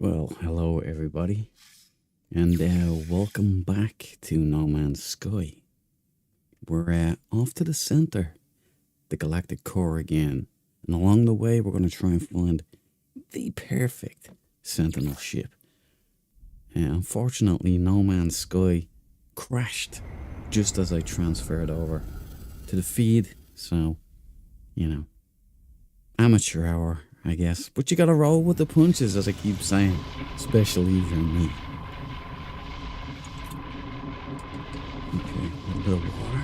Well, hello everybody, and welcome back to No Man's Sky. We're off to the center, the Galactic Core again, and along the way we're going to try and find the perfect Sentinel ship. Unfortunately, No Man's Sky crashed just as I transferred over to the feed, so, amateur hour, I guess. But you gotta roll with the punches, as I keep saying, especially if you're me. Okay, a little water.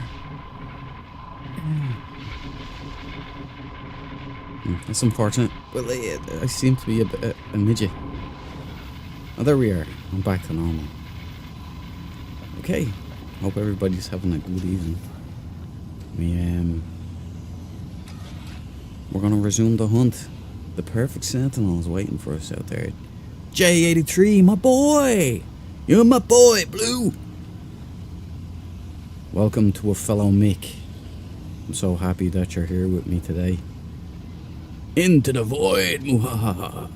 That's unfortunate. Well, I seem to be a midget. Oh, there we are. I'm back to normal. Okay, hope everybody's having a good evening. We're gonna resume the hunt. The perfect Sentinel is waiting for us out there. J83, my boy! You're my boy, Blue! Welcome to a fellow Mick. I'm so happy that you're here with me today. Into the void, muhahaha.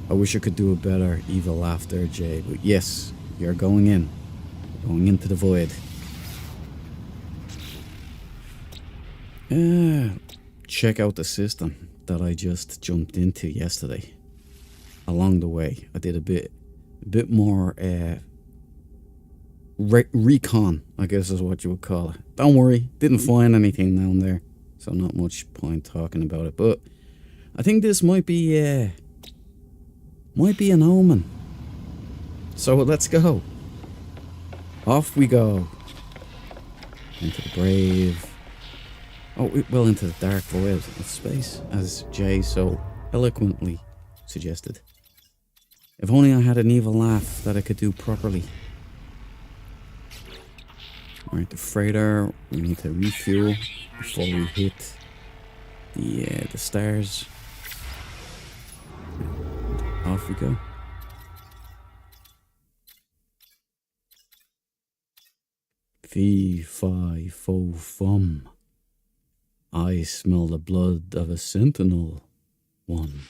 I wish I could do a better evil laugh there, Jay, but yes, you're going in. Going into the void. Check out the system that I just jumped into yesterday. Along the way, I did a bit more recon, I guess is what you would call it. Don't worry, didn't find anything down there, so not much point talking about it. But I think this might be an omen. So let's go. Off we go into the brave. Oh, well, into the dark void of space, as Jay so eloquently suggested. If only I had an evil laugh that I could do properly. Alright, the freighter, we need to refuel before we hit the stars. Off we go. Fee, fi, fo, fum. I smell the blood of a Sentinel one.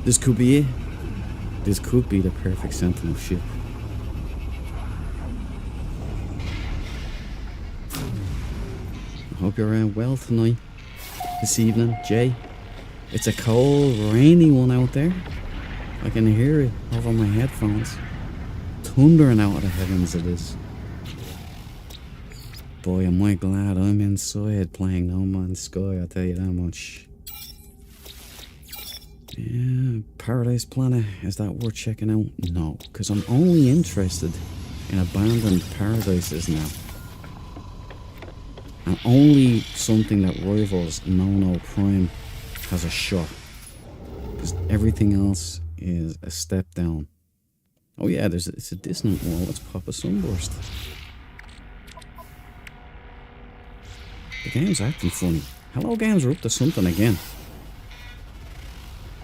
This could be it. This could be the perfect Sentinel ship. I hope you're well tonight, this evening, Jay. It's a cold, rainy one out there. I can hear it over my headphones. Thundering out of the heavens it is. Boy, am I glad I'm inside playing No Man's Sky, I'll tell you that much. Yeah, Paradise Planet, is that worth checking out? No, because I'm only interested in abandoned paradises now. And only something that rivals No Prime has a shot. Because everything else is a step down. Oh yeah, it's a distant wall. Let's pop a sunburst. The game's acting funny. Hello Games are up to something again.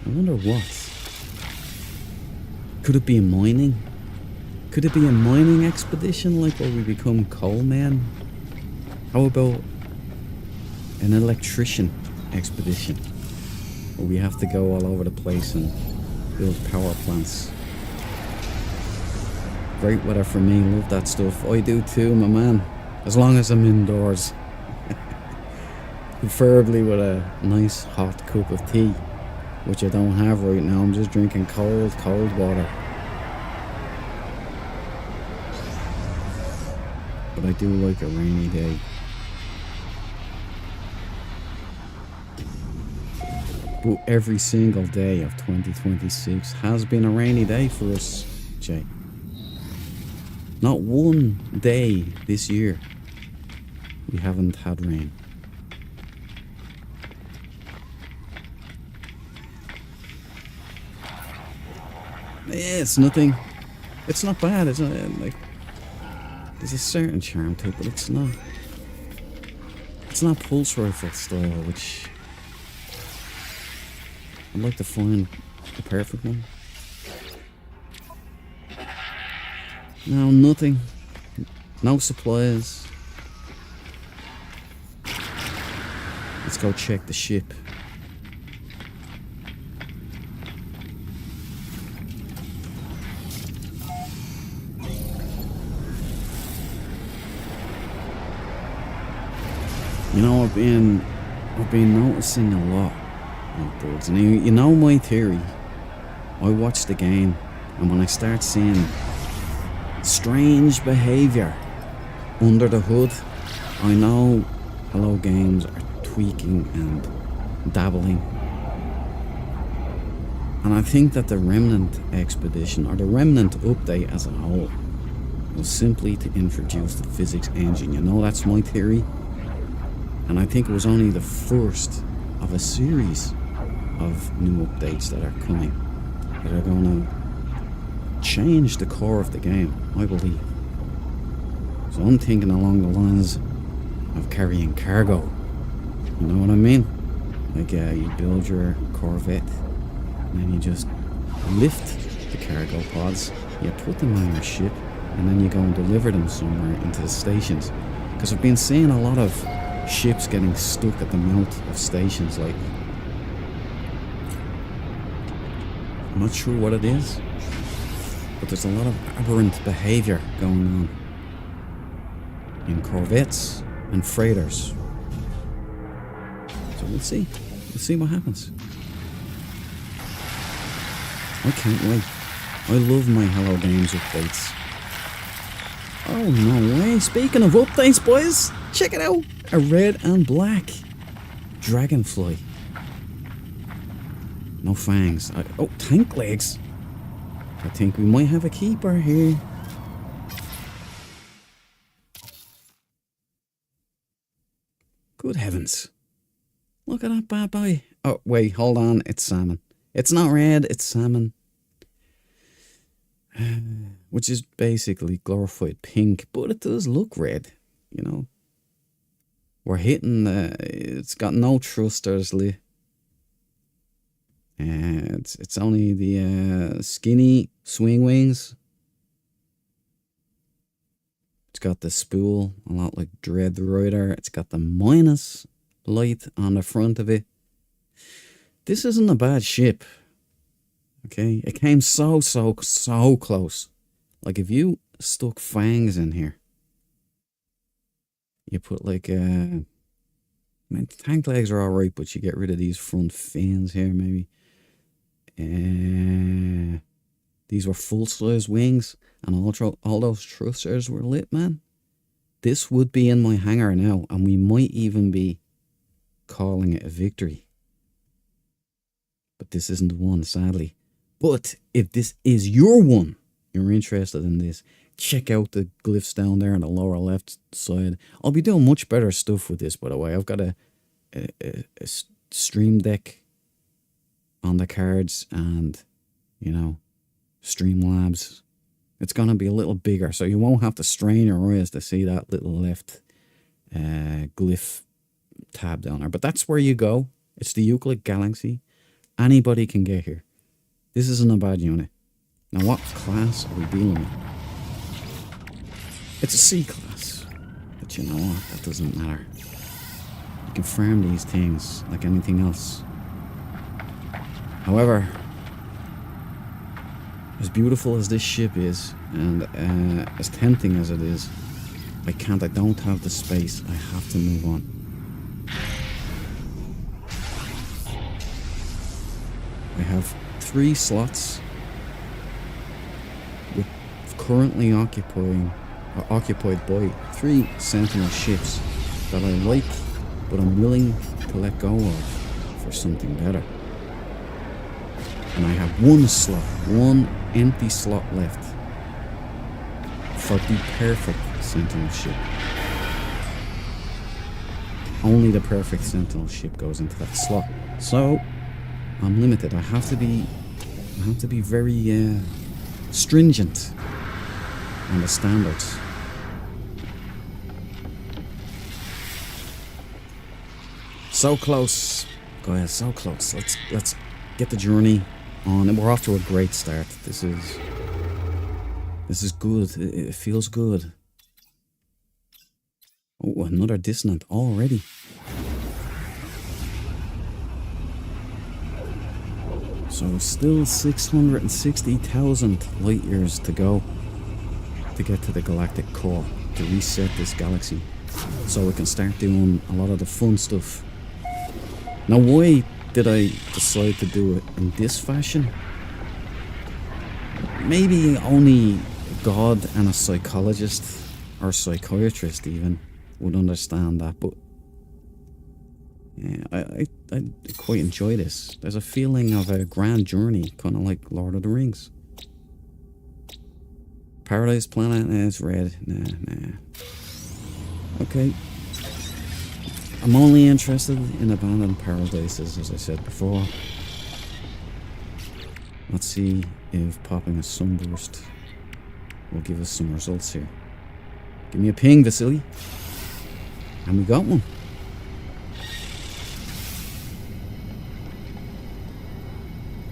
I wonder what. Could it be mining? Could it be a mining expedition like where we become coal men? How about an electrician expedition? Where we have to go all over the place and build power plants. Great weather for me, love that stuff. I do too, my man. As long as I'm indoors. Preferably with a nice hot cup of tea, which I don't have right now. I'm just drinking cold water. But I do like a rainy day. But every single day of 2026 has been a rainy day for us, Jay. Not one day this year we haven't had rain. Yeah, it's nothing. It's not bad. It's not like there's a certain charm to it, but it's not. It's not pulse rifle style, which I'd like to find the perfect one. No, nothing. No supplies. Let's go check the ship. You know, I've been noticing a lot of bugs, and you know my theory. I watch the game, and when I start seeing strange behaviour under the hood, I know Hello Games are tweaking and dabbling. And I think that the Remnant expedition, or the Remnant update as a whole, was simply to introduce the physics engine. You know, that's my theory. And I think it was only the first of a series of new updates that are coming, that are going to change the core of the game, I believe. So I'm thinking along the lines of carrying cargo. You know what I mean? Like you build your Corvette, and then you just lift the cargo pods, you put them on your ship, and then you go and deliver them somewhere into the stations. Because I've been seeing a lot of ships getting stuck at the mouth of stations lately. I'm not sure what it is, but there's a lot of aberrant behaviour going on in Corvettes and freighters. So we'll see. We'll see what happens. I can't wait. I love my Hello Games updates. Oh, no way. Speaking of updates, boys, check it out. A red and black dragonfly. No fangs. Oh, tank legs. I think we might have a keeper here. Good heavens. Look at that bad boy. Oh, wait, hold on. It's salmon. It's not red, it's salmon. Which is basically glorified pink, but it does look red, you know. We're hitting it's got no thrusters, it's only the skinny swing wings. It's got the spool, a lot like Dread Rider. It's got the minus light on the front of it. This isn't a bad ship. Okay, it came so close. Like if you stuck fangs in here, you put like I mean, tank legs are alright, but you get rid of these front fins here maybe. These were full size wings, and all those thrusters were lit, man. This would be in my hangar now, and we might even be calling it a victory. But this isn't the one, sadly. But if this is your one, you're interested in this, check out the glyphs down there on the lower left side. I'll be doing much better stuff with this, by the way. I've got a stream deck on the cards, and, you know, Streamlabs. It's going to be a little bigger, so you won't have to strain your eyes to see that little left glyph tab down there. But that's where you go. It's the Euclid Galaxy. Anybody can get here. This isn't a bad unit. Now, what class are we dealing with? It's a C class. But you know what? That doesn't matter. You can farm these things like anything else. However, as beautiful as this ship is, and as tempting as it is, I don't have the space. I have to move on. I have 3 slots with currently occupied by 3 Sentinel ships that I like, but I'm willing to let go of for something better. And I have 1 empty slot left for the perfect Sentinel ship. Only the perfect Sentinel ship goes into that slot. So I'm limited. I have to be very stringent on the standards. So close, guys. So close. Let's get the journey on, and we're off to a great start. This is good. It feels good. Oh, another dissonant already. So still 660,000 light years to go to get to the Galactic Core, to reset this galaxy. so we can start doing a lot of the fun stuff. Now, why did I decide to do it in this fashion? Maybe only God and a psychologist or psychiatrist even would understand that, but yeah, I quite enjoy this. There's a feeling of a grand journey, kind of like Lord of the Rings. Paradise Planet is red. Nah. Okay. I'm only interested in abandoned paradises, as I said before. Let's see if popping a sunburst will give us some results here. Give me a ping, Vasily. And we got one.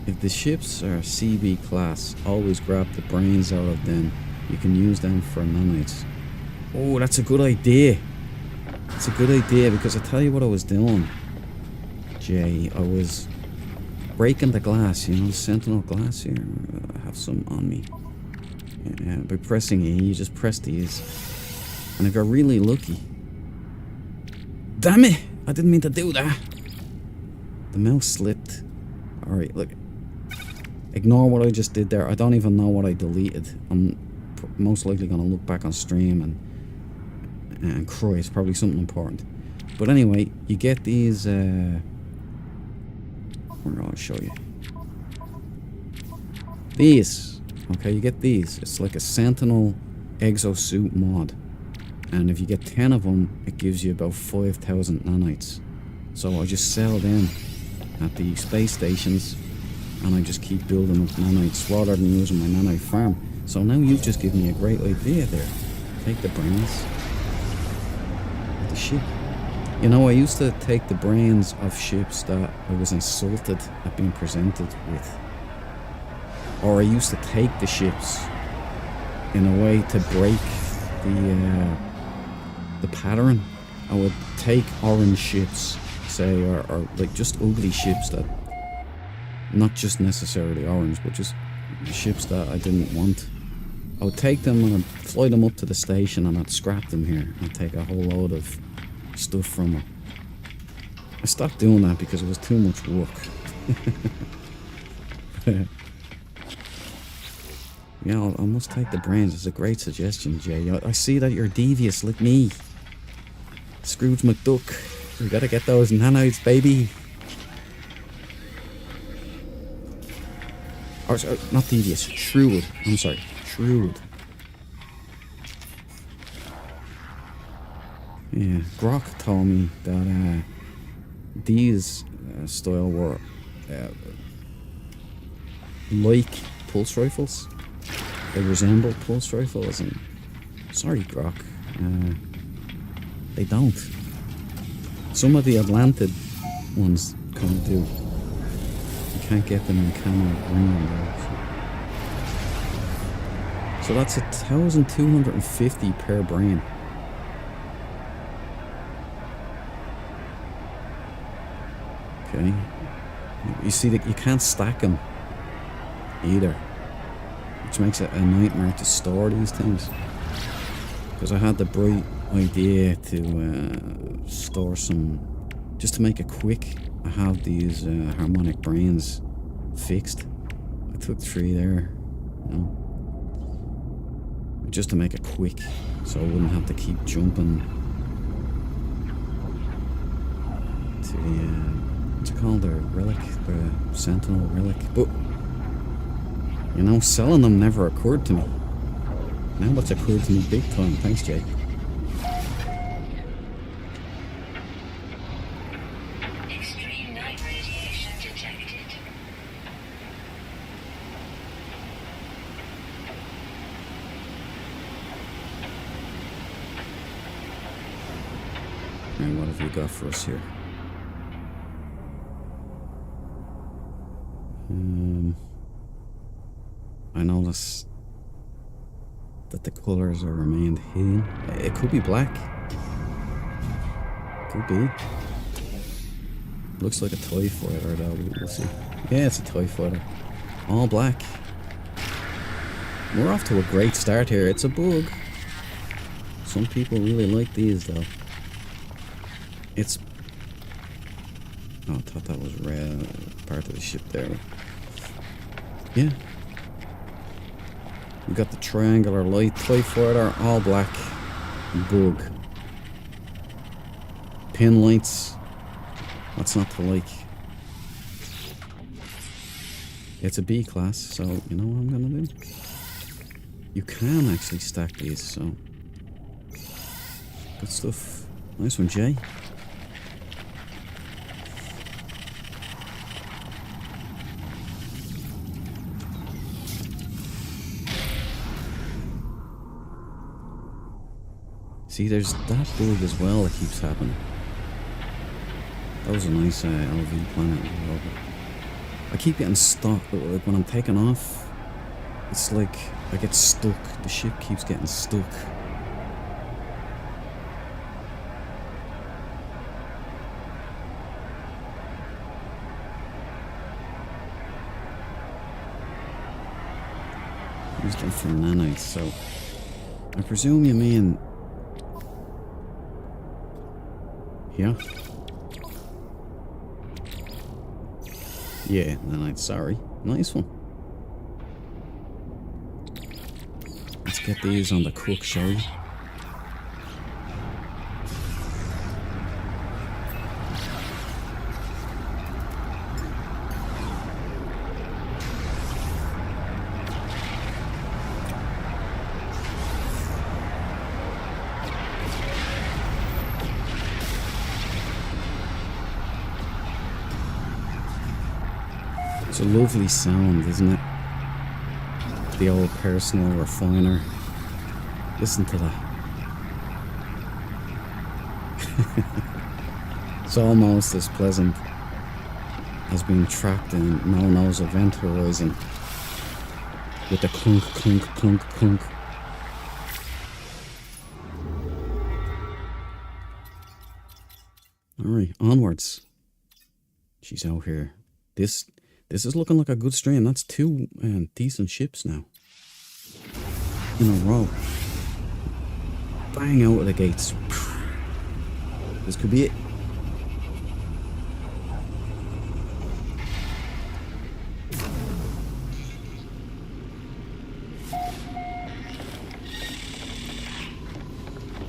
If the ships are CB class, always grab the brains out of them. You can use them for nanites. Oh, that's a good idea. It's a good idea, because I tell you what I was doing, Jay. I was breaking the glass, you know, the Sentinel glass here. I have some on me. By pressing E, you just press these. And I got really lucky. Damn it! I didn't mean to do that. The mouse slipped. Alright, look. Ignore what I just did there. I don't even know what I deleted. I'm most likely going to look back on stream and cry. It's probably something important. But anyway, you get these... I'll show you. These. Okay, you get these. It's like a Sentinel exosuit mod. And if you get 10 of them, it gives you about 5,000 nanites. So I just sell them at the space stations. And I just keep building up nanites rather than using my nanite farm. So now you've just given me a great idea there. Take the brains of the ship. You know, I used to take the brains of ships that I was insulted at being presented with. Or I used to take the ships in a way to break the pattern. I would take orange ships, say, or like just ugly ships that, not just necessarily orange, but just ships that I didn't want. I would take them and I'd fly them up to the station and I'd scrap them here and take a whole load of stuff from them. I stopped doing that because it was too much work. Yeah, I must take the brains. It's a great suggestion, Jay. I see that you're devious like me. Scrooge McDuck. We gotta get those nanites, baby. Or, not devious, shrewd. I'm sorry, shrewd. Yeah, Grok told me that these style were like pulse rifles. They resemble pulse rifles, and sorry, Grok, they don't. Some of the Atlantid ones kind of do. You can't get them in camo green though. So that's 1,250 per brain. Okay. You see that you can't stack them either, which makes it a nightmare to store these things. Because I had the bright idea to store some, just to make it quick. I have these harmonic brains fixed. I took 3 there, you know, just to make it quick, so I wouldn't have to keep jumping to the what's it called, the relic, the Sentinel relic. But you know, selling them never occurred to me. Now it's occurred to me big time. Thanks, Jake. Extreme night radiation detected. And what have you got for us here? I notice that the colours are remained hidden. It could be black. Could be. Looks like a TIE fighter though, we'll see. Yeah, it's a TIE fighter. All black. We're off to a great start here. It's a bug. Some people really like these though. It's... Oh, I thought that was red part of the ship there. Yeah. We got the triangular light, TIE fighter, all black, bug. Pin lights. What's not to like? It's a B class, so you know what I'm gonna do? You can actually stack these, so... Good stuff. Nice one, Jay. See, there's that bug as well that keeps happening. That was a nice LV planet. I keep getting stuck, but like when I'm taking off, it's like I get stuck. The ship keeps getting stuck. Used them for nanites, so I presume you mean... Yeah. Yeah, nanites, sorry. Nice one. Let's get these on the cook, shall we? It's a lovely sound, isn't it? The old personal refiner. Listen to that. It's almost as pleasant as being trapped in no-nose event horizon with the clunk, clunk, clunk, clunk. Alright, onwards. She's out here. This is looking like a good stream. That's two decent ships now. In a row. Bang out of the gates. This could be it.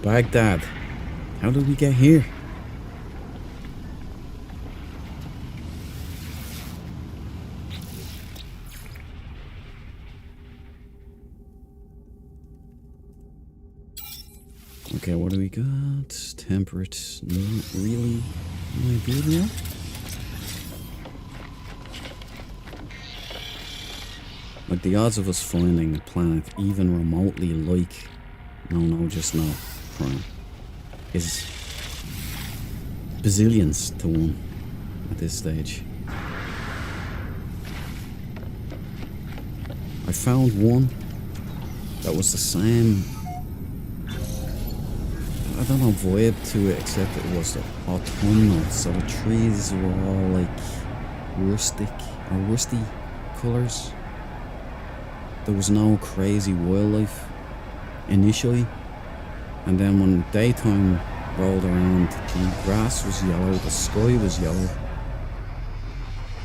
Baghdad. How did we get here? Okay, what do we got? Temperate. Not really my deal. Like the odds of us finding a planet even remotely like no, just no Prime is bazillions to 1 at this stage. I found one that was the same, I don't know, vibe to it, except it was autumnal, so the trees were all like rustic or rusty colours. There was no crazy wildlife initially, and then when daytime rolled around, the grass was yellow, the sky was yellow,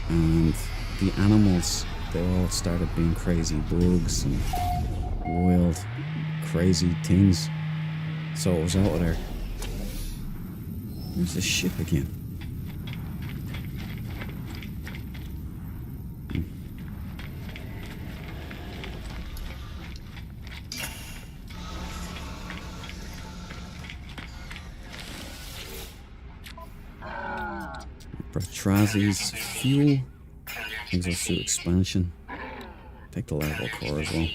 and the animals, they all started being crazy bugs and wild crazy things. So it was out of there. Where's the ship again? Bratrazi's fuel brings us to expansion. Take the Galactic Core as well.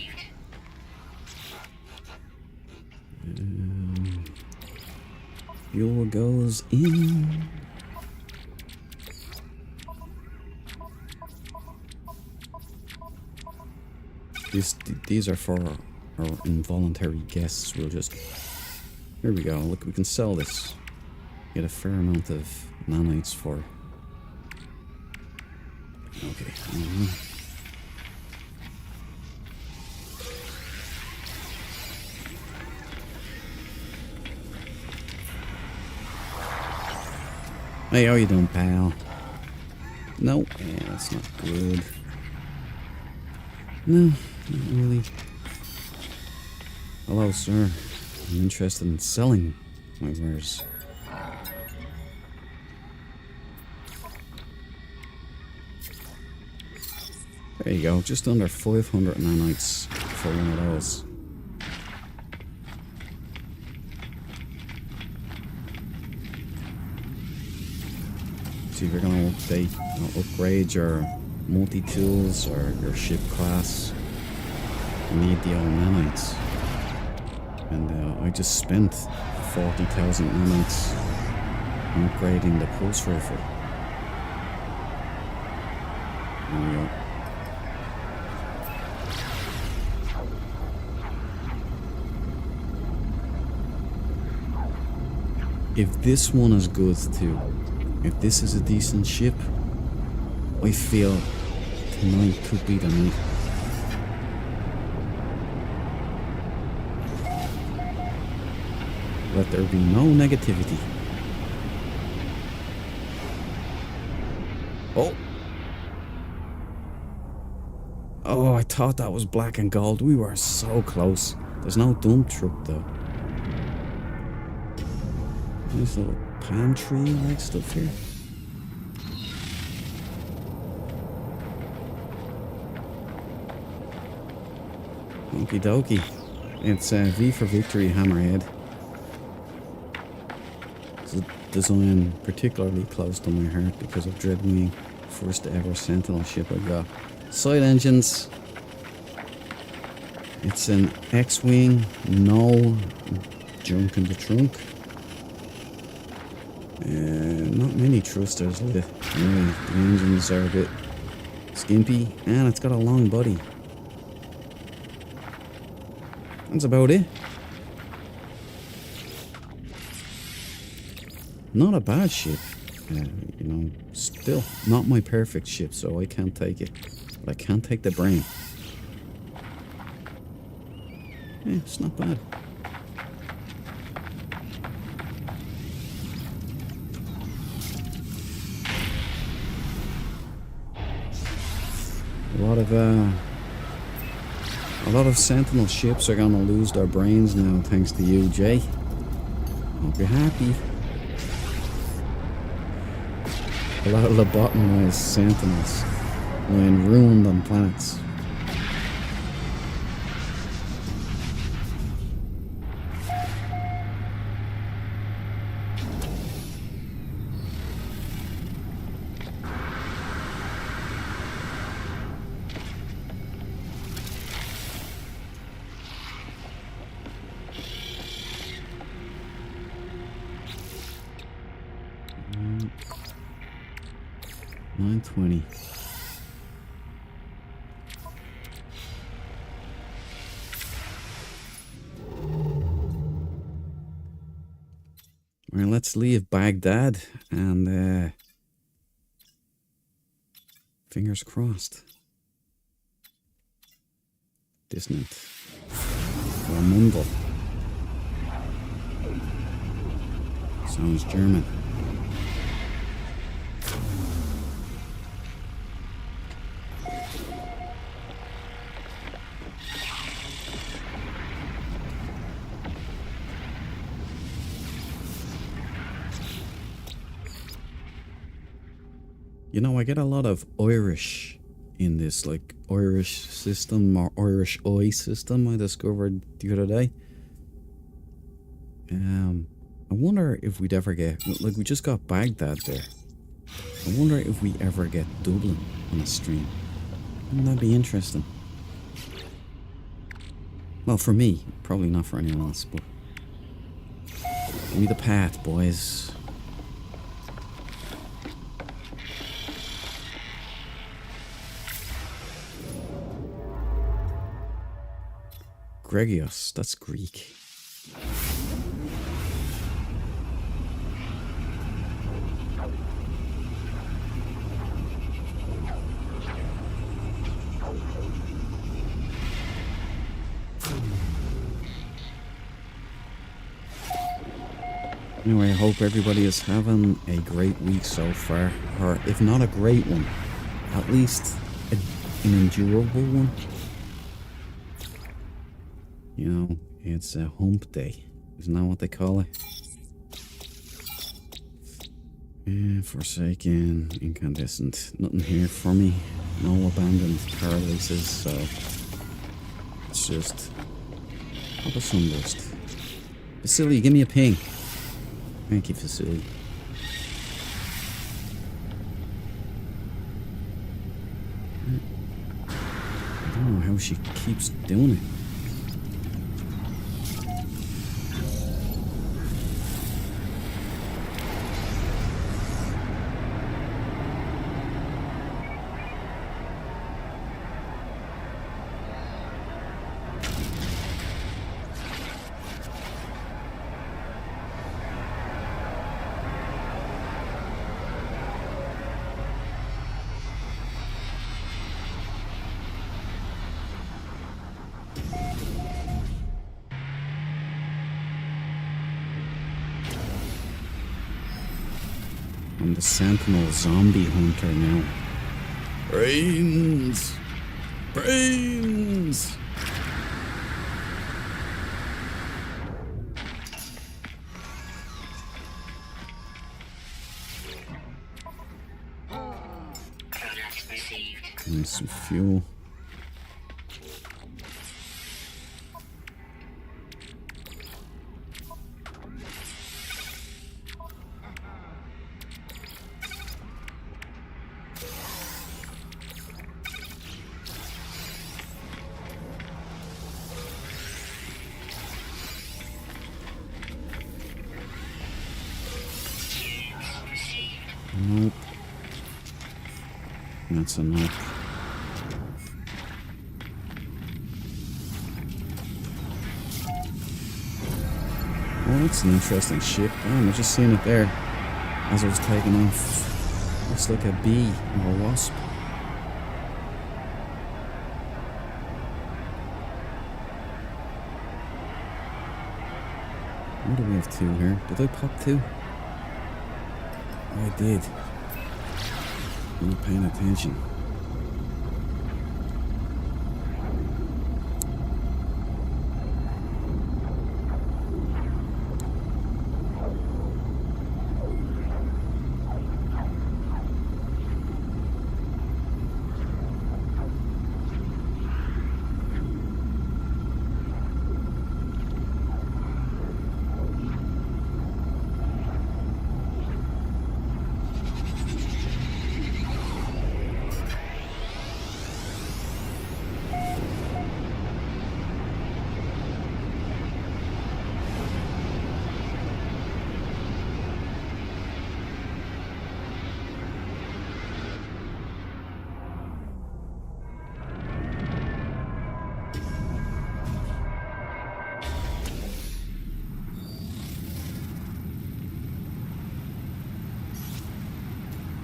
Fuel goes in. These are for our involuntary guests. We'll just... Here we go. Look, we can sell this. Get a fair amount of nanites for... Okay. Hey, how you doing, pal? No, yeah, that's not good. No, not really. Hello, sir. I'm interested in selling my wares. There you go, just under 500 nanites for one of those. So if you're going to upgrade your multi-tools or your ship class, you need the old nanites. And I just spent 40,000 nanites on upgrading the pulse rifle. There we go. If this one is good too, if this is a decent ship, I feel tonight could be the night. Let there be no negativity. Oh! Oh, I thought that was black and gold. We were so close. There's no dump truck though. Nice little palm tree like stuff here. Okie dokie. It's V for Victory Hammerhead. It's a design particularly close to my heart because of Dreadwing, first ever Sentinel ship I got. Side engines. It's an X-Wing, no junk in the trunk. Not many thrusters lit. Really, the engines are a bit skimpy, and it's got a long body. That's about it. Not a bad ship. You know, still not my perfect ship, so I can't take it. But I can't take the brain. Yeah, it's not bad. A lot of Sentinel ships are gonna lose their brains now, thanks to you, Jay. Hope you're happy. A lot of lobotomized Sentinels lying ruined on planets. $9.20. Well, let's leave Baghdad and fingers crossed. Dissonant. Or Mundel. Sounds German. You know, I get a lot of Irish in this, like Irish system or Irish eye system I discovered the other day. I wonder if we'd ever get, like we just got Baghdad there. I wonder if we ever get Dublin on a stream. Wouldn't that be interesting? Well, for me, probably not for anyone else, but give me the path, boys. Gregios, that's Greek. Anyway, I hope everybody is having a great week so far. Or if not a great one, at least an endurable one. You know, it's a hump day. Isn't that what they call it? Forsaken, incandescent. Nothing here for me. No abandoned power leases, so it's just have a sunburst. Vasily, give me a ping. Thank you, Vasily. I don't know how she keeps doing it. I'm the Sentinel zombie hunter now. Brains! Brains! Products received. And some fuel. Nope. That's enough. Oh, that's an interesting ship. Damn, I just seen it there as I was taking off. Looks like a bee or a wasp. What do we have two here? Did I pop two? I did. I'm not paying attention.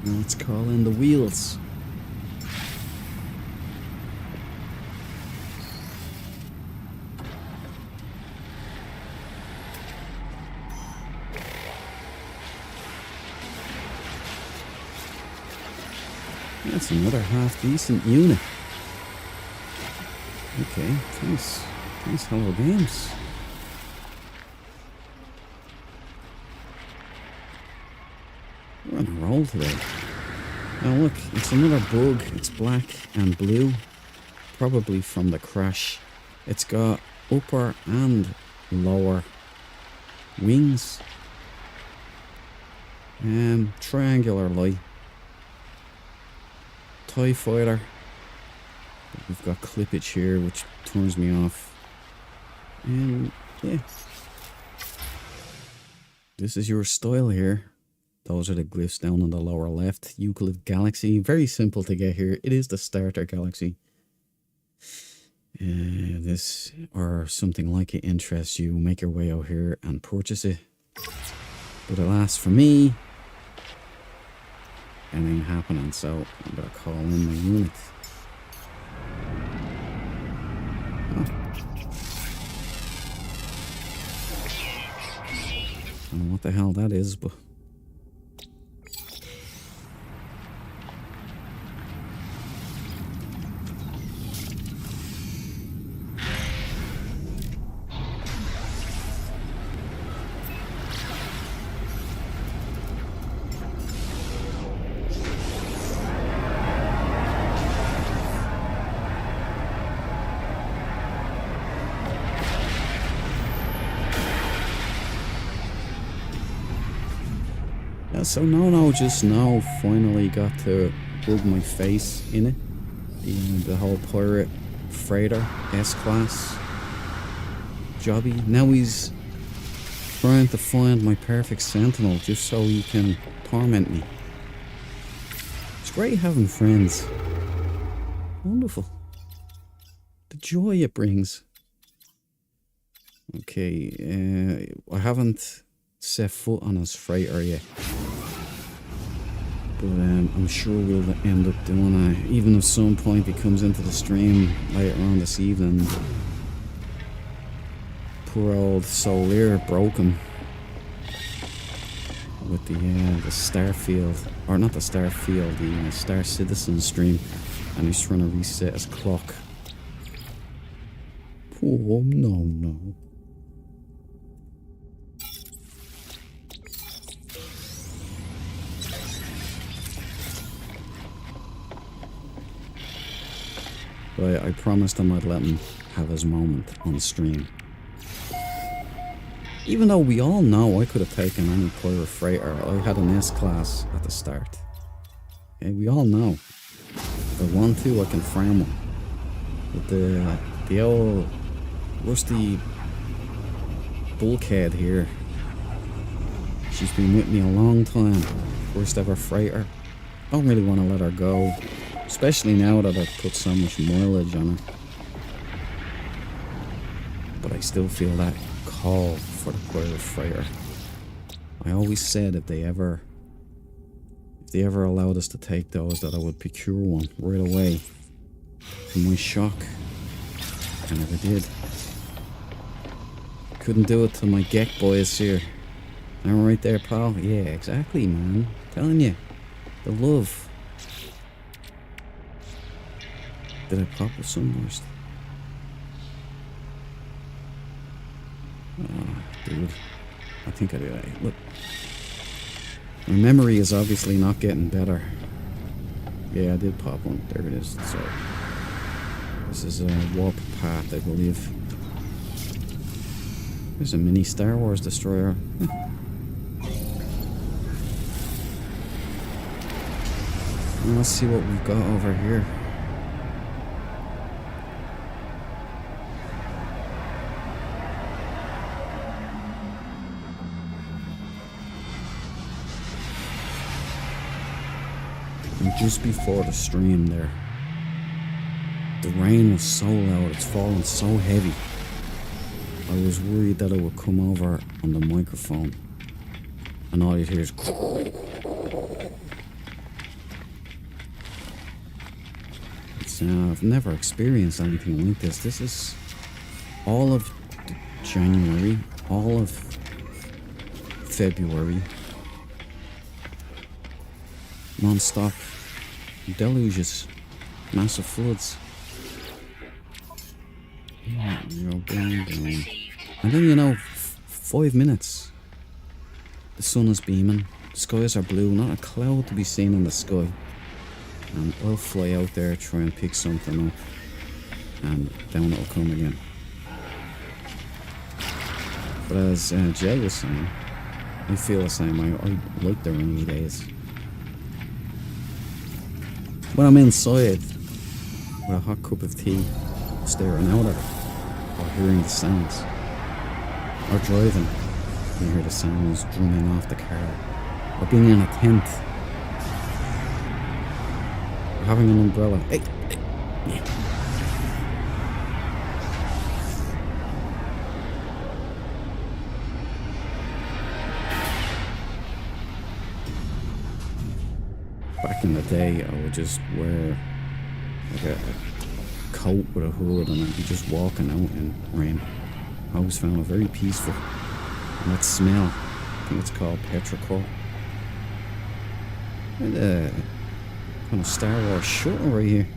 Now let's call in the wheels. That's another half decent unit. Okay, thanks. Thanks, Hello Games. We're on a roll today. Now look, it's another bug. It's black and blue. Probably from the crash. It's got upper and lower wings. Triangular light. TIE fighter. We've got clippage here which turns me off. And yeah. This is your style here. Those are the glyphs down on the lower left. Euclid Galaxy. Very simple to get here. It is the starter galaxy. This or something like it interests you, make your way out here and purchase it. But alas for me, anything happening, so I'm gonna call in my unit. I don't know what the hell that is, but... Yeah, so no, just now finally got to rub my face in it. The whole pirate freighter S-class jobby. Now he's trying to find my perfect sentinel just so he can torment me. It's great having friends. Wonderful. The joy it brings. Okay, I haven't set foot on his freighter yet. But I'm sure we'll end up doing it. Even if some point he comes into the stream later on this evening. Poor old Solir broke him. With the Starfield, or not the Starfield, the Star Citizen stream. And he's trying to reset his clock. Oh, no. But I promised him I'd let him have his moment on stream. Even though we all know I could have taken any pirate freighter. I had an S-class at the start. Okay, we all know. If I want to, I can farm one. But the old rusty bulkhead here, she's been with me a long time. First ever freighter. Don't really want to let her go. Especially now that I've put so much mileage on it. But I still feel that call for the pirate freighter. I always said if they ever allowed us to take those, that I would procure one right away. To my shock, I never did. Couldn't do it to my Gek boys here. I'm right there, pal. Yeah, exactly, man. I'm telling you, the love. Did I pop a sunburst? Oh, dude. I think I did. Look. My memory is obviously not getting better. Yeah, I did pop one. There it is. So, this is a warp path, I believe. There's a mini Star Wars destroyer. Let's see what we've got over here. And just before the stream there, the rain was so loud, it's falling so heavy. I was worried that it would come over on the microphone. And all you'd hear is... I've never experienced anything like this. This is all of January, all of February. Non-stop deluges, massive floods. And then, you know, 5 minutes. The sun is beaming, the skies are blue, not a cloud to be seen in the sky. And I'll fly out there, try and pick something up, and down it'll come again. But as Jay was saying, I feel the same. I like the rainy days. When I'm inside with a hot cup of tea, staring out at it, or hearing the sounds, or driving, you hear the sounds drumming off the car, or being in a tent, or having an umbrella. Hey. Yeah. Back in the day, I would just wear like a coat with a hood and I'd be just walking out in rain. I always found it very peaceful. And that smell, think it's called Petrichor. And kind of Star Wars shuttle right here.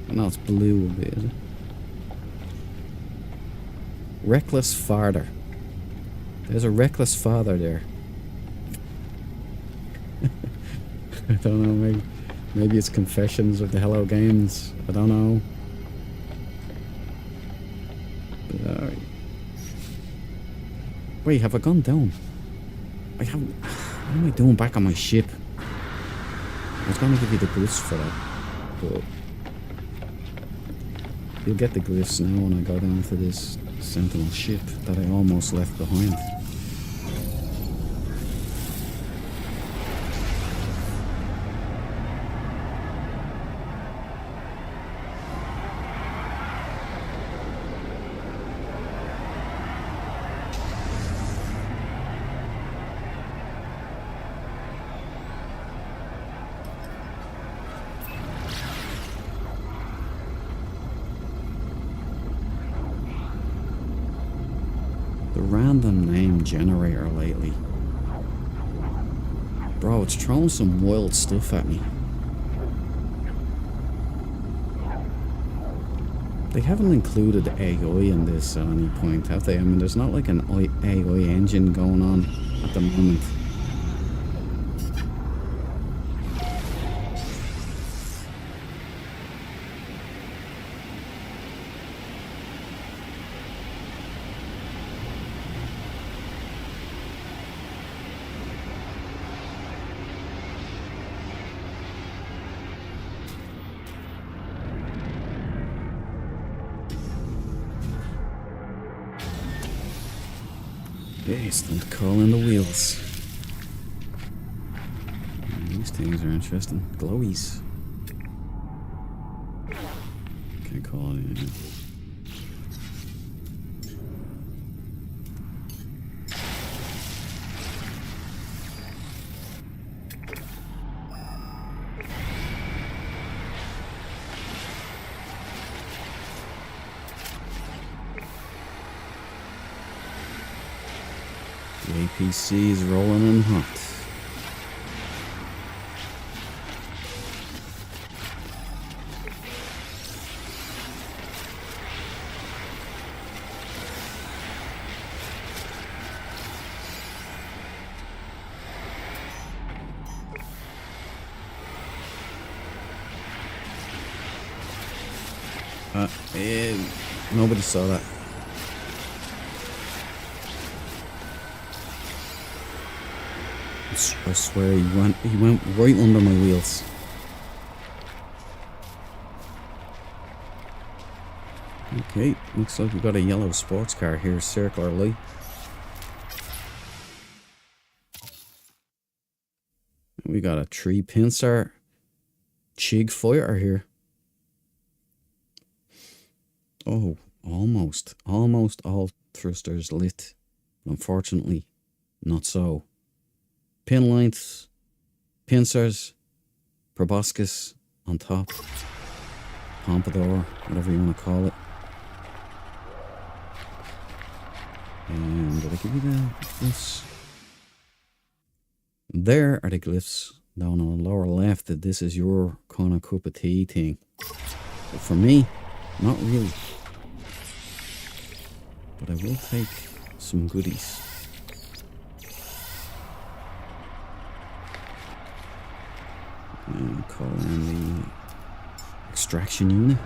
I know it's blue a bit, is it? Reckless Father. There's a reckless father there. I don't know, maybe it's Confessions of the Hello Games. I don't know. But, wait, have I gone down? I haven't. What am I doing back on my ship? I was going to give you the glyphs for that, but you'll get the glyphs now when I go down to this Sentinel ship that I almost left behind. Random name generator lately. Bro, it's throwing some wild stuff at me. They haven't included AI in this at any point, have they? I mean, there's not like an AI engine going on at the moment. Okay, it's time to call in the wheels. These things are interesting. Glowies. Can't call it in. The APC is rolling in hot. Nobody saw that. I swear he went right under my wheels. Okay, looks like we've got a yellow sports car here, circular light. We got a 3-pincer Chig fighter here. Oh, almost all thrusters lit. Unfortunately, not so. Pin lengths, pincers, proboscis on top, pompadour, whatever you want to call it. And did I give you the glyphs? There are the glyphs down on the lower left. That this is your kind of cup of tea thing. But for me, not really. But I will take some goodies. And call in the extraction unit.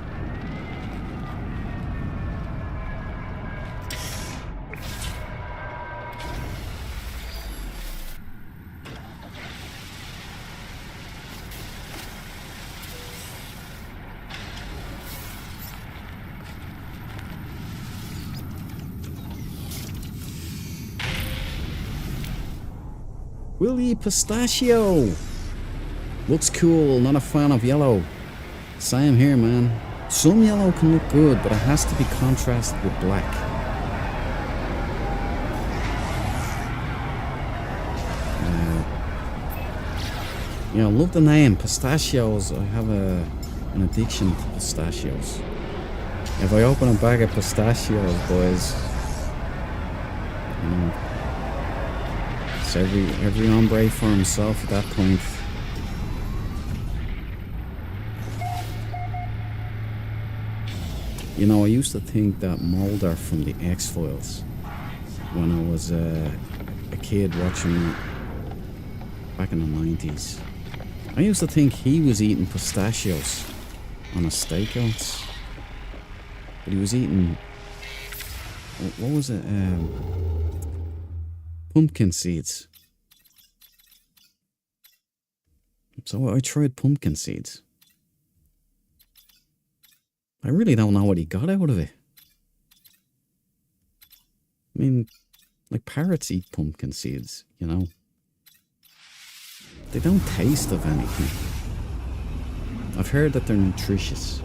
Willy Pistachio! Looks cool, not a fan of yellow. Same here, man. Some yellow can look good, but it has to be contrasted with black. You know, love the name, pistachios. I have an addiction to pistachios. If I open a bag of pistachios, boys, guess every hombre for himself at that point. You know, I used to think that Mulder from the X-Files, when I was a kid watching back in the 90s, I used to think he was eating pistachios on a stakeout. But he was eating, what was it? Pumpkin seeds. So I tried pumpkin seeds. I really don't know what he got out of it. I mean, like parrots eat pumpkin seeds, you know. They don't taste of anything. I've heard that they're nutritious.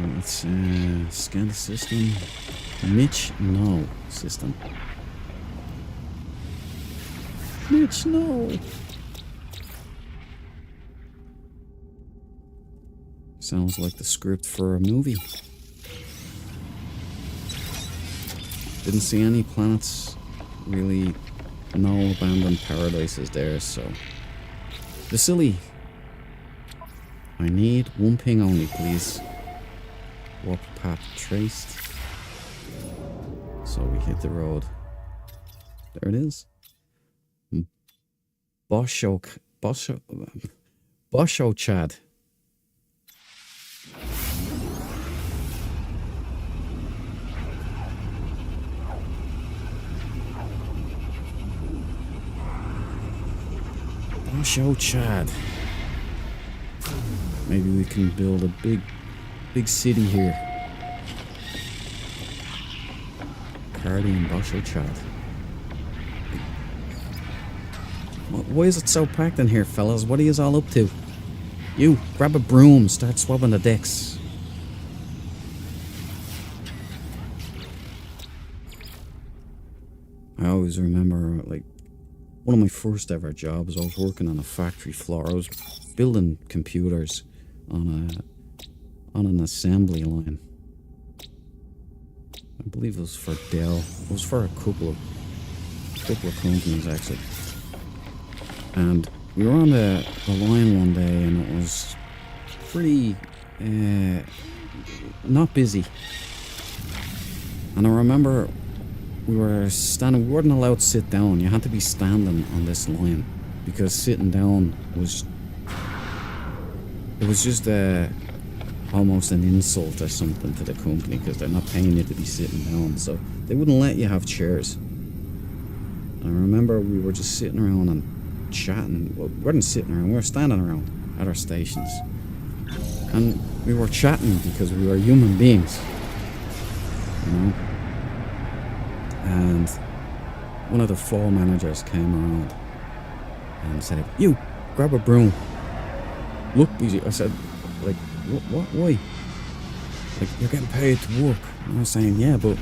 Let's scan the system. Mitch, no. System. Mitch, no. Sounds like the script for a movie. Didn't see any planets. Really, no abandoned paradises there, so. Vasily. I need one ping only, please. Warp path traced. So we hit the road. There it is. Bosho Chad. Bosho Chad. Maybe we can build a big city here. Cardi and Bosho Chad. Why is it so packed in here, fellas? What are you all up to? You, grab a broom, start swabbing the decks. I always remember, like, one of my first ever jobs, I was working on a factory floor. I was building computers on an assembly line. I believe it was for Dell. It was for a couple of companies, actually. And we were on the line one day, and it was pretty not busy. And I remember we weren't allowed to sit down. You had to be standing on this line, because sitting down was just almost an insult or something to the company, because they're not paying you to be sitting down, so they wouldn't let you have chairs. I remember we were just sitting around and chatting. Well, we weren't sitting around, we were standing around at our stations, and we were chatting because we were human beings, you know. And one of the floor managers came around and said, "You, grab a broom. Look busy." I said, like, what? Why? Like, you're getting paid to work. And I was saying, yeah, but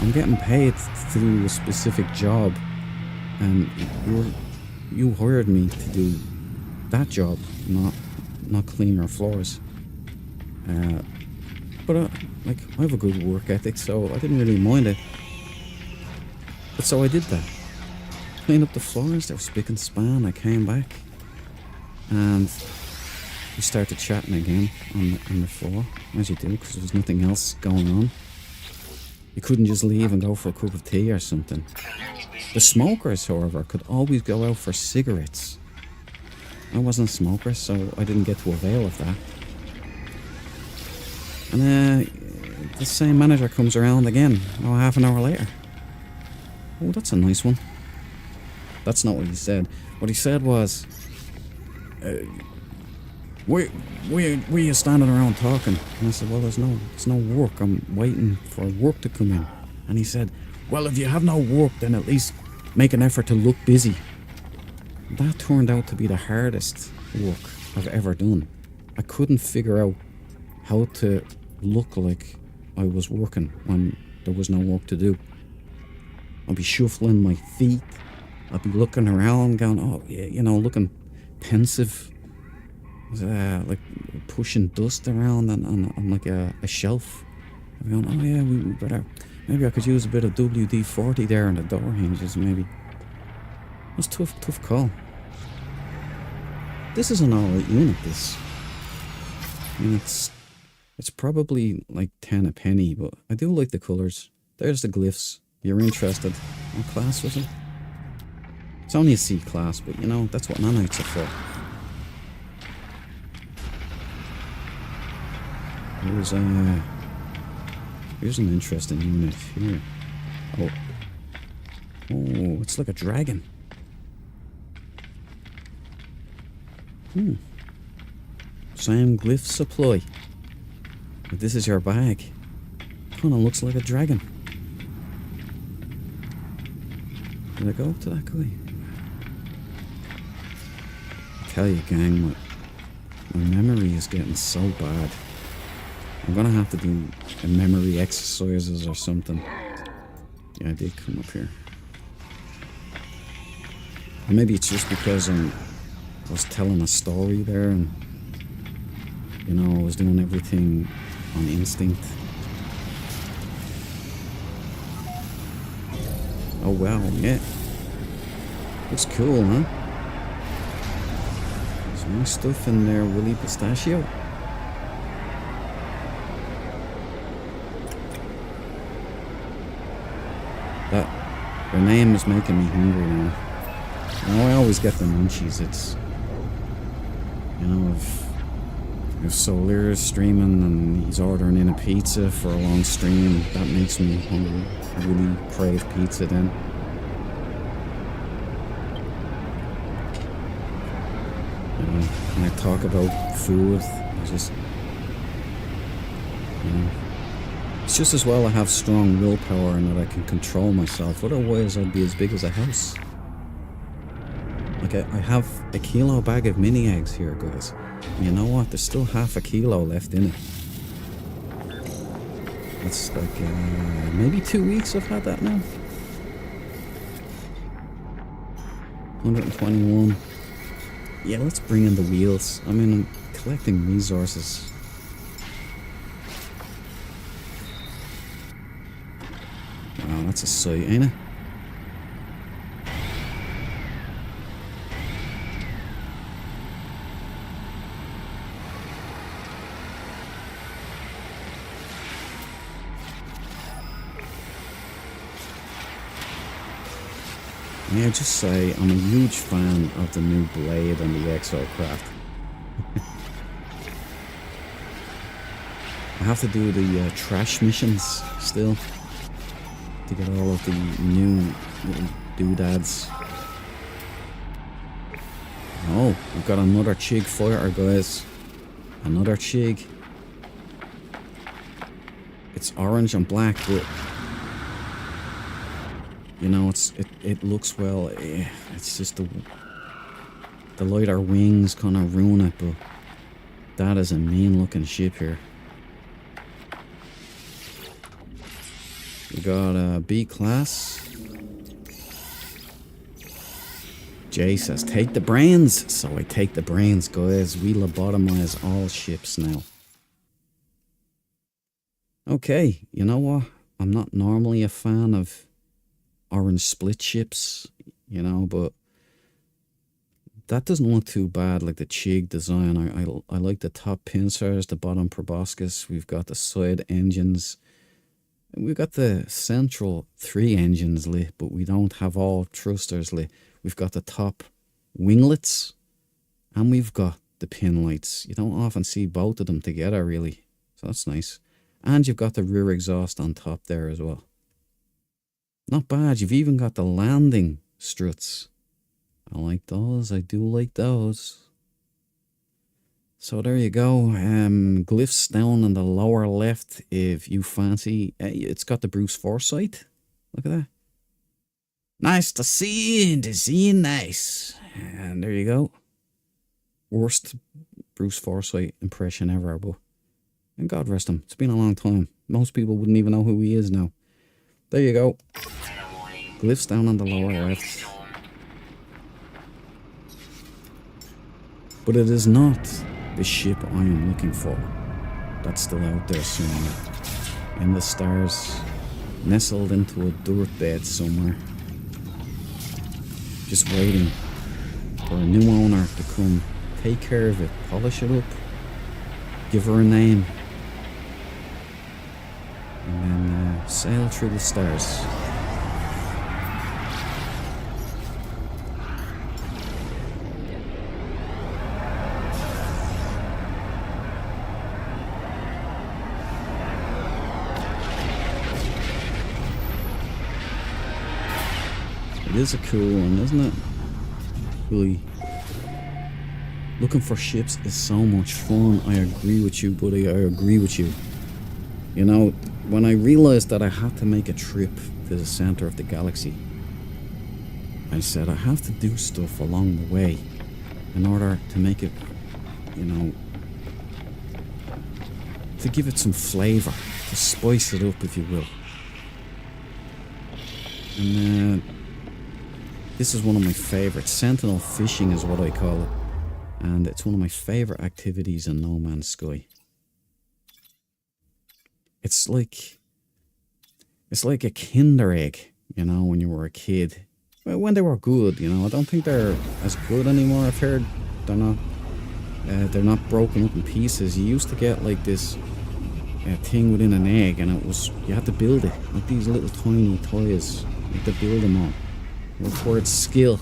I'm getting paid to do a specific job, and you hired me to do that job, not clean your floors. But like, I have a good work ethic, so I didn't really mind it. But so I did that. Cleaned up the floors, they were spick and span. I came back, and we started chatting again on the floor, as you do, because there was nothing else going on. You couldn't just leave and go for a cup of tea or something. The smokers, however, could always go out for cigarettes. I wasn't a smoker, so I didn't get to avail of that. And the same manager comes around again, half an hour later. Oh, that's a nice one. That's not what he said. What he said was, why are you standing around talking? And I said, well, there's no work. I'm waiting for work to come in. And he said, well, if you have no work, then at least make an effort to look busy. That turned out to be the hardest work I've ever done. I couldn't figure out how to look like I was working when there was no work to do. I'd be shuffling my feet. I'd be looking around going, oh, yeah, looking pensive. like pushing dust around on like a shelf. I'm going, oh yeah, we better, maybe I could use a bit of WD-40 there on the door hinges, maybe. That's tough call. This is an alright unit, this. I mean, it's probably like 10 a penny, but I do like the colours. There's the glyphs. You're interested. What class was it? It's only a C class, but you know, that's what nanites are for. Here's an interesting unit here. Oh, it's like a dragon. Same glyph supply. But this is your bag. Kinda looks like a dragon. Did I go up to that guy? I tell you, gang, my memory is getting so bad. I'm gonna have to do a memory exercises or something. Yeah, I did come up here. Or maybe it's just because I was telling a story there and, you know, I was doing everything on instinct. Oh wow, yeah. Looks cool, huh? Some nice stuff in there, Willy Pistachio. Their name is making me hungry now. You know, I always get the munchies. It's, you know, if Solar's streaming and he's ordering in a pizza for a long stream, that makes me hungry. I really crave pizza then. You know, when I talk about food, I just, you know, it's just as well I have strong willpower and that I can control myself. Otherwise, I'd be as big as a house. Like, I have a kilo bag of mini eggs here, guys. And you know what? There's still half a kilo left in it. It's like, maybe 2 weeks I've had that now. 121. Yeah, let's bring in the wheels. I mean, I'm collecting resources. Wow, that's a sight, ain't it? May I just say, I'm a huge fan of the new blade and the exocraft. I have to do the trash missions still to get all of the new little doodads. Oh, we've got another Chig fighter, guys. Another Chig. It's orange and black, but you know, it looks well. It's just the lighter wings kind of ruin it, but that is a mean looking ship here. We got a B class. Jay says, take the brains. So I take the brains, guys. We lobotomize all ships now. Okay, you know what? I'm not normally a fan of orange split ships, you know, but that doesn't look too bad, like the Chig design. I like the top pincers, the bottom proboscis. We've got the side engines. We've got the central 3 engines lit, but we don't have all thrusters lit. We've got the top winglets, and we've got the pin lights. You don't often see both of them together, really, so that's nice. And you've got the rear exhaust on top there as well. Not bad. You've even got the landing struts. I like those. I do like those. So there you go. Glyphs down on the lower left if you fancy. It's got the Bruce Forsyth. Look at that. Nice to see you. To see you nice. And there you go. Worst Bruce Forsyth impression ever, but and God rest him. It's been a long time. Most people wouldn't even know who he is now. There you go. Glyphs down on the lower left. But it is not the ship I am looking for. That's still out there somewhere. In the stars. Nestled into a dirt bed somewhere. Just waiting for a new owner to come take care of it, polish it up, give her a name, and then sail through the stars. It is a cool one, isn't it? Really. Looking for ships is so much fun. I agree with you, buddy. I agree with you. You know, when I realized that I had to make a trip to the center of the galaxy, I said I have to do stuff along the way in order to make it, you know, to give it some flavor, to spice it up, if you will. And this is one of my favorites. Sentinel fishing is what I call it. And it's one of my favorite activities in No Man's Sky. It's like a Kinder egg, you know, when you were a kid. Well, when they were good, you know. I don't think they're as good anymore. I've heard they're not broken up in pieces. You used to get like this thing within an egg, and you had to build it, like these little tiny toys. You had to build them all. It required skill,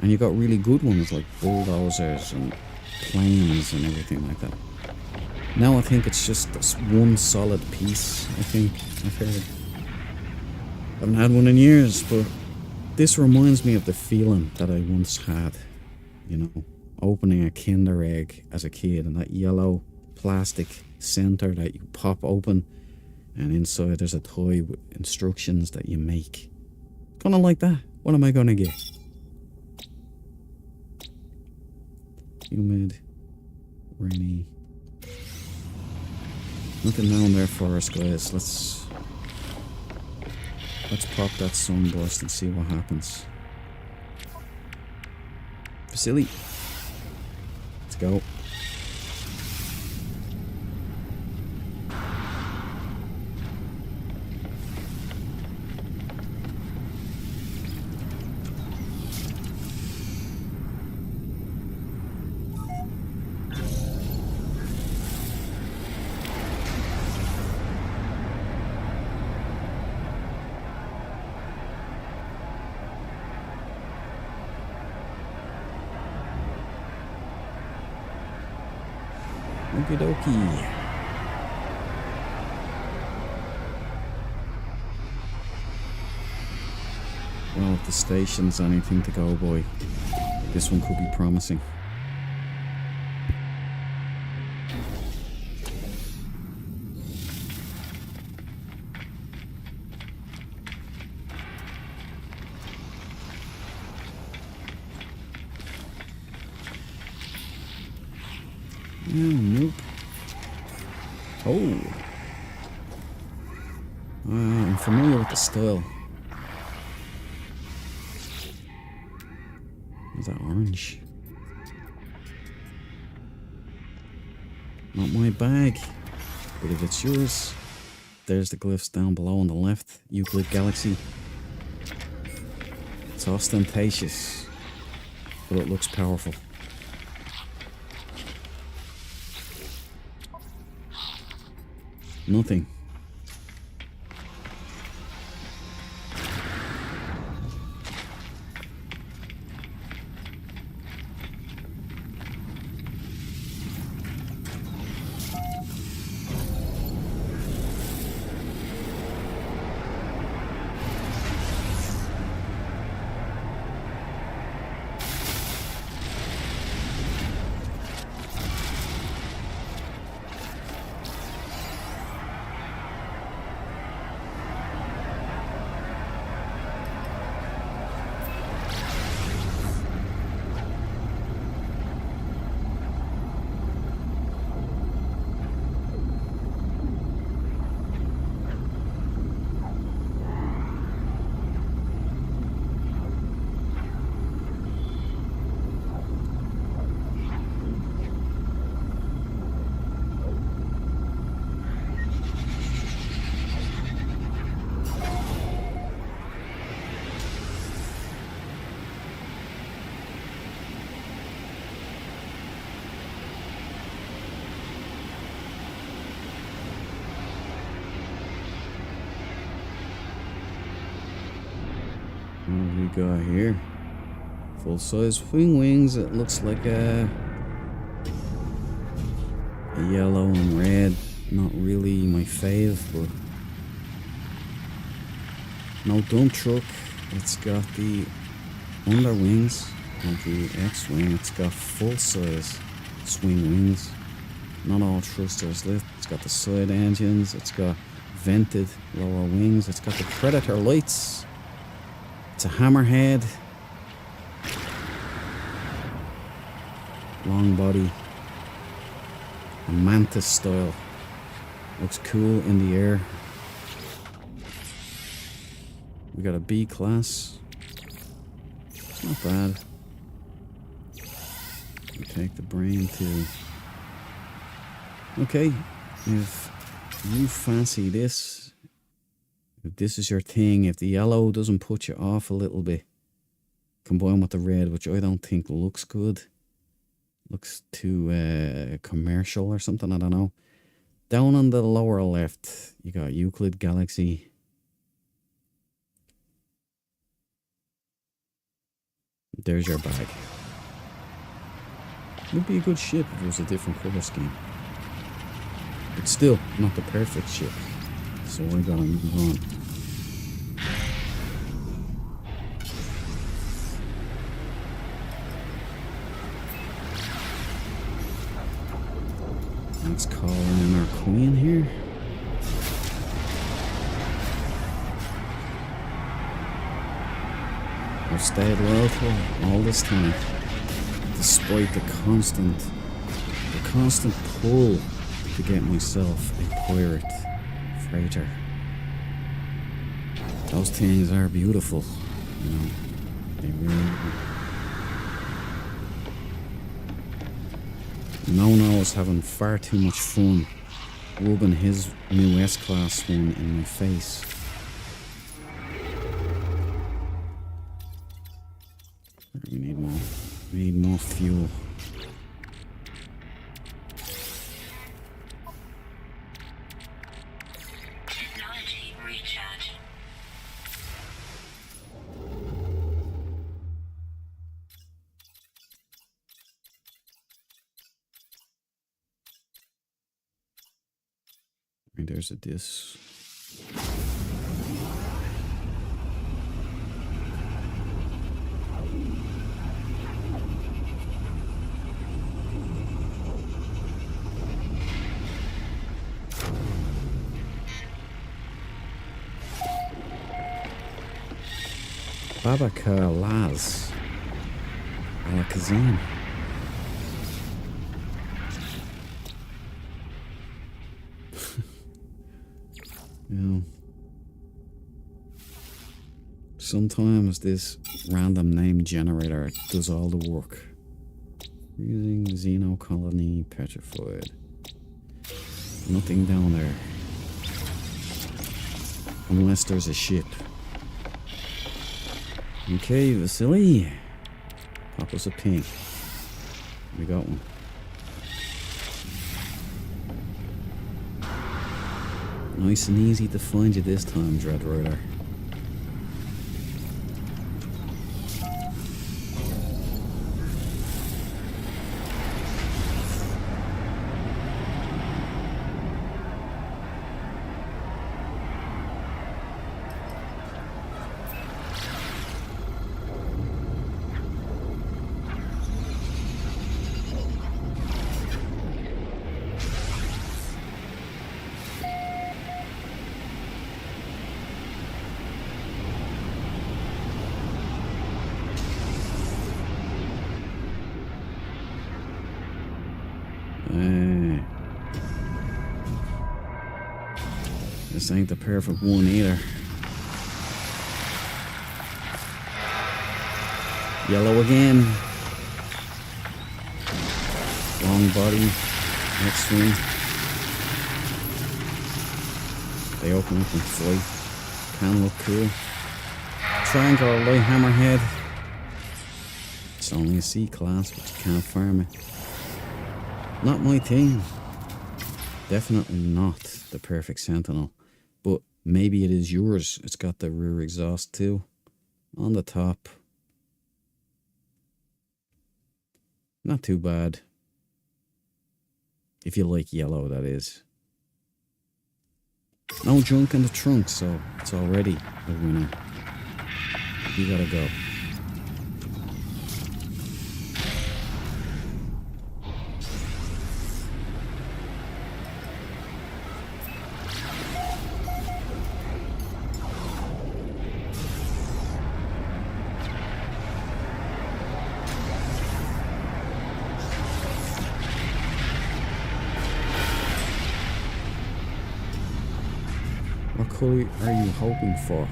and you got really good ones like bulldozers and planes and everything like that. Now I think it's just this one solid piece. I think I've heard. I haven't had one in years, but this reminds me of the feeling that I once had, you know, opening a Kinder egg as a kid, and that yellow plastic center that you pop open, and inside there's a toy with instructions that you make. Kind of like that. What am I gonna get? Humid, rainy. Nothing down there for us, guys. Let's pop that sunburst and see what happens. Vasily, let's go. Okie dokie. Well, if the station's anything to go by, this one could be promising. Nope. Oh. I'm familiar with the style. Is that orange? Not my bag. But if it's yours, there's the glyphs down below on the left. Euclid Galaxy. It's ostentatious, but it looks powerful. Nothing. got here? Full size wing wings. It looks like a yellow and red. Not really my fave, but no dump truck. It's got the under wings of the X-wing. It's got full size swing wings. Not all thrusters lift. It's got the side engines. It's got vented lower wings. It's got the Predator lights. It's a hammerhead. Long body. A mantis style. Looks cool in the air. We got a B class. It's not bad. We take the brain too. Okay, if you fancy this, if this is your thing, if the yellow doesn't put you off a little bit, combined with the red, which I don't think looks good. Looks too commercial or something, I don't know. Down on the lower left, you got Euclid Galaxy. There's your bag. Would be a good ship if it was a different colour scheme. But still, not the perfect ship. So I gotta move on. Let's call in our queen here. I've stayed loyal to her all this time, despite the constant pull to get myself a pirate freighter. Those things are beautiful, you know. They really are. Nono was having far too much fun rubbing his new S-Class one in my face. We need more. We need more fuel. Technology recharge. And there's a disc. Babaka Laz. Alakazam. You know, sometimes this random name generator does all the work. Using Xeno Colony Petrified. Nothing down there. Unless there's a ship. Okay, Vasily. Pop us a pink. We got one. Nice and easy to find you this time, Dread Rider. This ain't the perfect one either. Yellow again. Long body. X-wing. They open up and fly. Can look cool. Triangle light hammerhead. It's only a C class, but you can't farm it. Not my thing. Definitely not the perfect Sentinel. But maybe it is yours. It's got the rear exhaust too. on the top. Not too bad. If you like yellow, that is. No junk in the trunk, so it's already a winner. You gotta go. What colour are you hoping for?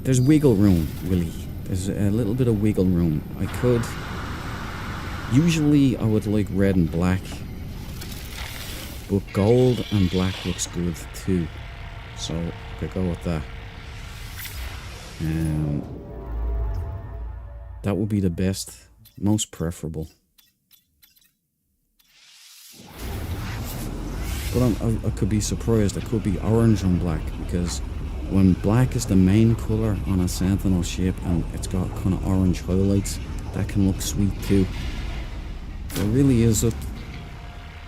There's wiggle room, Willie. There's a little bit of wiggle room. I could... Usually I would like red and black. But gold and black looks good too. So I could go with that. That would be the best. Most preferable. But I could be surprised. It could be orange on black, because when black is the main colour on a Sentinel ship and it's got kind of orange highlights, that can look sweet too. So it really is up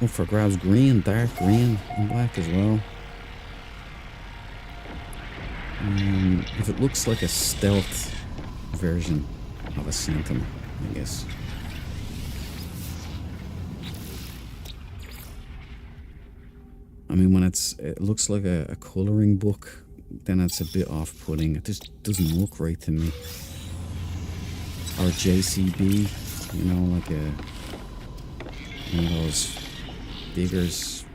for grabs. Green, dark green and black as well. If it looks like a stealth version of a Sentinel, I guess. I mean, when it looks like a colouring book, then it's a bit off-putting. It just doesn't look right to me. Or JCB, you know, like one of those diggers.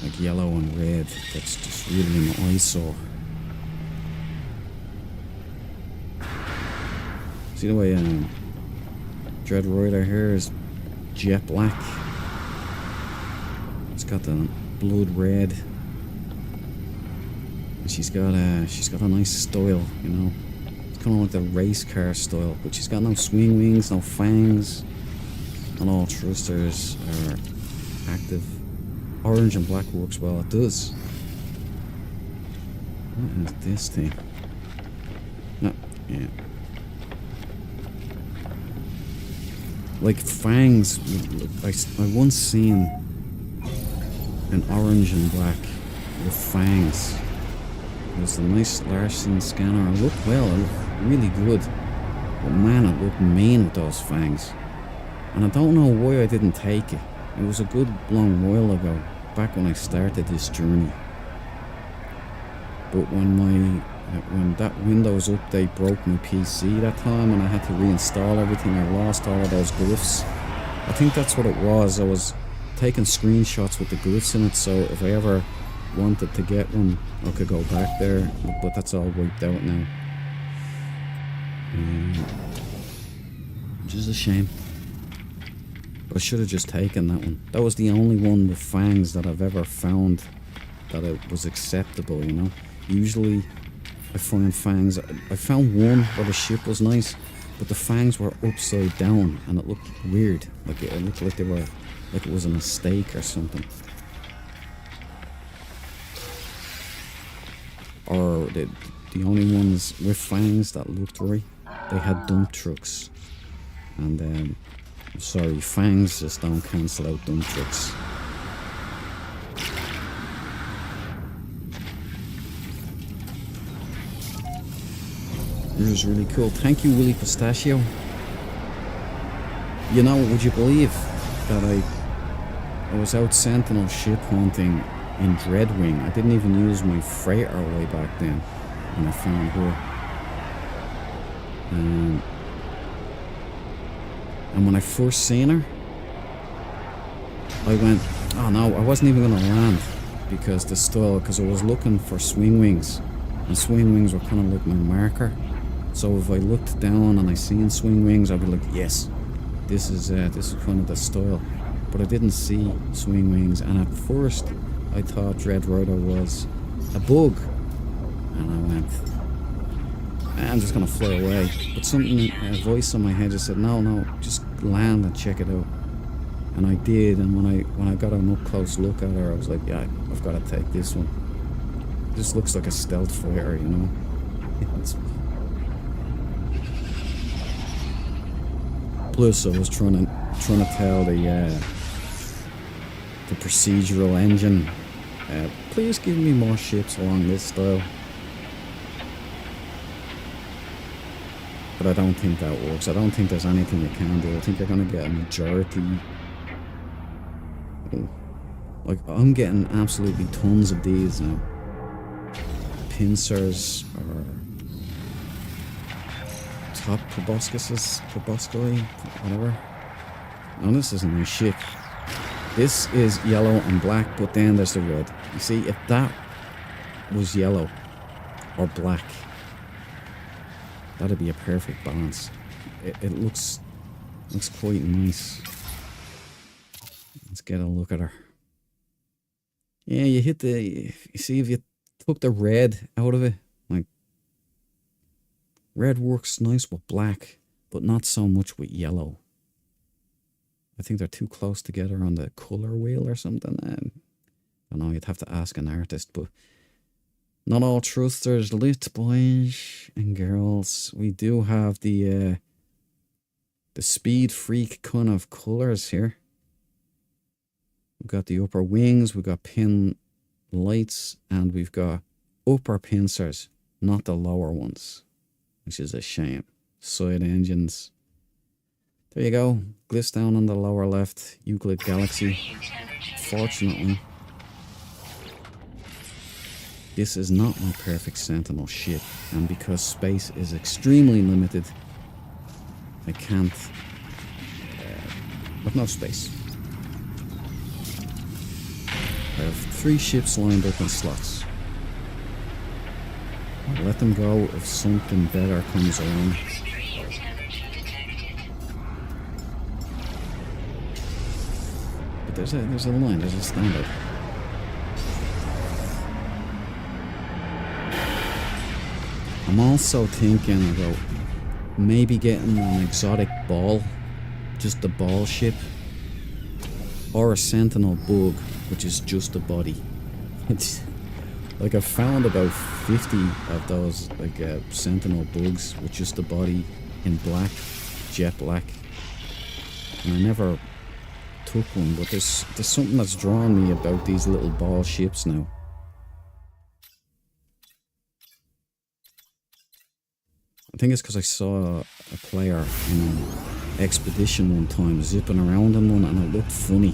Like yellow and red, that's just really an eyesore. See the way Dread Rider here is jet black. It's got the blood red. And she's got a nice style, you know. It's kind of like the race car style, but she's got no swing wings, no fangs, and all thrusters are active. Orange and black works well. It does. What is this thing? No, yeah. Like fangs, I once seen an orange and black with fangs. It was a nice Larson scanner. It looked well, it looked really good. But man, it looked mean with those fangs. And I don't know why I didn't take it. It was a good long while ago, back when I started this journey. But when that Windows update broke my PC that time and I had to reinstall everything, I lost all of those glyphs. I think that's what it was. I was taking screenshots with the glyphs in it, so if I ever wanted to get one, I could go back there, but that's all wiped out now. Which is a shame. I should have just taken that one. That was the only one with fangs that I've ever found that it was acceptable, you know. Usually I find fangs. I found one where the ship was nice, but the fangs were upside down and it looked weird. Like it looked like they were, like it was a mistake or something. Or the only ones with fangs that looked right, they had dump trucks. And sorry, fangs just don't cancel out dump trucks. It was really cool. Thank you, Willie Pistachio. You know, would you believe that I was out Sentinel ship hunting in Dreadwing? I didn't even use my freighter way back then when I found her. And when I first seen her, I went, oh no, I wasn't even going to land because I was looking for swing wings, and swing wings were kind of like my marker. So if I looked down and I seen swing wings, I'd be like, yes, this is kind of the style. But I didn't see swing wings, and at first I thought Dread Rider was a bug, and I went, I'm just gonna fly away. But something, a voice in my head just said, no, just land and check it out. And I did, and when I got an up close look at her, I was like, yeah, I've got to take this one. This looks like a stealth fighter, you know. Plus, I was trying to tell the procedural engine, please give me more ships along this style. But I don't think that works. I don't think there's anything you can do. I think you're going to get a majority. Like, I'm getting absolutely tons of these now. Pincers or top proboscis, whatever. No, this isn't my ship. This is yellow and black, but then there's the red. You see, if that was yellow or black, that'd be a perfect balance. It looks quite nice. Let's get a look at her. Yeah, you hit the... You see, if you took the red out of it, like... Red works nice with black, but not so much with yellow. I think they're too close together on the colour wheel or something. I don't know, you'd have to ask an artist, but... Not all trusters lit, boys and girls. We do have the speed freak kind of colours here. We've got the upper wings, we've got pin lights, and we've got upper pincers, not the lower ones, which is a shame. Side engines. There you go. Glyphs down on the lower left. Euclid Galaxy. Fortunately, this is not my perfect Sentinel ship, and because space is extremely limited, I can't... I've no space. I have 3 ships lined up in slots. I'll let them go if something better comes along. But there's a line, there's a standard. I'm also thinking about maybe getting an exotic ball, just the ball ship, or a Sentinel bug, which is just a body. It's like I found about 50 of those like Sentinel bugs with just a body in black, jet black, and I never took one. But there's something that's drawn me about these little ball ships now. I think it's because I saw a player in an expedition one time zipping around in one, and it looked funny.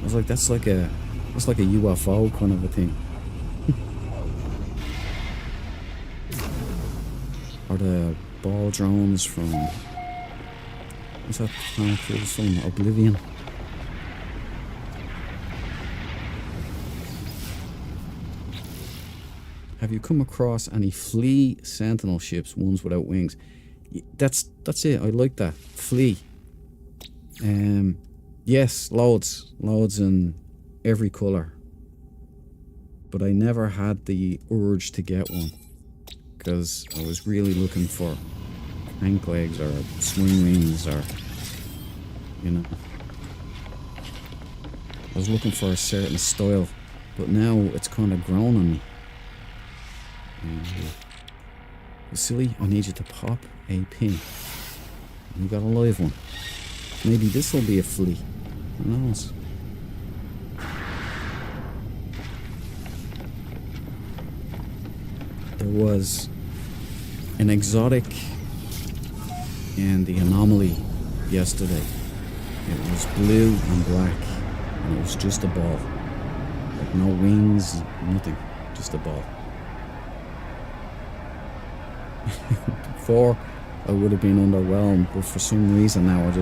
I was like, that's like a UFO kind of a thing. Or the ball drones from... What's that planet called? From Oblivion. Have you come across any flea Sentinel ships, ones without wings? That's it. I like that. Flea. Yes, loads in every colour. But I never had the urge to get one, because I was really looking for hank legs or swing wings, or, you know, I was looking for a certain style, but now it's kind of grown on me. Silly, I need you to pop a pin. You got a live one. Maybe this will be a flea. Who knows? There was an exotic in the anomaly yesterday. It was blue and black, and it was just a ball. Like no wings, nothing, just a ball. Before, I would have been underwhelmed, but for some reason now I like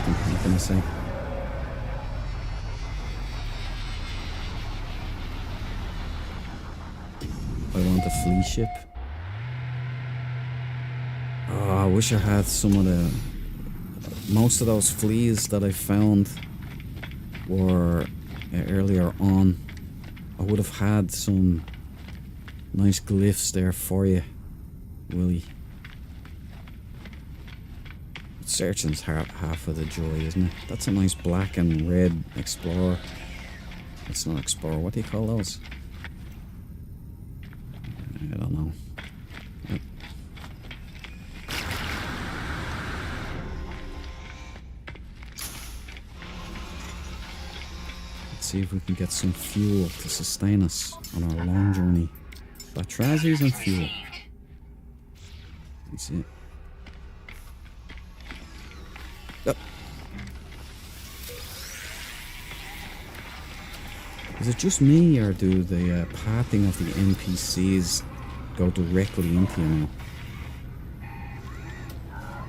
them. What can I say? I want a flea ship. Oh, I wish I had some of the... Most of those fleas that I found were earlier on. I would have had some nice glyphs there for you, Willie. Searching's half of the joy, isn't it? That's a nice black and red Explorer. It's not Explorer. What do you call those? I don't know. Yep. Let's see if we can get some fuel to sustain us on our long journey. Batrazzi's and fuel. Let's see. Yep. Is it just me, or do the pathing of the NPCs go directly into you now?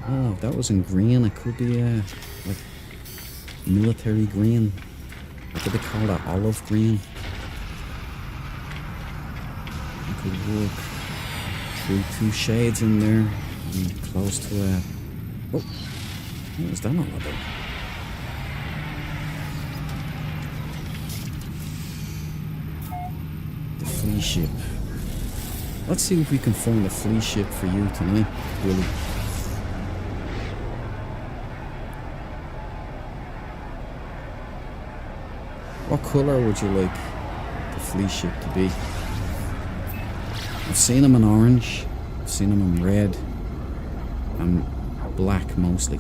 Oh, if that was in green, it could be like military green. What do they call that? Olive green? You could walk through 2 shades in there and close to a... Oh, what was that all about? The flea ship. Let's see if we can find a flea ship for you tonight, Willie. What colour would you like the flea ship to be? I've seen them in orange, I've seen them in red, and black mostly.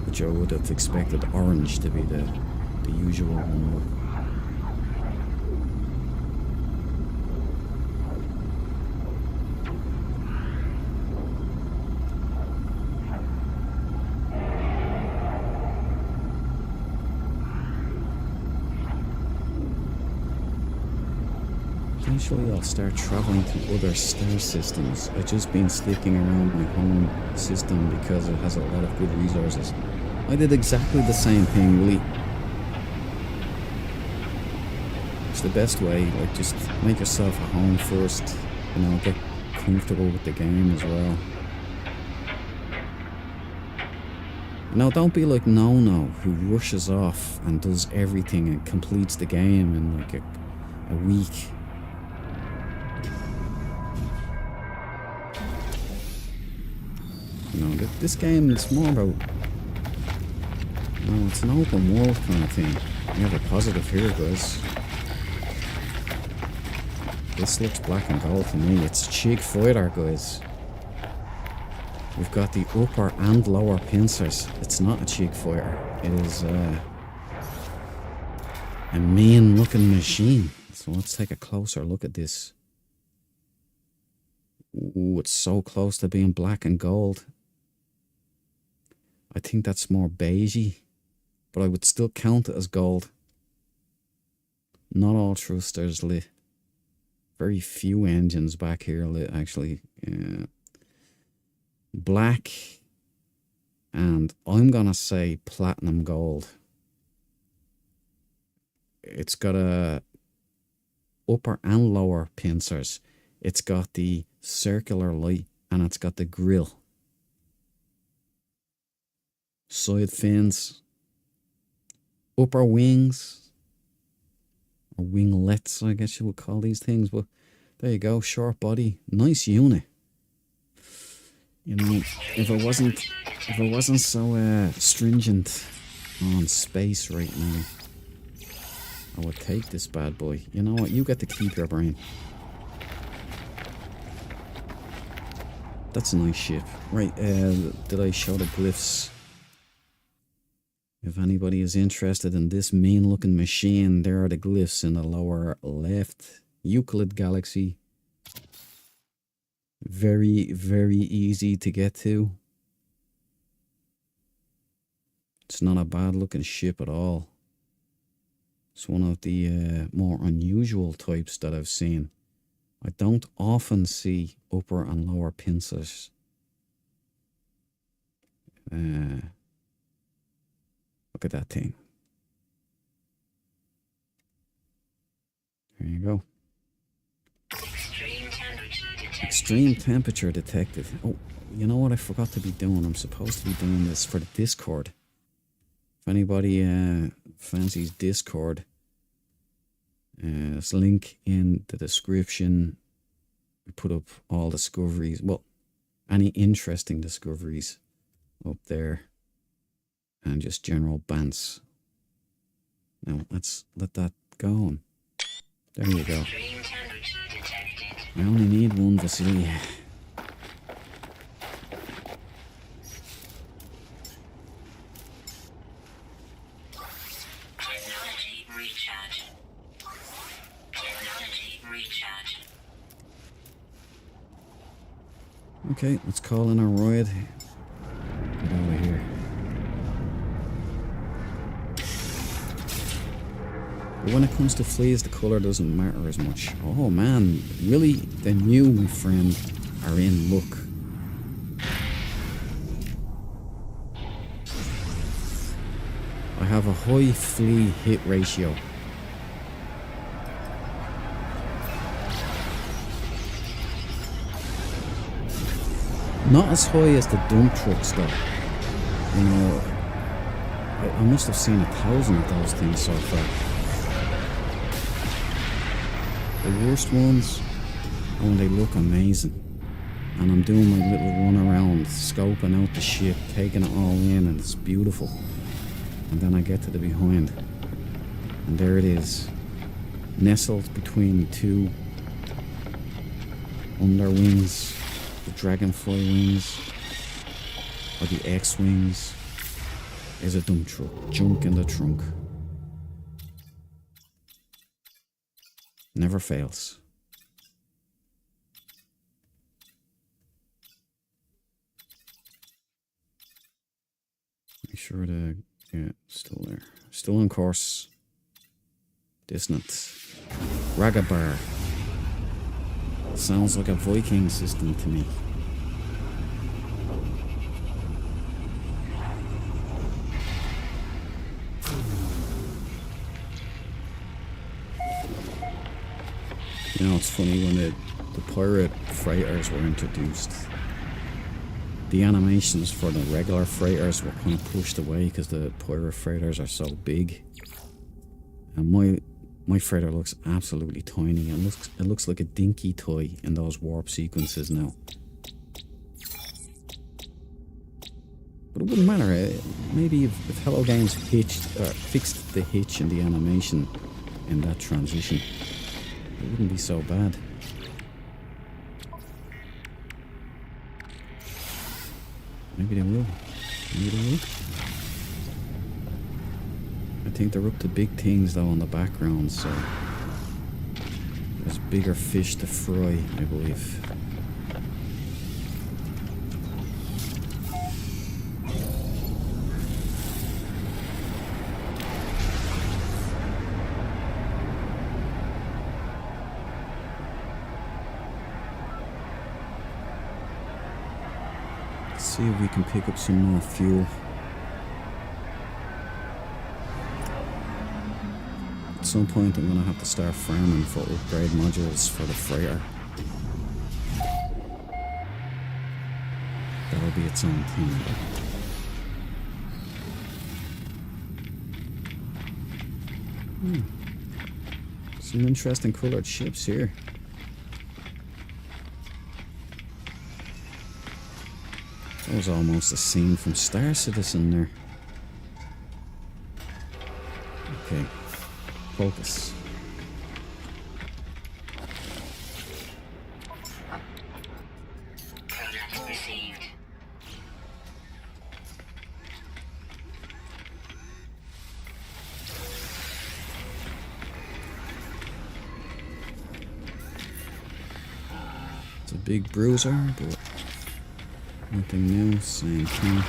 Which I would have expected orange to be the usual one. Eventually I'll start travelling to other star systems. I've just been sticking around my home system because it has a lot of good resources. I did exactly the same thing, really. It's the best way, like just make yourself a home first, you know, get comfortable with the game as well. Now don't be like No who rushes off and does everything and completes the game in like a week. You know, this game is more about, you know, it's an open world kind of thing. You have a positive here, guys. This looks black and gold to me. It's Cheek Fighter, guys. We've got the upper and lower pincers. It's not a Cheek Fighter. It is a mean looking machine. So let's take a closer look at this. Ooh, it's so close to being black and gold. I think that's more beigey, but I would still count it as gold. Not all thrusters lit. Very few engines back here lit, actually. Black, and I'm gonna say platinum gold. It's got a upper and lower pincers. It's got the circular light, and it's got the grille. Side fins, upper wings, or winglets, I guess you would call these things. But there you go, short body, nice unit. You know, if I wasn't so stringent on space right now, I would take this bad boy. You know what? You get to keep your brain. That's a nice ship. Right, did I show the glyphs? If anybody is interested in this mean looking machine, there are the glyphs in the lower left. Euclid Galaxy. Very, very easy to get to. It's not a bad looking ship at all. It's one of the more unusual types that I've seen. I don't often see upper and lower pincers. Look at that thing. There you go. Extreme temperature detected. Oh, you know what I forgot to be doing? I'm supposed to be doing this for the Discord. If anybody fancies Discord, there's a link in the description. We put up all discoveries. Well, any interesting discoveries up there. And just general bants. Now, let's let that go on. There you go. Extreme temperature detected. I only need one Vasily. Technology recharge. Technology recharge. Okay, let's call in our ride. Get out of here. But when it comes to fleas, the colour doesn't matter as much. Oh man, really, then you, my friend, are in luck. I have a high flea hit ratio. Not as high as the dump trucks though. You know, I must have seen 1,000 of those things so far. The worst ones are when they look amazing. And I'm doing my little run around, scoping out the ship, taking it all in, and it's beautiful. And then I get to the behind. And there it is. Nestled between the two under wings. The dragonfly wings or the X-wings is a dump truck. Junk in the trunk. Never fails. Make sure to still there. Still on course. Dissonant. Ragabar. Sounds like a Viking system to me. You know, it's funny when the pirate freighters were introduced. The animations for the regular freighters were kind of pushed away because the pirate freighters are so big. And my freighter looks absolutely tiny. It looks like a dinky toy in those warp sequences now. But it wouldn't matter. Maybe if Hello Games fixed the hitch in the animation in that transition, it wouldn't be so bad. Maybe they will. Maybe they will. I think they're up to big things though in the background, so there's bigger fish to fry, I believe. Let's see if we can pick up some more fuel. At some point I'm going to have to start farming for upgrade modules for the freighter. That'll be its own thing. Some interesting coloured ships here. That was almost a scene from Star Citizen there. Okay. Focus. Command received. It's a big bruiser, but nothing new, same thing.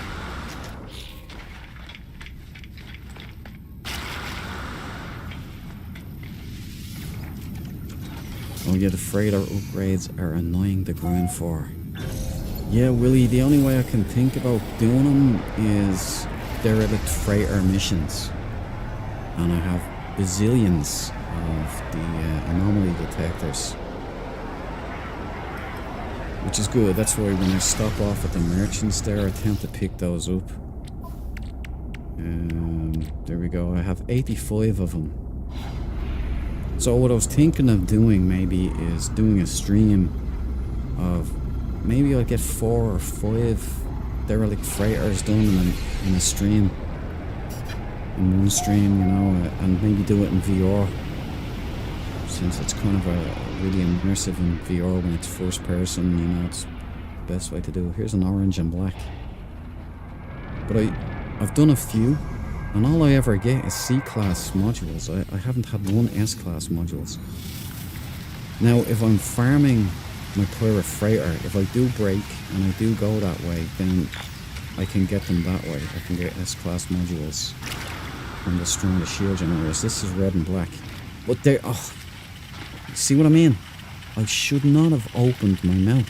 Oh yeah, the freighter upgrades are annoying the ground for. Yeah, Willie, the only way I can think about doing them is derelict freighter missions. And I have bazillions of the anomaly detectors. Which is good, that's why when I stop off at the merchants there, I tend to pick those up. There we go, I have 85 of them. So what I was thinking of doing maybe is doing a stream of, maybe I'll get 4 or 5 derelict freighters done in a stream. In one stream, you know, and maybe do it in VR. Since it's kind of a really immersive in VR when it's first person, you know, it's the best way to do it. Here's an orange and black. But I've done a few, and all I ever get is C-class modules. I haven't had one S-class modules. Now, if I'm farming my pirate freighter, if I do break and I do go that way, then I can get them that way. I can get S-class modules from destroying the shield generators. This is red and black. But they're... Oh, see what I mean? I should not have opened my mouth.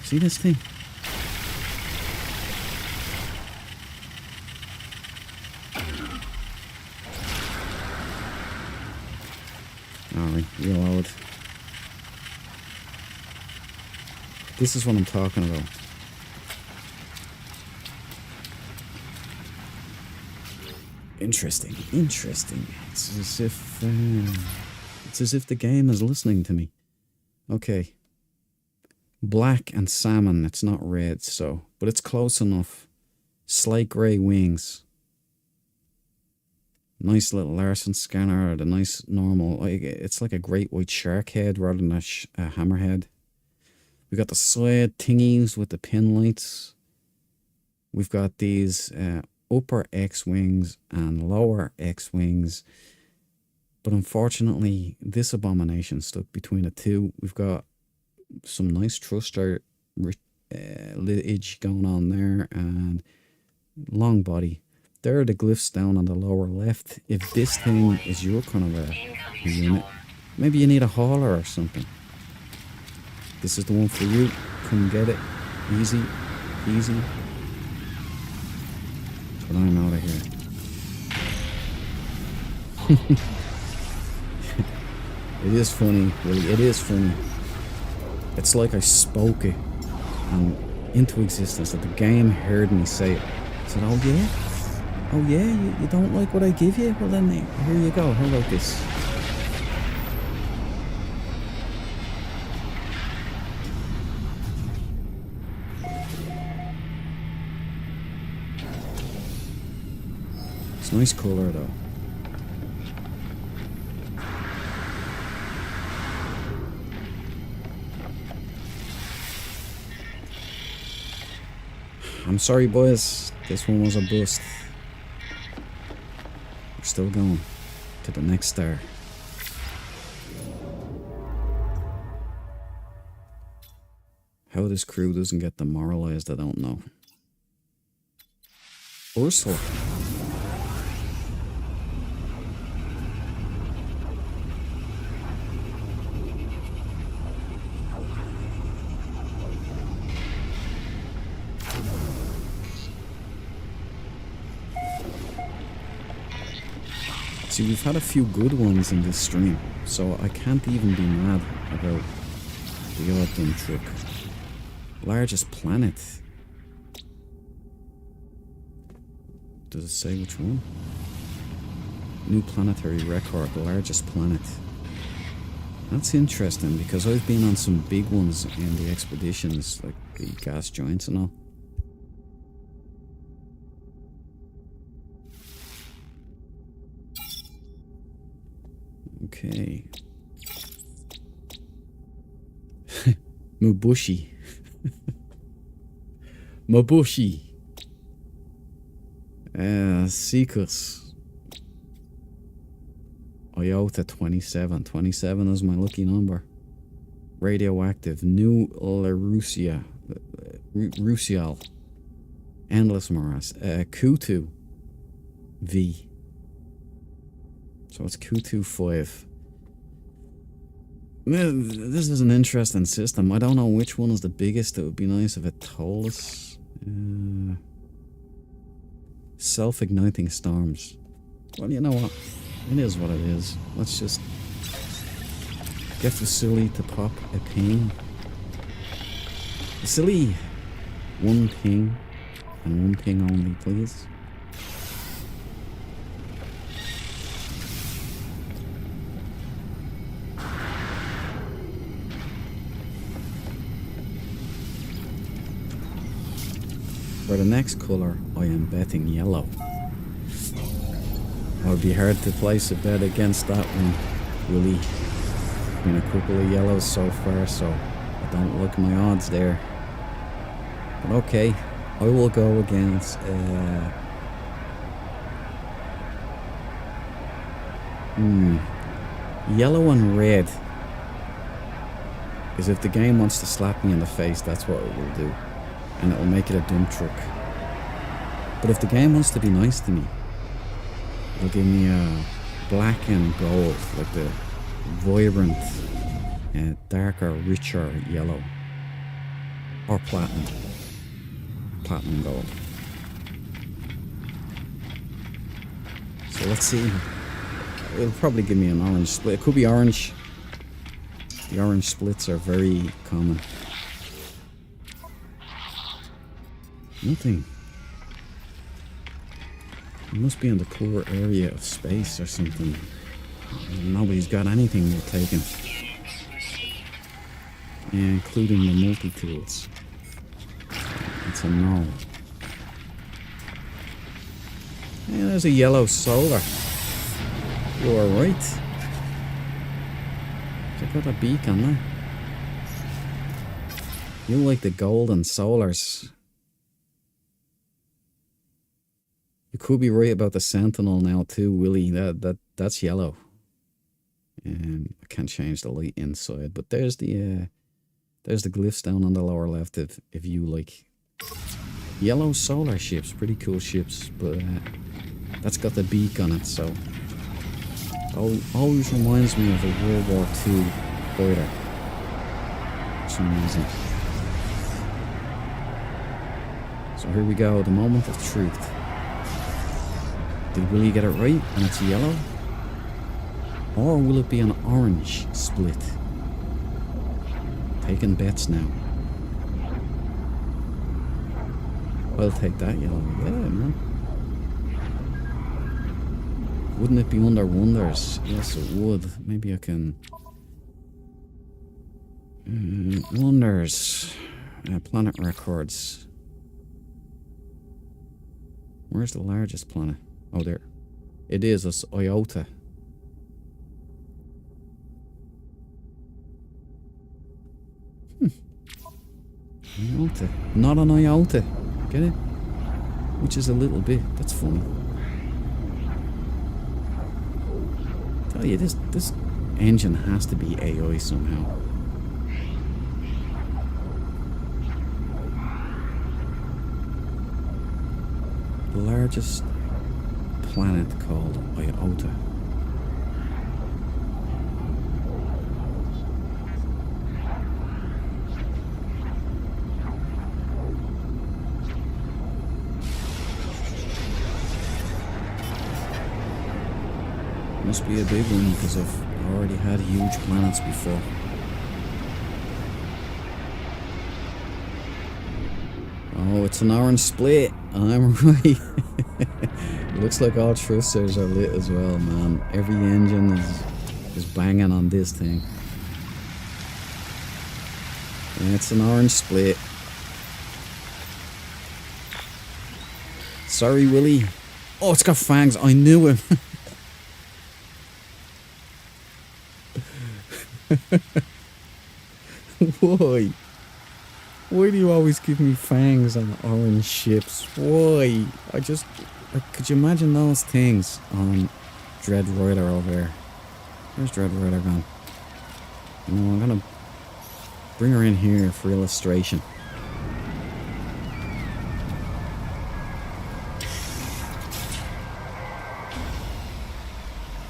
See this thing? Alright, reload. This is what I'm talking about. Interesting, interesting. It's as if the game is listening to me. Okay. Black and salmon. It's not red, so... But it's close enough. Slate grey wings. Nice little Larson scanner. The nice normal... It's like a great white shark head rather than a hammerhead. We got the side thingies with the pin lights. We've got these upper X-wings and lower X-wings. But unfortunately, this abomination stuck between the two. We've got some nice thruster litage going on there and long body. There are the glyphs down on the lower left. If this thing is your kind of a unit, maybe you need a hauler or something. This is the one for you. Come get it. Easy. Easy. But I'm out of here. It is funny, really. It is funny. It's like I spoke it into existence, that the game heard me say it. I said, oh yeah? Oh yeah? You don't like what I give you? Well then, here you go. How about this? It's a nice colour though. I'm sorry boys, this one was a bust. We're still going to the next star. How this crew doesn't get demoralized, I don't know. Ursula. See, we've had a few good ones in this stream, so I can't even be mad about the odd dumb trick. Largest planet. Does it say which one? New planetary record, largest planet. That's interesting, because I've been on some big ones in the expeditions, like the gas giants and all. Okay. Mubushi. Mabushi. Seekers. Iota 27. 27 is my lucky number. Radioactive. New Larusia. Rusial. Endless Morass. Kutu. V. So it's Q25. This is an interesting system. I don't know which one is the biggest. It would be nice if it told us. Self-igniting storms. Well, you know what? It is what it is. Let's just get Vasily to pop a ping. Vasily! One ping. And one ping only, please. For the next colour, I am betting yellow. It would be hard to place a bet against that one, Willie. Been a couple of yellows so far, so I don't like my odds there. But okay, I will go against yellow and red. Because if the game wants to slap me in the face, that's what it will do. And it will make it a dump truck. But if the game wants to be nice to me, it'll give me a black and gold, like the vibrant, darker, richer yellow. Or platinum. Platinum gold. So let's see. It'll probably give me an orange split. It could be orange. The orange splits are very common. Nothing. It must be in the core area of space or something. Nobody's got anything they're taking. Yeah, including the multi-tools. It's a no. Yeah, there's a yellow solar. You are right. Check out a beak on there. You like the golden solars. You could be right about the Sentinel now too, Willie. That's yellow. I can't change the light inside, but there's the glyphs down on the lower left if you like yellow solar ships. Pretty cool ships, but that's got the beak on it, so always reminds me of a World War II fighter for some reason. So here we go, the moment of truth. Did Willie get it right and it's yellow? Or will it be an orange split? Taking bets now. I'll take that yellow. Yeah, man. Wouldn't it be under wonders? Yes, it would. Maybe I can... wonders. Planet records. Where's the largest planet? Oh, there. It is. It's Iota. Iota. Not an iota. Get it? Which is a little bit. That's funny. Tell you, this engine has to be AI somehow. The largest planet called Iota. Must be a big one because I've already had huge planets before. Oh, it's an orange split. I'm right. Looks like all thrusters are lit as well, man. Every engine is banging on this thing. And it's an orange split. Sorry, Willie. Oh, it's got fangs. I knew him. Why? Why do you always give me fangs on orange ships? Why? Could you imagine those things on Dread Rider over there? Where's Dread Rider gone? No, I'm gonna bring her in here for illustration.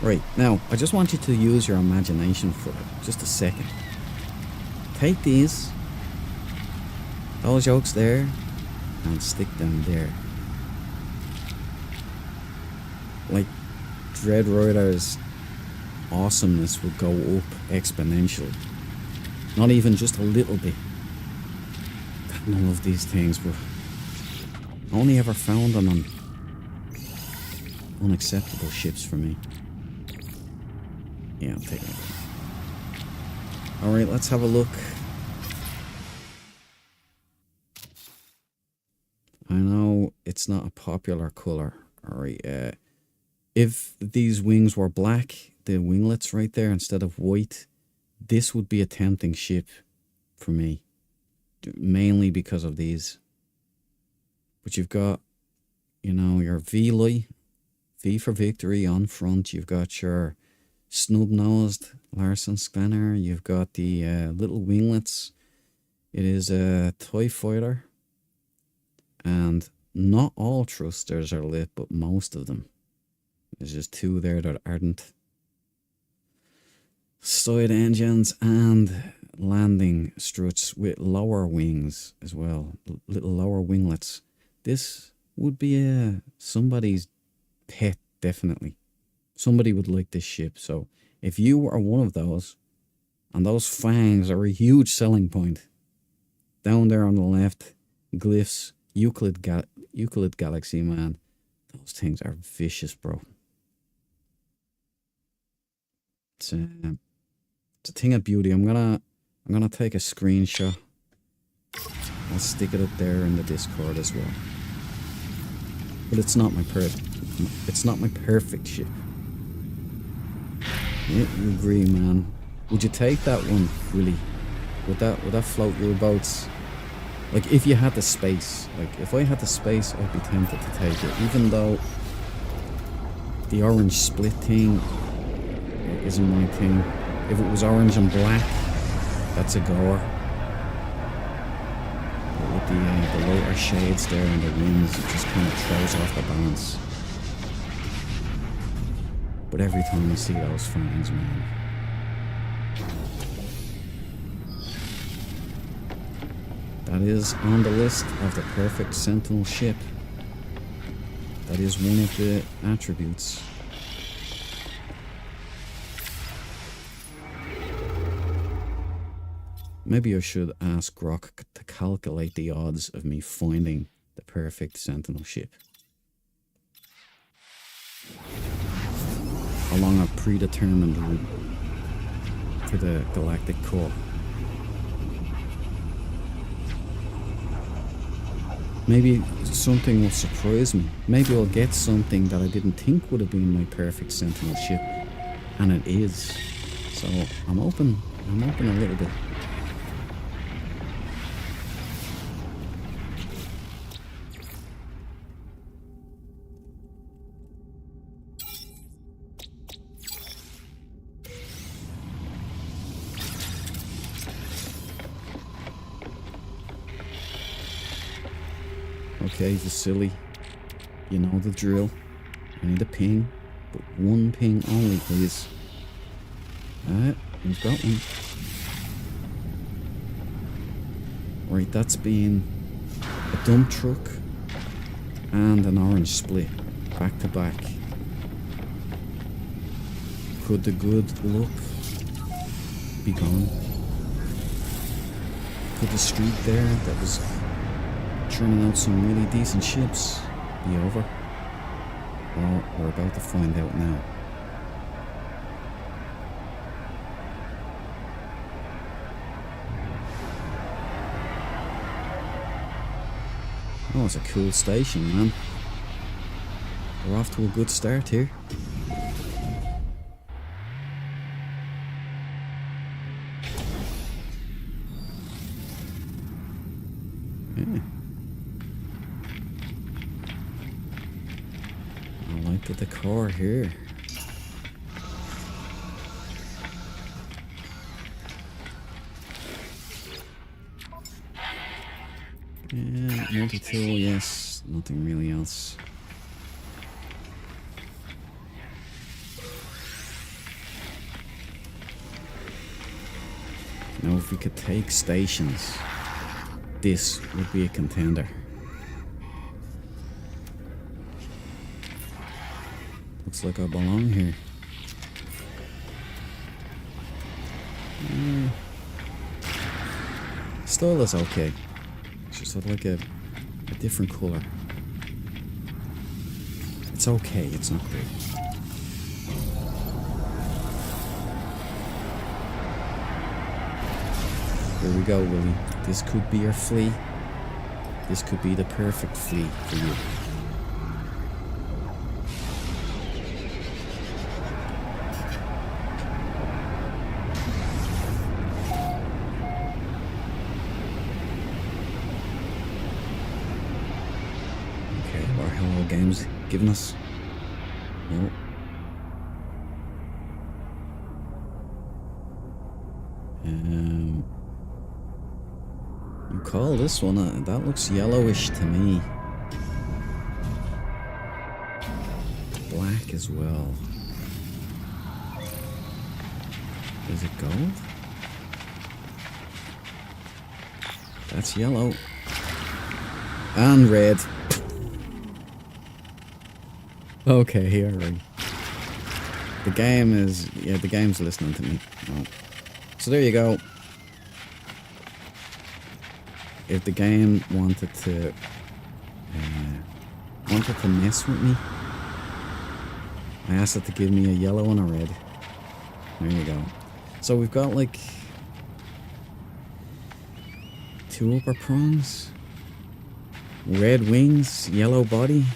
Right, now, I just want you to use your imagination for just a second. Take those yolks there, and stick them there. Like, Dread Rider's awesomeness would go up exponentially. Not even just a little bit. None of these things were only ever found them on unacceptable ships for me. Yeah, I'll take it. Alright, let's have a look. I know it's not a popular colour. Alright, if these wings were black, the winglets right there, instead of white, this would be a tempting ship for me. Mainly because of these. But you've got, you know, your V for victory on front. You've got your snub-nosed Larson scanner. You've got the little winglets. It is a TIE fighter. And not all thrusters are lit, but most of them. There's just two there that aren't. Side engines and landing struts with lower wings as well. Little lower winglets. This would be somebody's pet, definitely. Somebody would like this ship. So if you are one of those, and those fangs are a huge selling point. Down there on the left, glyphs, Euclid Galaxy, man. Those things are vicious, bro. It's a thing of beauty. I'm gonna take a screenshot. I'll stick it up there in the Discord as well. But it's not my perfect ship. Yeah, you agree, man. Would you take that one, really? Would that float your boats? Like, if you had the space. Like, if I had the space, I'd be tempted to take it. Even though the orange split thing isn't my thing. If it was orange and black, that's a goer. But with the lighter shades there and the wings, it just kind of throws off the balance. But every time I see those fangs, man. That is on the list of the perfect Sentinel ship. That is one of the attributes. Maybe I should ask Grok to calculate the odds of me finding the perfect Sentinel ship along a predetermined route to the Galactic Core. Maybe something will surprise me. Maybe I'll get something that I didn't think would have been my perfect Sentinel ship, and it is. So I'm open a little bit. Okay, Vasily, you know the drill. I need a ping, but one ping only, please. Alright, we've got one. Right, that's been a dump truck and an orange split, back to back. Could the good luck be gone? Could the streak there that was churning out some really decent ships be over? Well, we're about to find out now. Oh, it's a cool station, man. We're off to a good start here. Yeah. I like the decor here. Yeah, multi-tool, yes. Nothing really else. Now, if we could take stations, this would be a contender. Looks like I belong here. Style is okay. It's just like a different colour. It's okay, it's not great. Here we go, Willie. This could be our flea. This could be the perfect fleet for you. Okay, our Hello Games giving us. No. You call this one, that looks yellowish to me. Black as well. Is it gold? That's yellow. And red. Okay, here we. The game is, yeah, the game's listening to me. Oh. So there you go. If the game wanted to mess with me, I asked it to give me a yellow and a red. There you go. So we've got like 2 upper prongs, red wings, yellow body,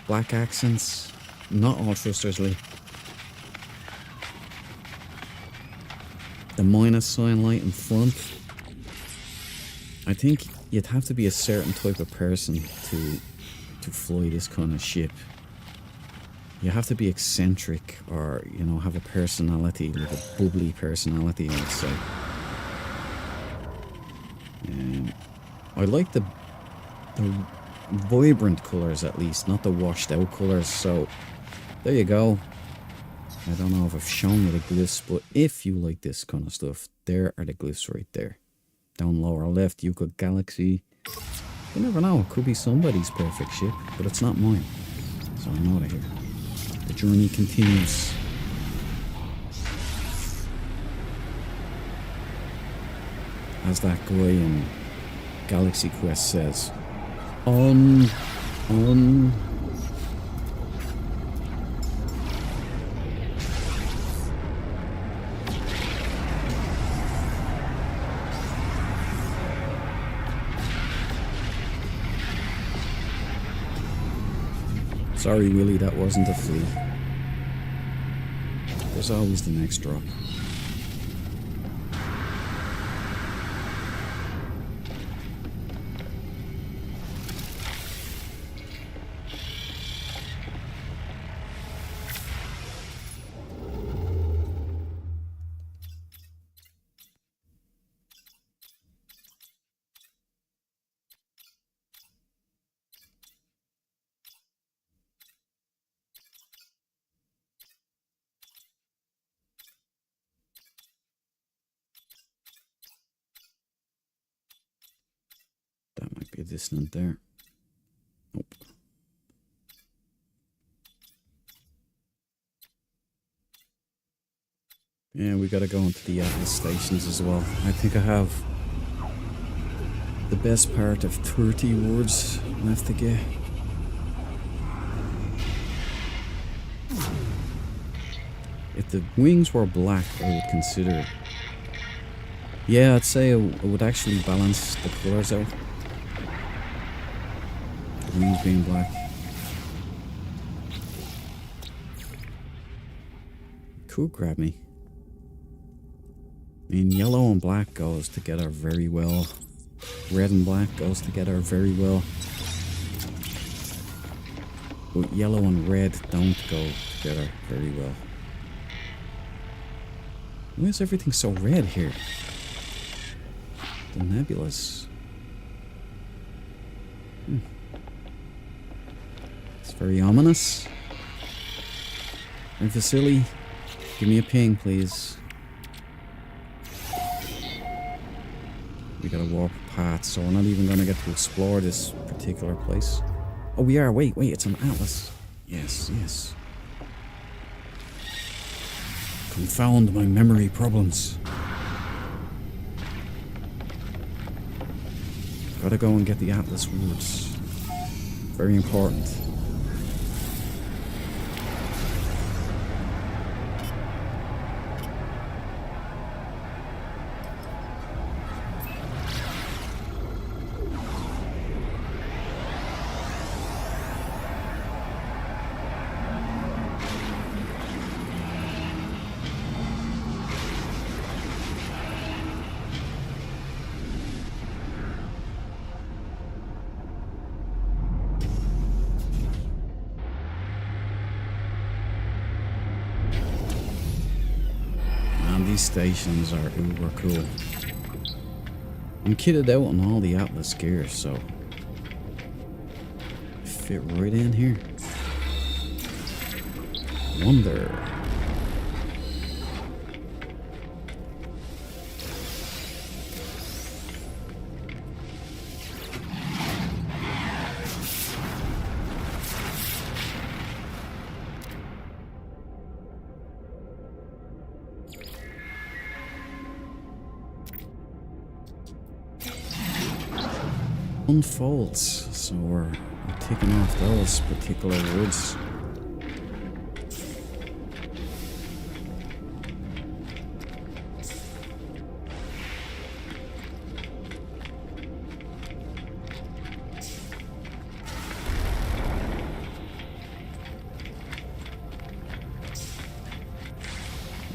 black accents, not all thrustersly. The minus sign light in front. I think you'd have to be a certain type of person to fly this kind of ship. You have to be eccentric, or you know, have a personality, like a bubbly personality, I would say. I like the vibrant colours at least, not the washed out colours. So there you go. I don't know if I've shown you the glyphs, but if you like this kind of stuff, there are the glyphs right there. Down lower left, Euclid Galaxy. You never know, it could be somebody's perfect ship, but it's not mine. So I'm out of here. The journey continues. As that guy in Galaxy Quest says, on. Sorry, Willie, that wasn't a flea. There's always the next drop. That might be a dissonant there. Nope. Yeah, we gotta go into the Atlas stations as well. I think I have the best part of 30 words left to get. If the wings were black, I would consider it. Yeah, I'd say it would actually balance the colours out. The wings being black. Could grab me. I mean, yellow and black goes together very well. Red and black goes together very well. But yellow and red don't go together very well. Why is everything so red here? The nebulas. It's very ominous. And Vasily, give me a ping, please. We gotta warp a path, so we're not even gonna get to explore this particular place. Oh, we are. Wait, it's an atlas. Yes. Confound my memory problems. Gotta go and get the Atlas Woods. Very important. These stations are uber cool. I'm kitted out on all the Atlas gear, so fit right in here. Wonder. Unfolds, so we're taking off those particular woods.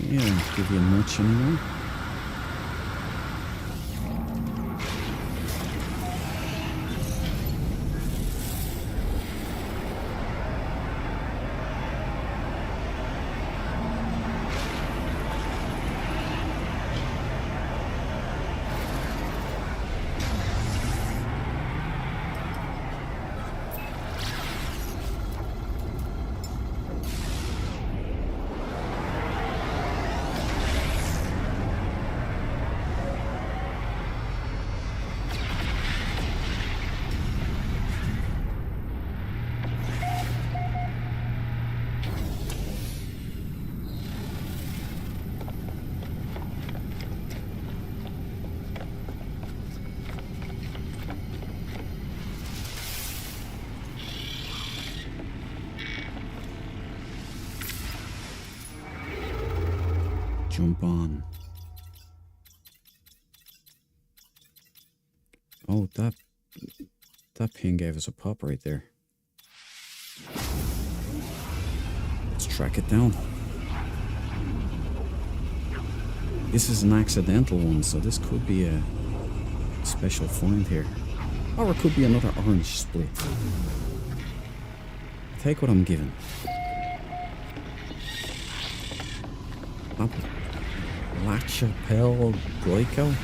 Yeah, don't give you much anymore. Jump on. Oh, that pin gave us a pop right there. Let's track it down. This is an accidental one, so this could be a special find here. Or it could be another orange split. Take what I'm given. La Chapelle Goico.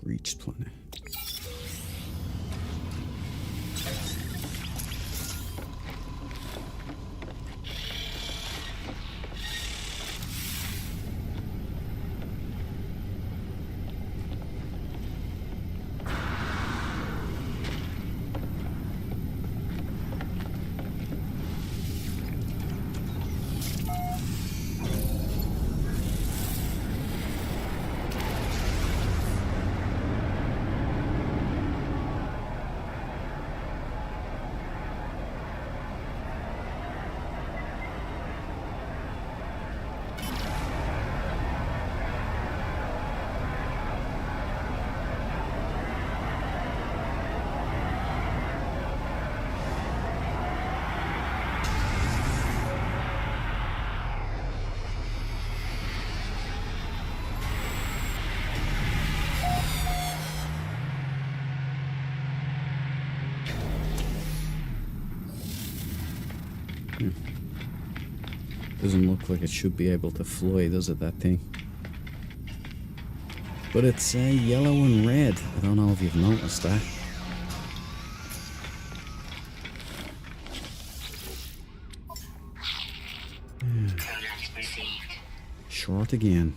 Breached planet. Doesn't look like it should be able to fly, does it, that thing? But it's yellow and red. I don't know if you've noticed that. Short again.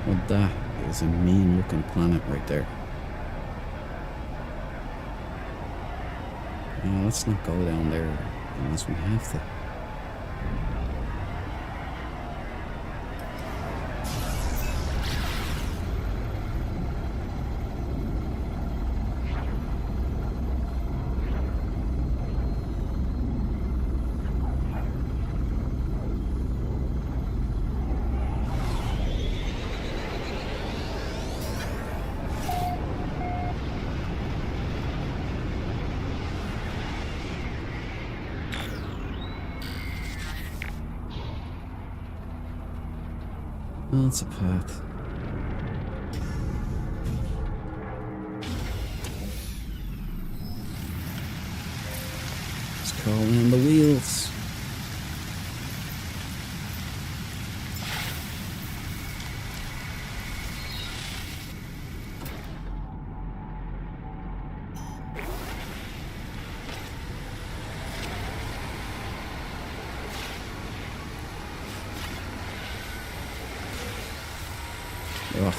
Well, that is a mean looking planet right there. Yeah, let's not go down there unless we have to. Lots of path. Just calling in the wheels. Ugh.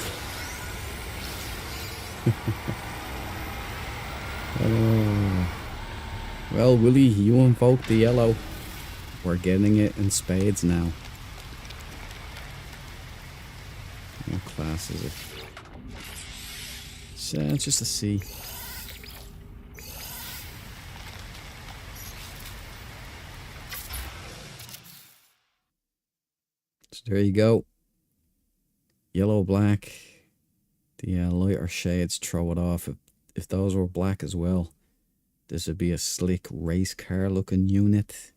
Oh. Well, Willie, you invoked the yellow. We're getting it in spades now. What class is it? It's just a C. So there you go. Yellow, black. The lighter shades throw it off. If those were black as well, this would be a slick race car looking unit.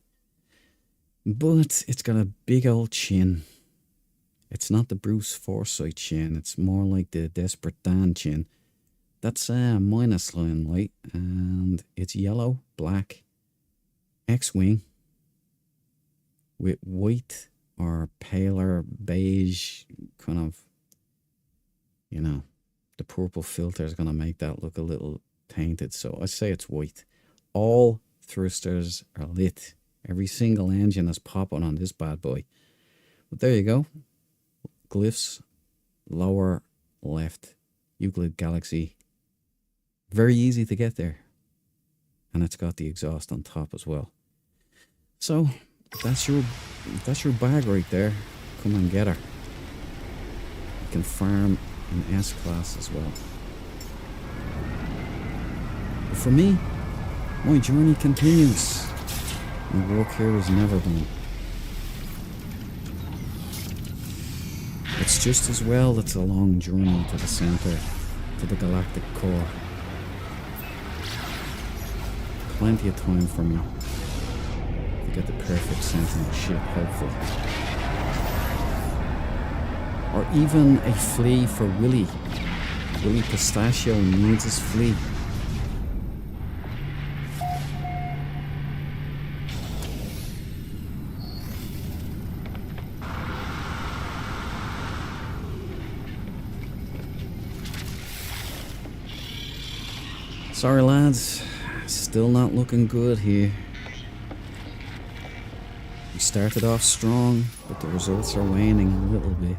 But it's got a big old chin. It's not the Bruce Forsyth chin. It's more like the Desperate Dan chin. That's a minus line light. And it's yellow, black, X-wing with white or paler beige kind of, you know, the purple filter is going to make that look a little tainted. So I say it's white. All thrusters are lit. Every single engine is popping on this bad boy. But there you go. Glyphs, lower left, Euclid Galaxy. Very easy to get there. And it's got the exhaust on top as well. So that's your bag right there. Come and get her. You can farm an S-Class as well. But for me, my journey continues. My work here is never done. It's just as well it's a long journey to the center, to the Galactic Core. Plenty of time for me to get the perfect Sentinel ship, hopefully. Or even a flea for Willie. Willie Pistachio needs his flea. Sorry lads, still not looking good here. We started off strong, but the results are waning a little bit.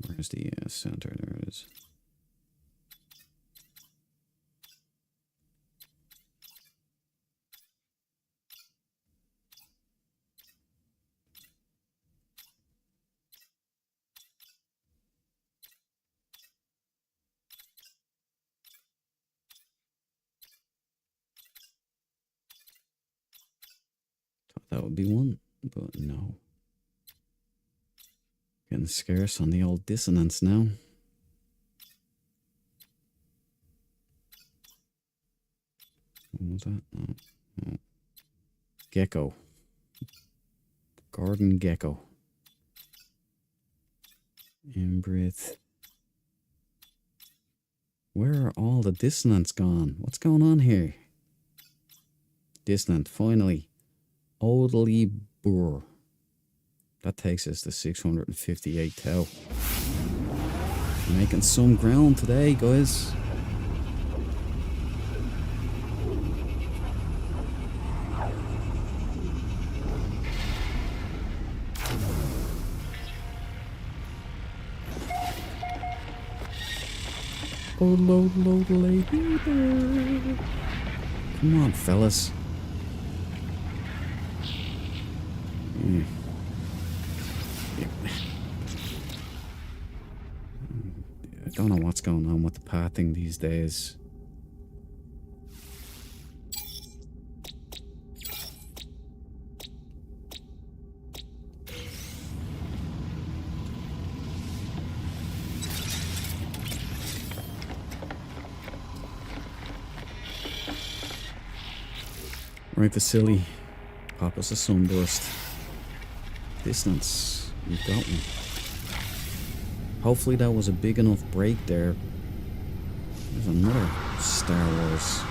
Where's the center? There it is. Thought that would be one, but no. Getting scarce on the old dissonance now. What was that? Oh. Gecko. Garden gecko. Inbreath. Where are all the dissonants gone? What's going on here? Dissonant, finally. Oldly Boer. That takes us to 658 tau. Making some ground today, guys. Oh, load, lady. Come on, fellas. I don't know what's going on with the pathing these days. Right, Vasily. Pop us a sunburst. Distance. We've got one. Hopefully that was a big enough break there. There's another Star Wars.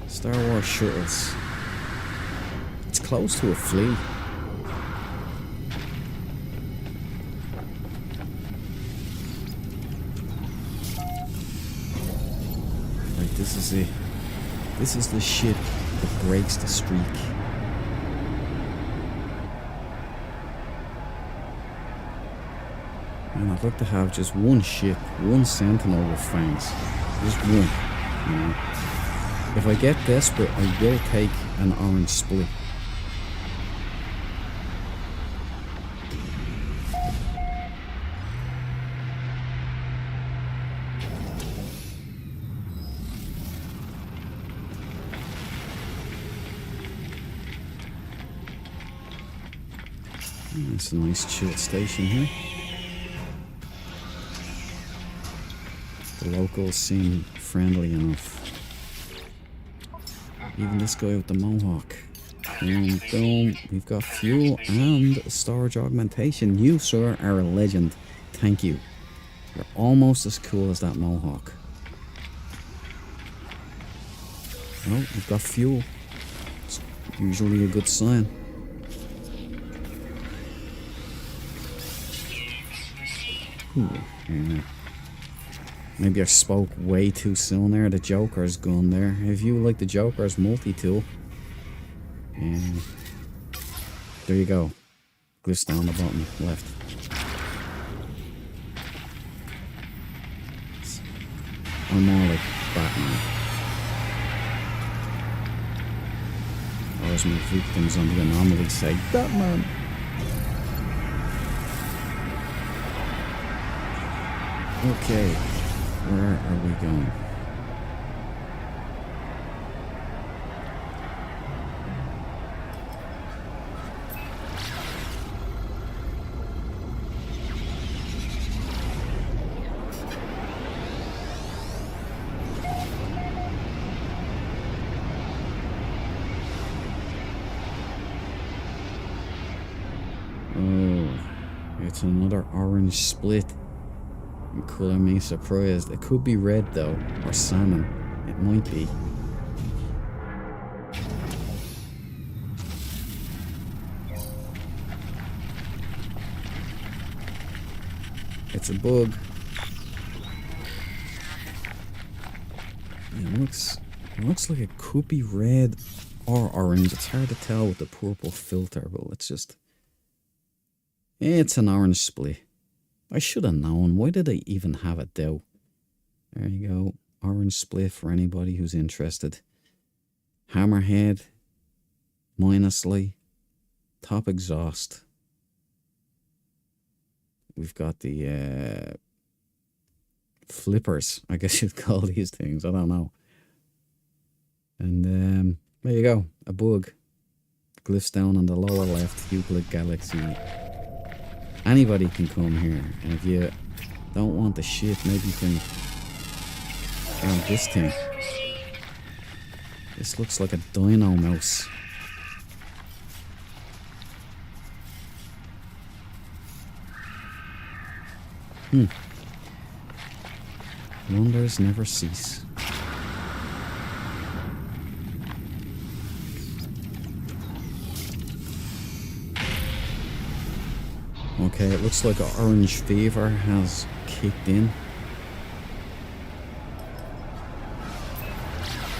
Star Wars shuttles. It's close to a fleet. Right, this is it. This is the ship that breaks the streak. And I'd like to have just one ship, one Sentinel with fangs. Just one, you know. If I get desperate, I will take an orange split. It's a nice chill station here. The locals seem friendly enough. Even this guy with the mohawk. Boom, boom. We've got fuel and storage augmentation. You, sir, are a legend. Thank you. You're almost as cool as that mohawk. Well, we've got fuel. It's usually a good sign. Ooh, yeah. Maybe I spoke way too soon there. The Joker's gone there. If you like the Joker's multi-tool, there you go. Glyphs down the bottom left. I'm more like Batman. Or as my victims on the anomaly say, Batman. Okay, where are we going? Oh, it's another orange split. Colour me surprised. It could be red though, or salmon. It might be. It's a bug. It looks like it could be red or orange. It's hard to tell with the purple filter, but it's an orange split. I should have known. Why did I even have it though? There you go. Orange split for anybody who's interested. Hammerhead. Minously. Top exhaust. We've got the flippers, I guess you'd call these things. I don't know. And there you go. A bug. Glyphs down on the lower left. Euclid Galaxy. Anybody can come here, and if you don't want the shit, maybe you can get on this thing. This looks like a dino mouse. Wonders never cease. Okay, it looks like orange fever has kicked in.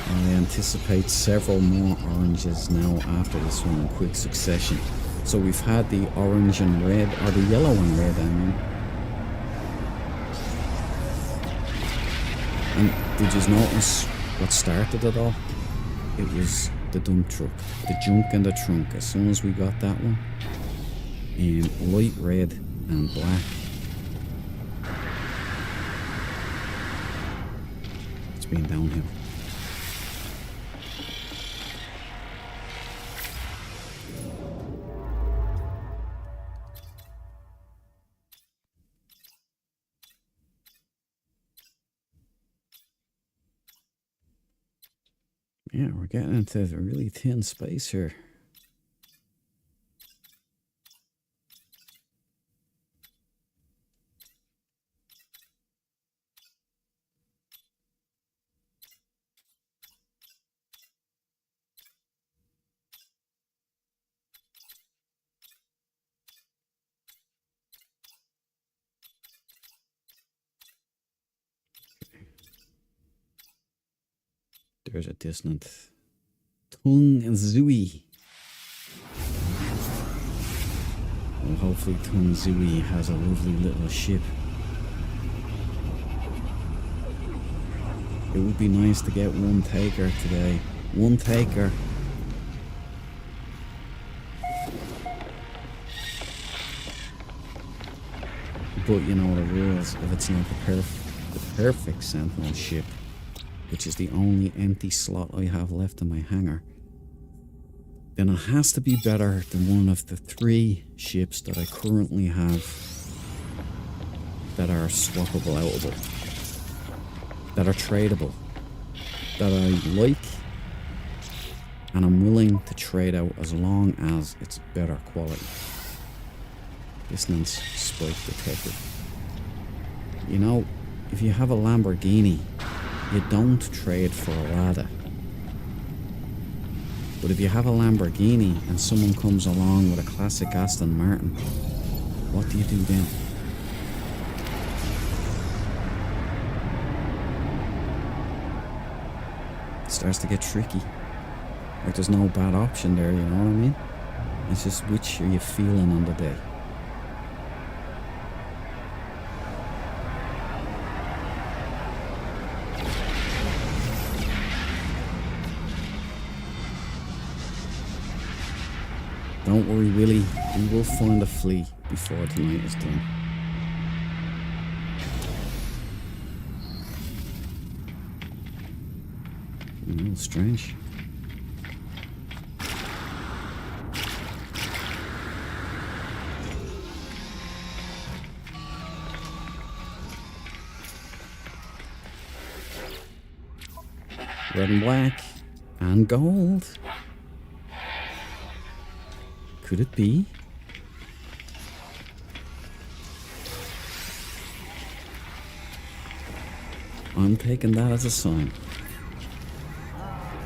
I anticipate several more oranges now after this one in quick succession. So we've had the orange and red, or the yellow and red, I mean. And did you notice what started it all? It was the dump truck, the junk in the trunk. As soon as we got that one, in light red and black. It's been downhill. Yeah, we're getting into a really thin space here. There's a distant Tung Zui. Well, hopefully Tung Zui has a lovely little ship. It would be nice to get one taker today. One taker. But you know the rules. If it's not the perfect Sentinel ship, which is the only empty slot I have left in my hangar, then it has to be better than one of the 3 ships that I currently have that are swappable outable, that are tradable, that I like, and I'm willing to trade out as long as it's better quality. Dissonance spike detected. You know, if you have a Lamborghini, you don't trade for a Lada. But if you have a Lamborghini and someone comes along with a classic Aston Martin, what do you do then? It starts to get tricky. Like there's no bad option there, you know what I mean? It's just which are you feeling on the day. Don't worry, Willie. We will find a flea before tonight is done. Oh, strange. Red and black. And gold. Could it be? I'm taking that as a sign.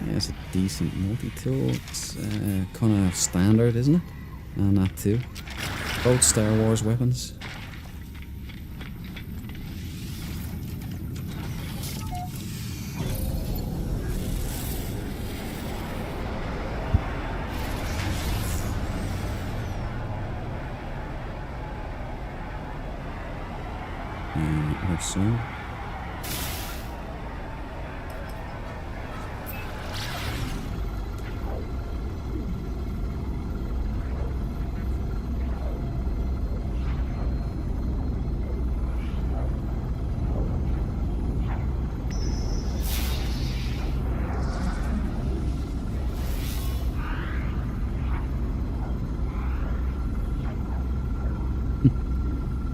Yeah, it's a decent multi-tool. It's kind of standard, isn't it? And that too. Both Star Wars weapons. And so.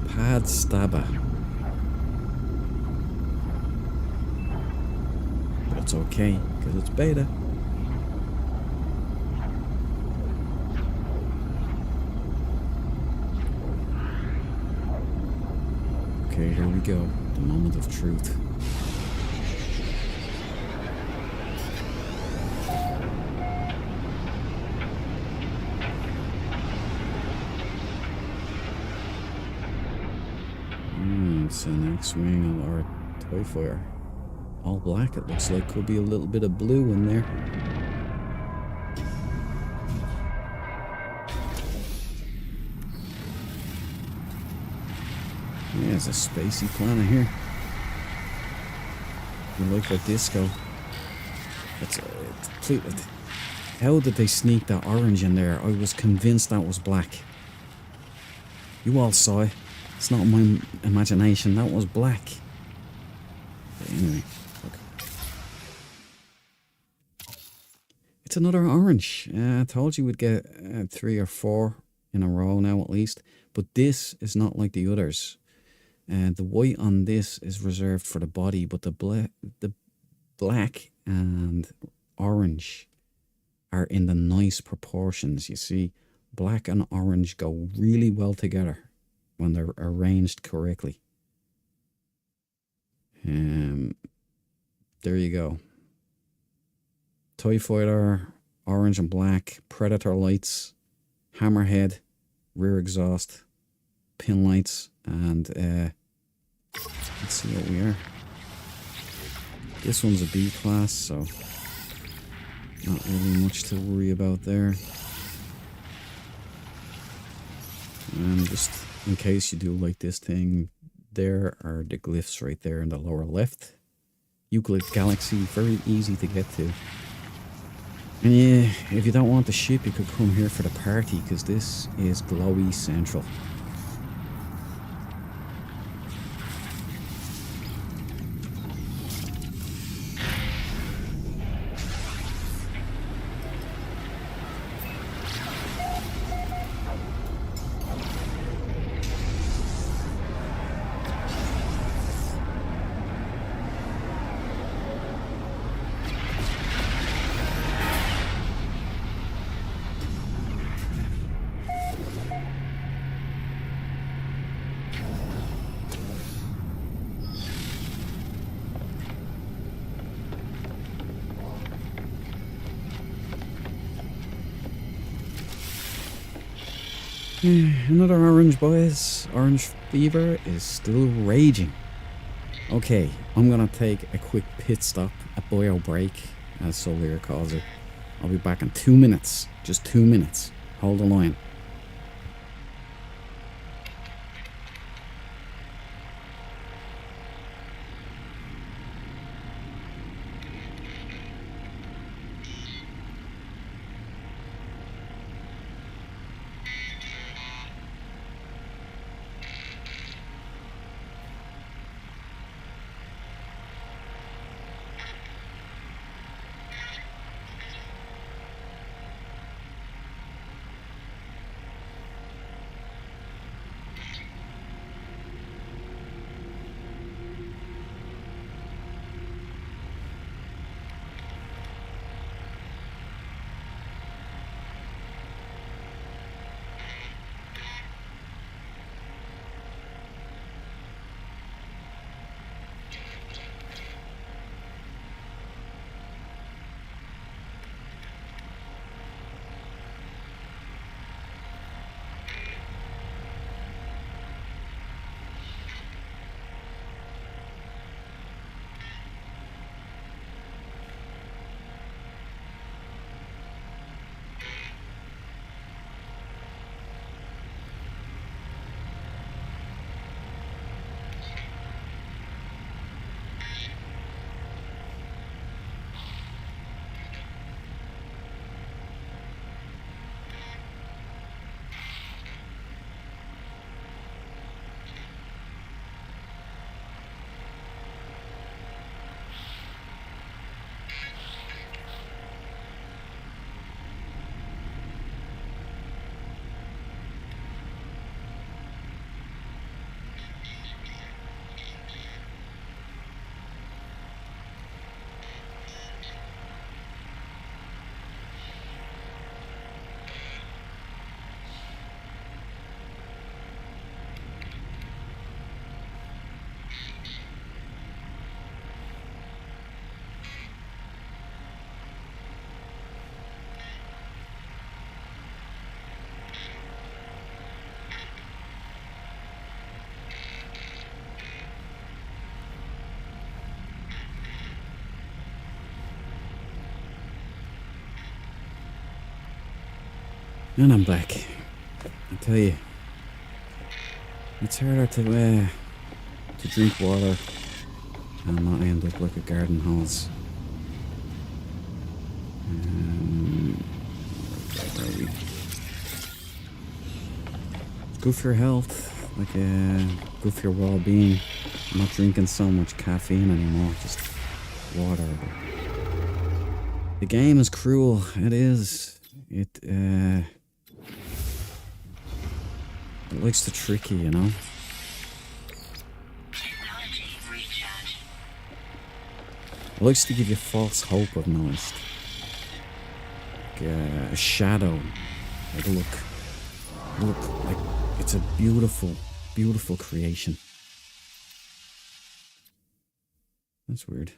Pad stabber. But it's okay, because it's beta. Okay, here we go. The moment of truth. It's an X-Wing or a TIE Fighter. All black, it looks like. Could be a little bit of blue in there. Yeah, there's a spacey planet here. You like a disco. It's completely... How did they sneak that orange in there? I was convinced that was black. You all saw it. It's not my imagination. That was black. But anyway, look. It's another orange. I told you we'd get 3 or 4 in a row now at least. But this is not like the others. The white on this is reserved for the body, but the black and orange are in the nice proportions. You see, black and orange go really well together when they're arranged correctly. There you go. TIE Fighter, orange and black, Predator lights, Hammerhead, rear exhaust, pin lights, and let's see what we are. This one's a B class, so not really much to worry about there. And just in case you do like this thing, there are the glyphs right there in the lower left. Euclid Galaxy, very easy to get to. And yeah, if you don't want the ship, you could come here for the party, because this is Glowy Central. Another orange, boys. Orange fever is still raging. Okay, I'm gonna take a quick pit stop, a bio break, as Solier calls it. I'll be back in 2 minutes. Just 2 minutes. Hold the line. And I'm back. I tell you, it's harder to drink water and not end up like a garden hose. It's good for your health, like good for your well-being. I'm not drinking so much caffeine anymore, just water. The game is cruel. It is. It likes to trick you, you know? Technology recharge. It likes to give you false hope, I've noticed. like a shadow. Like look like it's a beautiful, beautiful creation. That's weird.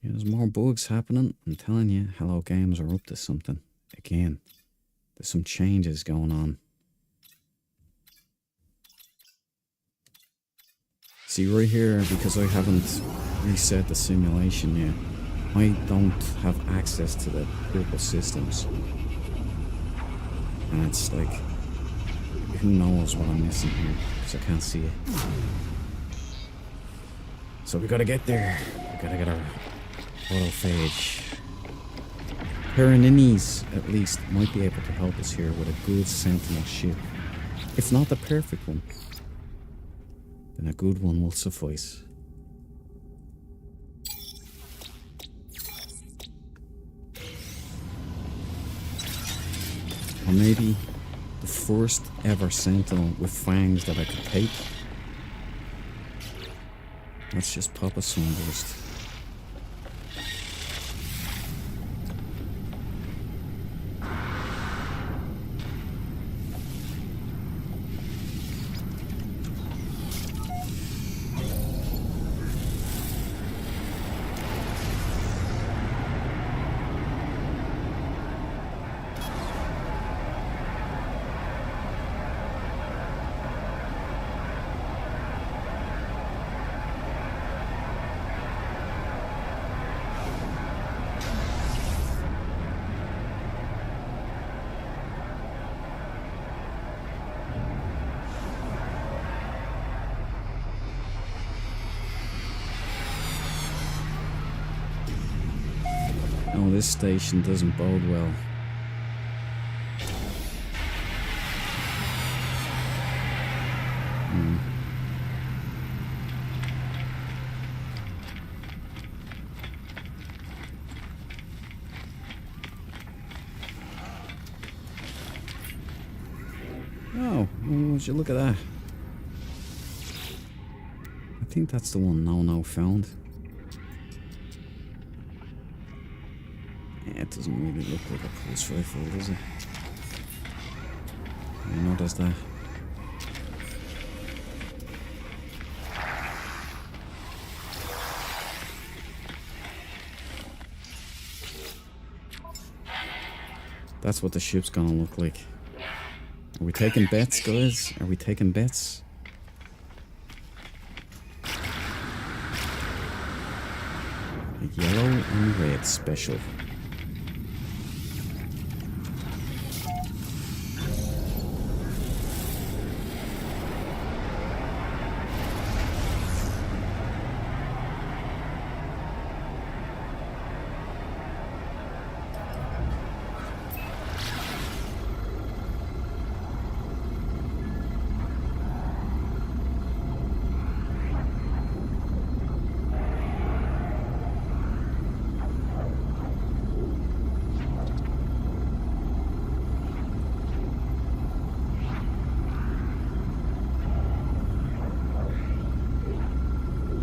Yeah, there's more bugs happening. I'm telling you, Hello Games are up to something. Again, there's some changes going on. See right here, because I haven't reset the simulation yet, I don't have access to the purple systems. And it's like, who knows what I'm missing here, because I can't see it. So we gotta get there. We gotta get our autophage. Peroninis, at least, might be able to help us here with a good Sentinel ship. If not the perfect one, then a good one will suffice. Or maybe the first ever Sentinel with fangs that I could take. Let's just pop a sunburst. Oh, this station doesn't bode well. Oh, would you look at that? I think that's the one No found. Yeah, it doesn't really look like a pulse rifle, does it? You know, does that? That's what the ship's gonna look like. Are we taking bets, guys? Are we taking bets? A yellow and red special.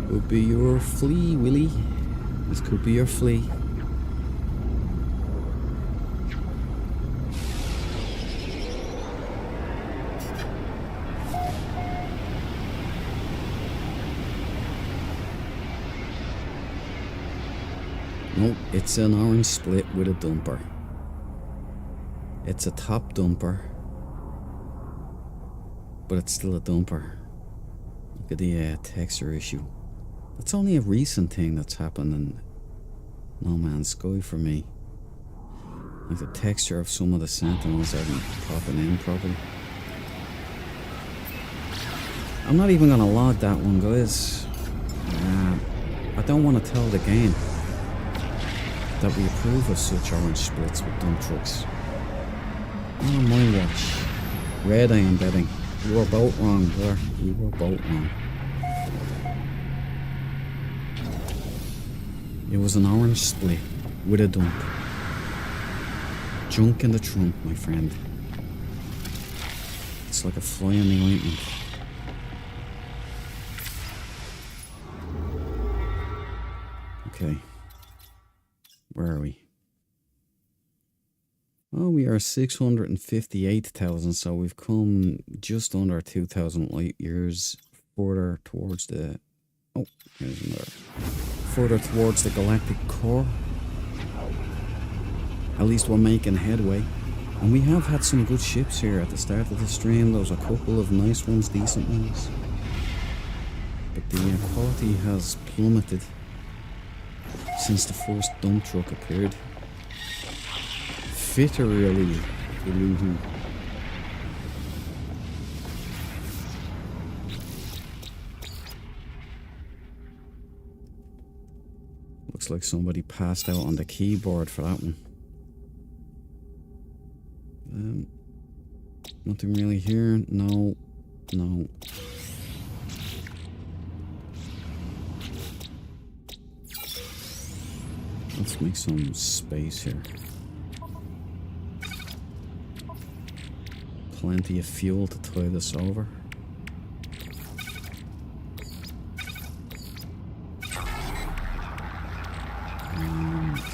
Could be your flea, Willy. This could be your flea. Nope, it's an orange split with a dumper. It's a top dumper, but it's still a dumper. Look at the texture issue. That's only a recent thing that's happened in No Man's Sky for me. Like the texture of some of the Sentinels aren't popping in properly. I'm not even gonna log that one, guys. I don't want to tell the game that we approve of such orange splits with dump trucks. Not on my watch. Red, I am betting. You were both wrong, there. You were both wrong. It was an orange split with a dump. Junk in the trunk, my friend. It's like a fly in the ointment. Okay. Where are we? Oh, we are 658,000, so we've come just under 2,000 light years further towards the... Oh, here's another. Further towards the Galactic Core. At least we're making headway. And we have had some good ships here at the start of the stream. There was a couple of nice ones, decent ones. But the quality has plummeted since the first dump truck appeared. Fitterly illusion. Looks like somebody passed out on the keyboard for that one. Nothing really here. No. No. Let's make some space here. Plenty of fuel to tie this over.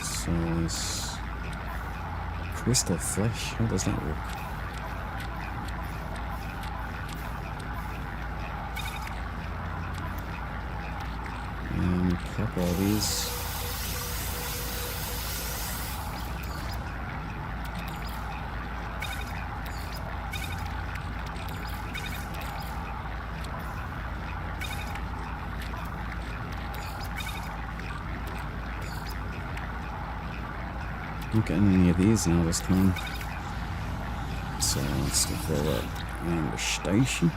So this crystal flesh, how does that work? Pop all these. Not getting any of these now this time. So let's go forward around the station.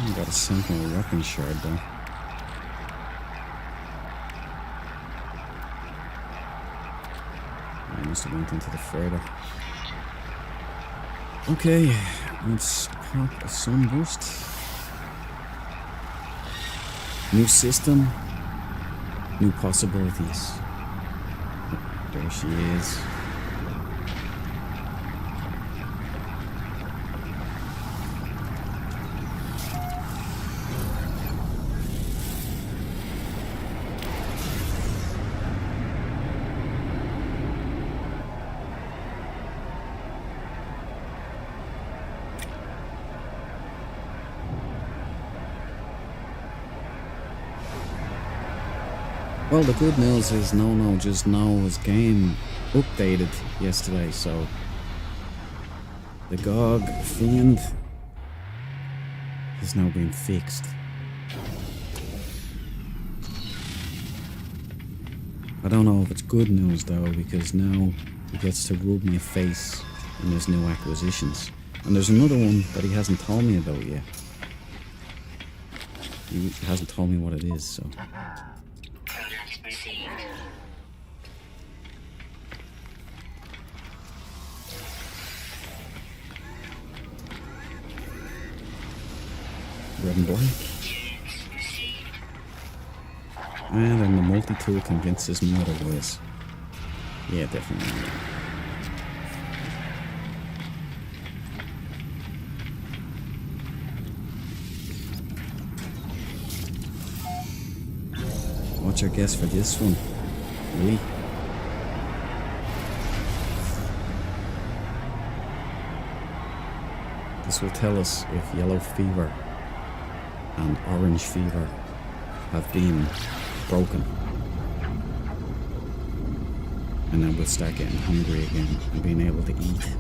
I got a Sentinel weapon shard though. I must have went into the freighter. Okay, let's pop a sunburst. New system, new possibilities. Oh, there she is. Well, the good news is No Just Know his game updated yesterday, so the GOG Fiend has now been fixed. I don't know if it's good news though, because now he gets to rub my face in his new acquisitions. And there's another one that he hasn't told me about yet. He hasn't told me what it is, so... Red and black. And then the multi-tool convinces me otherwise. Yeah, definitely. What's your guess for this one? Really? This will tell us if yellow fever and orange fever have been broken, and then we'll start getting hungry again and being able to eat.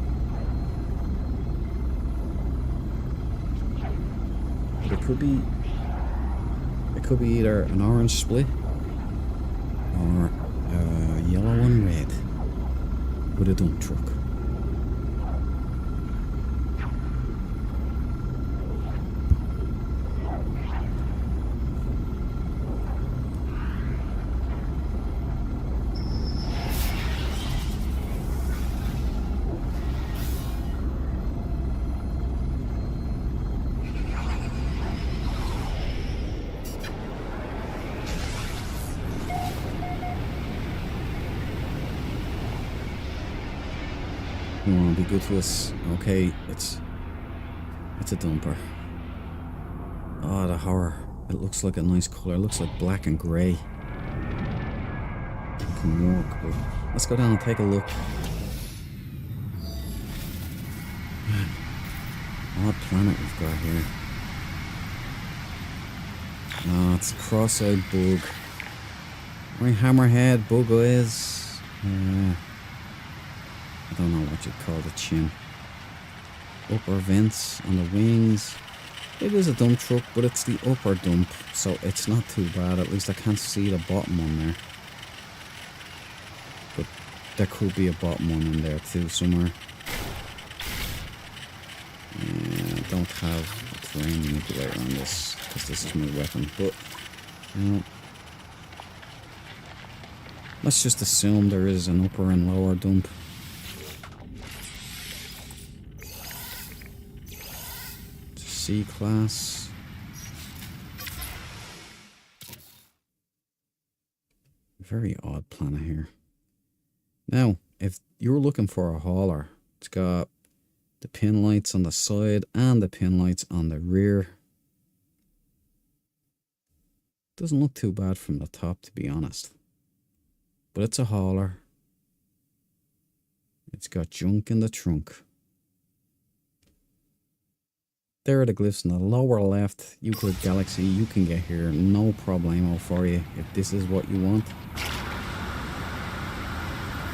But it could be either an orange split or a yellow and red with a dump truck. Be good to us. Okay, it's a dumper. Oh, the horror. It looks like a nice colour. It looks like black and grey. It can work, but let's go down and take a look. Odd planet we've got here. No, it's a cross-eyed bug. Right, hammerhead, bug eyes. I don't know what you'd call the chin. Upper vents on the wings. It is a dump truck, but it's the upper dump, so it's not too bad. At least I can't see the bottom one there. But there could be a bottom one in there too somewhere. I don't have a terrain manipulator on this, because this is my weapon, but you know, let's just assume there is an upper and lower dump. C-class. Very odd planet here. Now, if you're looking for a hauler, it's got the pin lights on the side and the pin lights on the rear. Doesn't look too bad from the top, to be honest. But it's a hauler. It's got junk in the trunk. There are the glyphs in the lower left. Euclid Galaxy, you can get here, no problemo for you if this is what you want.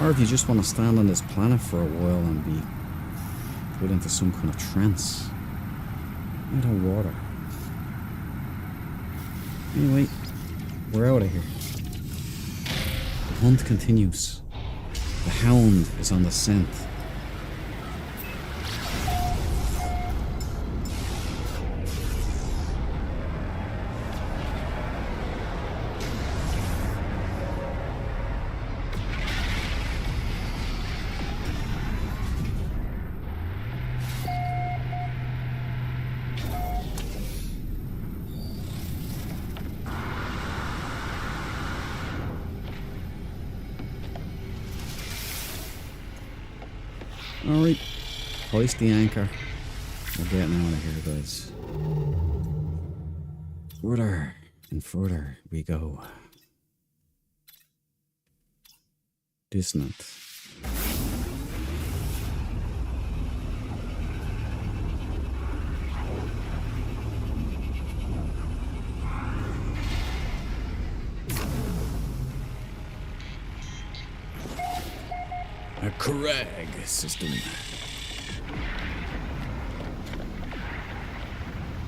Or if you just want to stand on this planet for a while and be put into some kind of trance. Out of water. Anyway, we're out of here. The hunt continues. The hound is on the scent. Alright, hoist the anchor. We're getting out of here, guys. Further and further we go. Dissonant. A Krag system.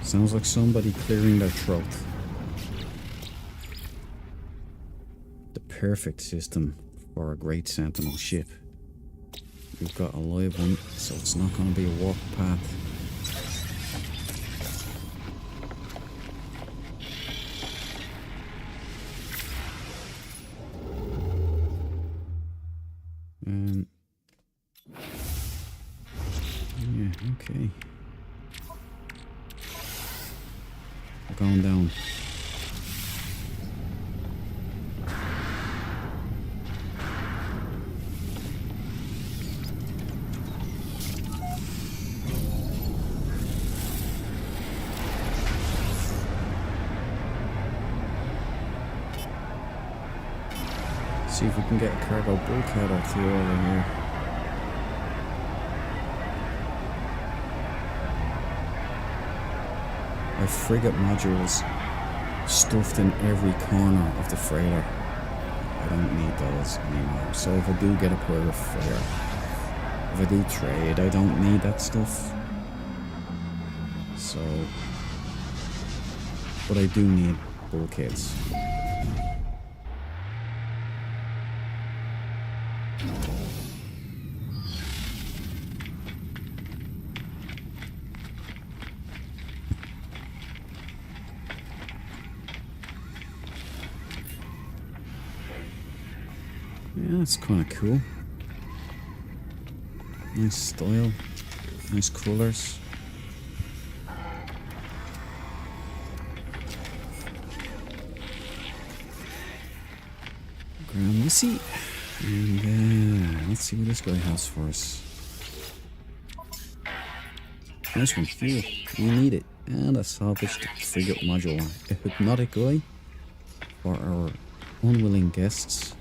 Sounds like somebody clearing their throat. The perfect system for a great Sentinel ship. We've got a live one, so it's not going to be a walk path. Yeah, okay. We're going down. See if we can get a cargo bulkhead or two over here. Our frigate modules stuffed in every corner of the freighter. I don't need those anymore. So if I do get a pirate freighter, if I do trade, I don't need that stuff. So, but I do need bulkheads. Yeah, that's kind of cool. Nice style, nice colours. Grand Missy. And let's see what this guy has for us. Nice one, fuel. We need it. And a salvaged frigate module. A hypnotic eye for our unwilling guests.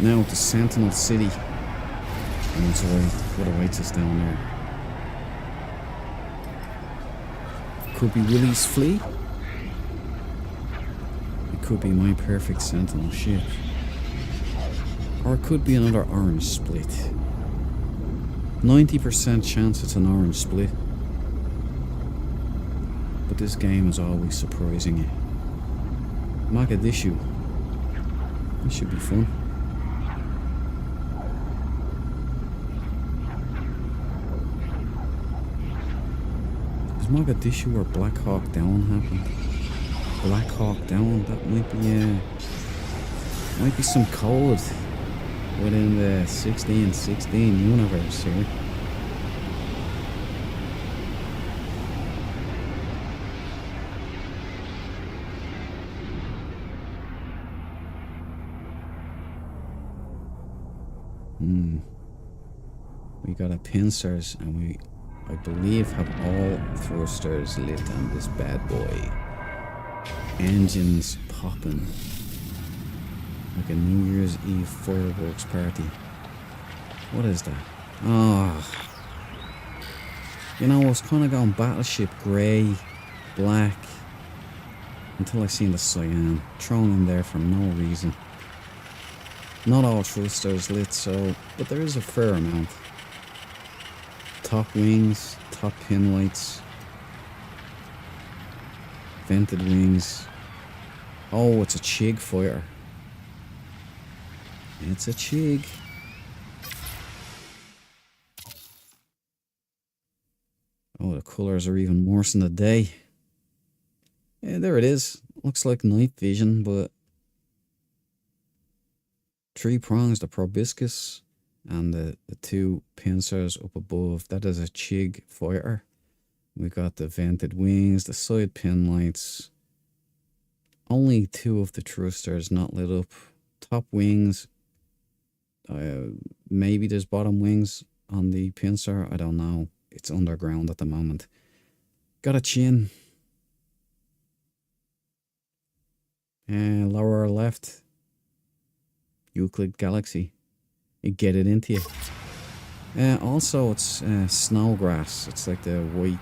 Now to Sentinel City. And enjoy what awaits us down there. Could be Willie's Flea. It could be my perfect Sentinel ship. Or it could be another orange split. 90% chance it's an orange split. But this game is always surprising you. Mogadishu. This should be fun. Mogadishu or Black Hawk Down happened. Black Hawk Down, that might be some code within the 1616 universe here. We got a pincers and we, I believe, have all thrusters lit on this bad boy. Engines popping like a New Year's Eve fireworks party. What is that? Ah, you know, I was kind of going battleship grey, black, until I seen the cyan thrown in there for no reason. Not all thrusters lit, so, but there is a fair amount. Top wings, top pin lights, vented wings. Oh, it's a Chig fighter. It's a Chig. Oh, the colours are even worse than the day. Yeah, there it is. Looks like night vision, but 3 prongs, the proboscis, and the 2 pincers up above. That is a Chig fighter. We got the vented wings, the side pin lights. Only 2 of the thrusters not lit up. Top wings. Maybe there's bottom wings on the pincer. I don't know. It's underground at the moment. Got a chin. Lower left. Euclid Galaxy. You get it into you. Also, it's snowgrass. It's like the white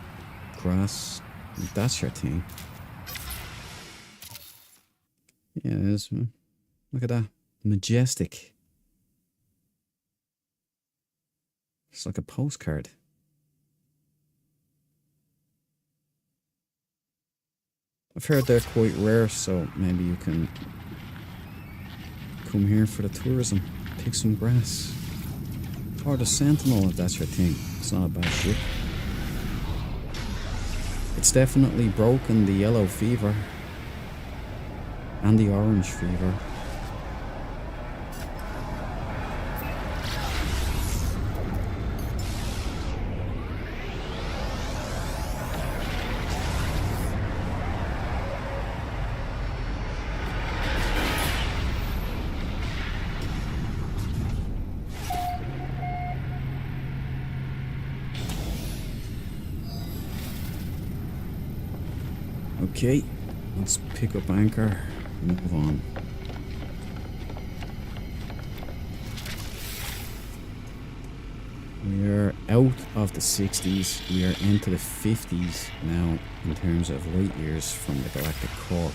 grass. That's your thing. Yeah, it is. Look at that. Majestic. It's like a postcard. I've heard they're quite rare, so maybe you can come here for the tourism. Pick some grass. Or the Sentinel, if that's your thing. It's not a bad ship. It's definitely broken the yellow fever. And the orange fever. Okay, let's pick up anchor and move on. We are out of the 60s, we are into the 50s now in terms of light years from the Galactic Core.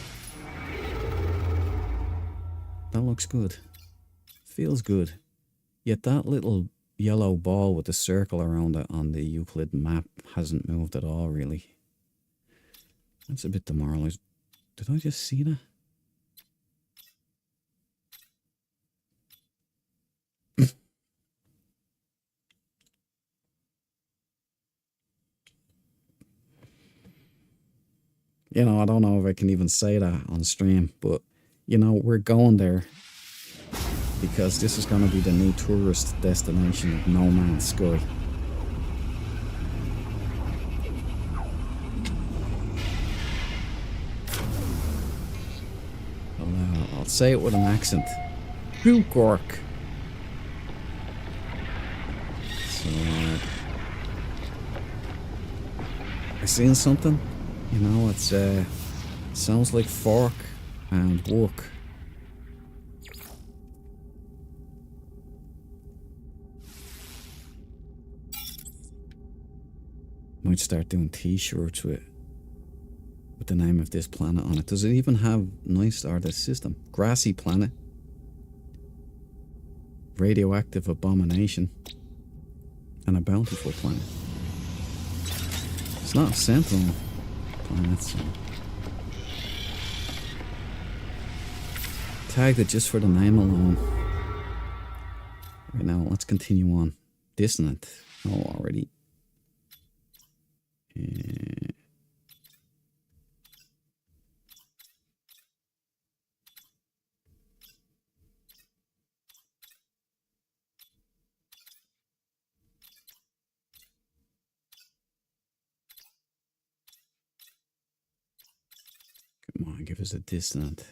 That looks good. Feels good. Yet that little yellow ball with the circle around it on the Euclid map hasn't moved at all, really. That's a bit demoralizing. Did I just see that? You know, I don't know if I can even say that on stream, but, you know, we're going there because this is going to be the new tourist destination of No Man's Sky. say it with an accent. Gork. So, I seen something. You know, it's sounds like fork and work. Might start doing t-shirts with the name of this planet on it. Does it even have nice, or the system? Grassy planet. Radioactive abomination. And a bountiful planet. It's not a Sentinel planet, so. Tagged it just for the name alone. Right now, let's continue on. Dissonant. Oh, already. Come on, give us a dissonant.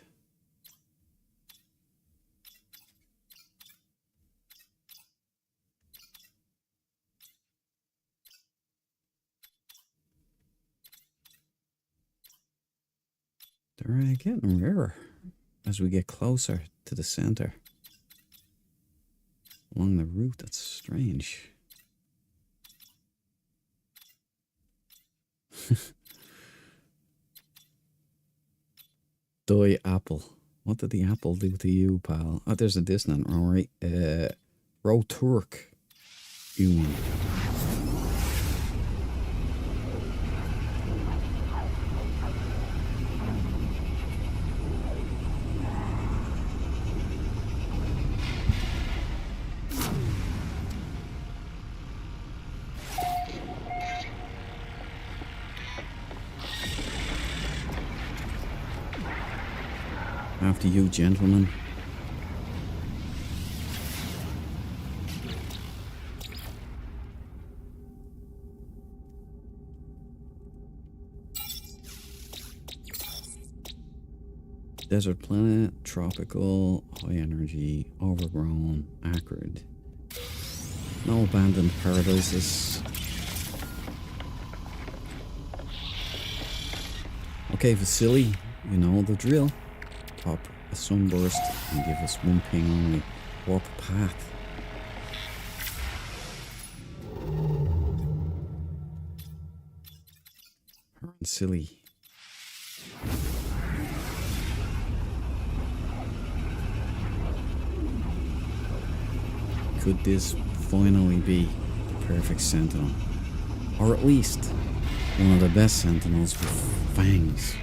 They're getting rarer as we get closer to the center. Along the route, that's strange. Die apple. What did the apple do to you, pal? Oh, there's a dissonant, alright. Roturk. Union. After you, gentlemen. Desert planet, tropical, high energy, overgrown, acrid. No abandoned paradises. Okay, Vasily, you know the drill. Pop a sunburst and give us one ping only. Warp path. Aren't silly. Could this finally be the perfect Sentinel? Or at least one of the best Sentinels with fangs?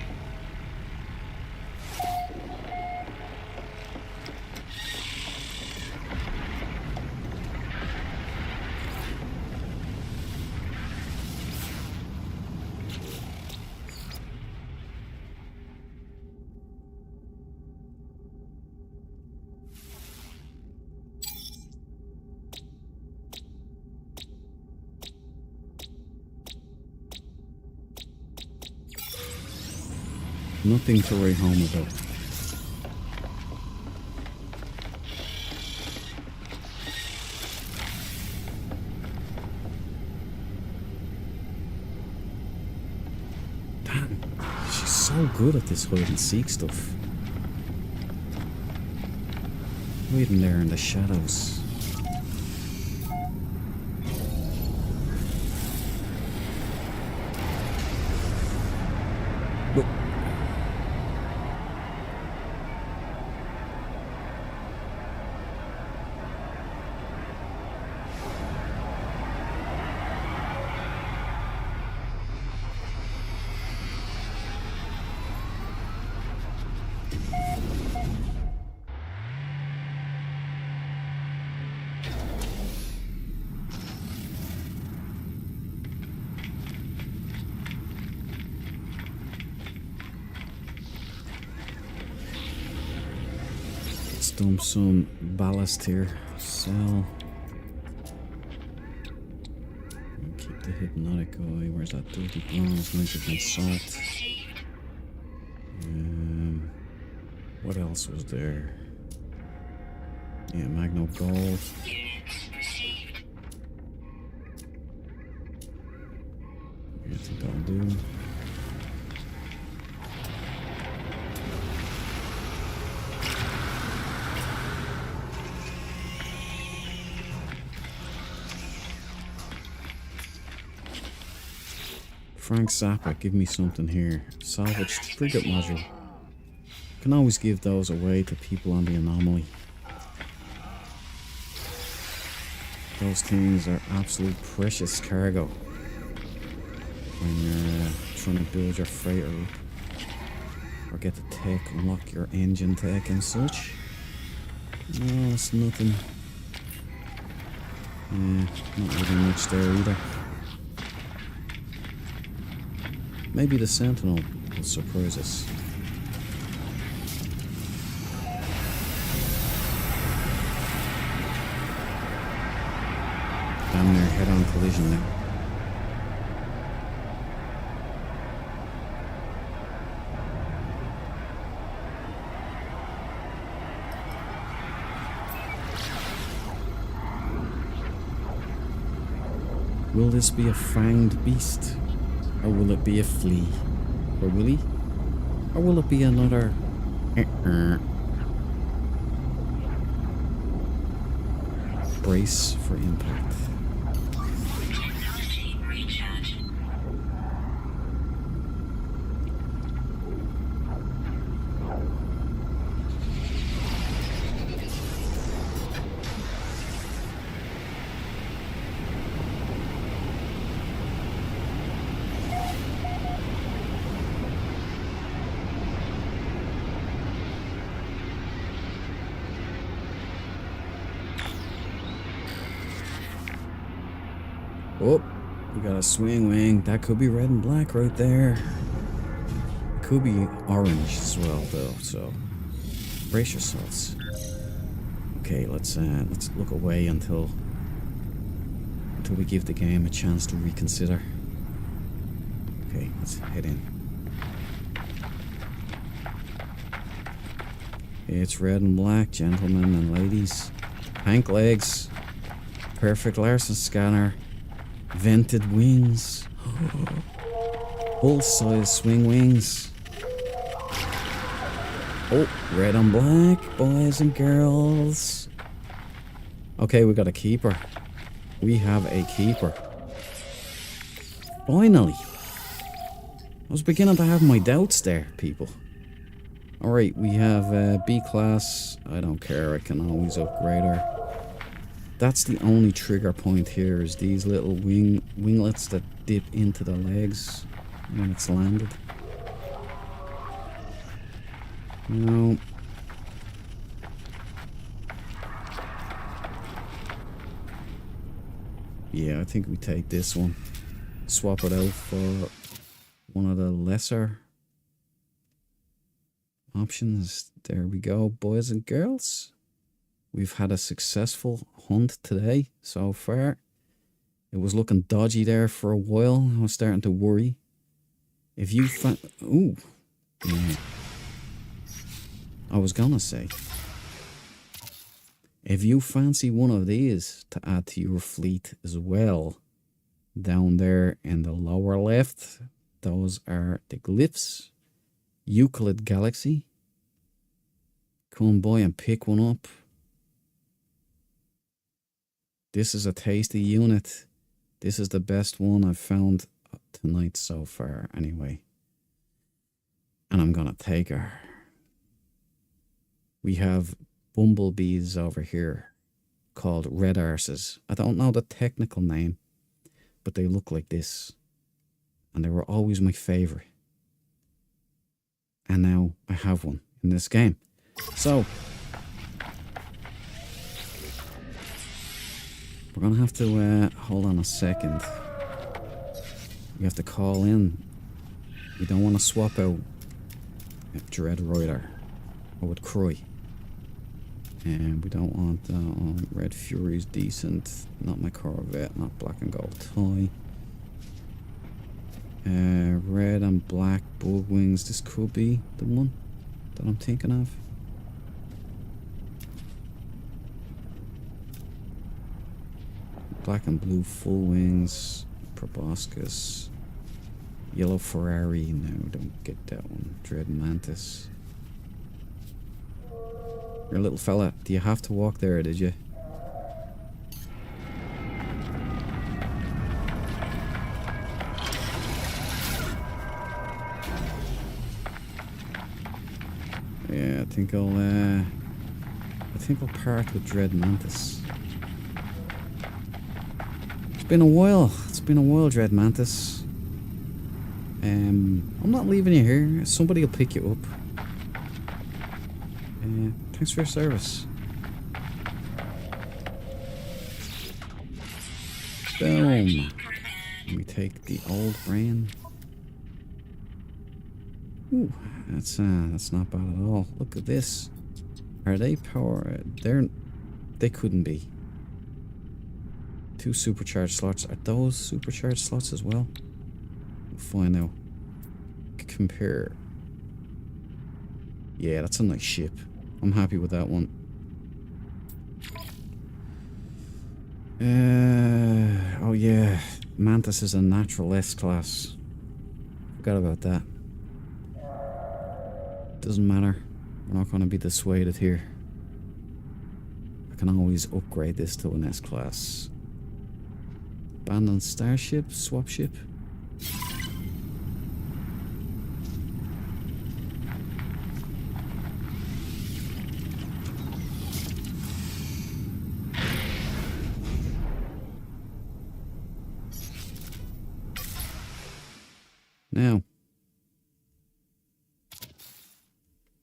Nothing to write home about. Damn, she's so good at this hide and seek stuff. Hiding there in the shadows. Look. Dump some ballast here. Sell. Keep the hypnotic guy. Where's that dirty bronze? Nitrogen salt. What else was there? Yeah, Magno Gold. Units received. I think that'll do. Frank Zappa, give me something here. Salvaged frigate module. Can always give those away to people on the anomaly. Those things are absolute precious cargo when you're trying to build your freighter up. Or get the tech, unlock your engine tech and such. No, it's nothing. Not really much there either. Maybe the Sentinel will surprise us. Damn near head-on collision now. Will this be a fanged beast? Or will it be a flea? Or will he? Or will it be another... Brace for impact. Technology recharge. Oh, we got a swing wing. That could be red and black right there. Could be orange as well, though. So brace yourselves. Okay, let's look away until we give the game a chance to reconsider. Okay, let's head in. It's red and black, gentlemen and ladies. Hank legs. Perfect Larson scanner. Vented wings. Full-size swing wings. Oh, red and black, boys and girls. Okay, we got a keeper. We have a keeper. Finally. I was beginning to have my doubts there, people. Alright, we have B-class. I don't care, I can always upgrade her. That's the only trigger point here, is these little winglets that dip into the legs when it's landed. No. Yeah, I think we take this one. Swap it out for one of the lesser options. There we go, boys and girls. We've had a successful hunt today so far. It was looking dodgy there for a while. I was starting to worry. If you ooh. Yeah. I was gonna say, if you fancy one of these to add to your fleet as well, down there in the lower left, those are the glyphs. Euclid Galaxy. Come by and pick one up. This is a tasty unit. This is the best one I've found tonight so far, anyway. And I'm gonna take her. We have bumblebees over here called red arses. I don't know the technical name, but they look like this. And they were always my favorite. And now I have one in this game. So we're gonna have to hold on a second. We have to call in. We don't want to swap out Dread Rider. I would cry. And we don't want Red Fury's decent. Not my Corvette. Not black and gold toy. Red and black bug wings. This could be the one that I'm thinking of. Black and blue full wings. Proboscis. Yellow Ferrari. No, don't get that one. Dread Mantis. Your little fella. Do you have to walk there, did you? Yeah, I think I'll part with Dread Mantis. It's been a while, Dread Mantis. I'm not leaving you here. Somebody will pick you up. Thanks for your service. Boom. Let me take the old brain. Ooh, that's not bad at all. Look at this. Are they power? They couldn't be. 2 supercharged slots. Are those supercharged slots as well? We'll find out. Compare. Yeah, that's a nice ship. I'm happy with that one. Oh yeah, Mantis is a natural S-class. Forgot about that. Doesn't matter. We're not going to be dissuaded here. I can always upgrade this to an S-class. Abandoned starship, swap ship. Now,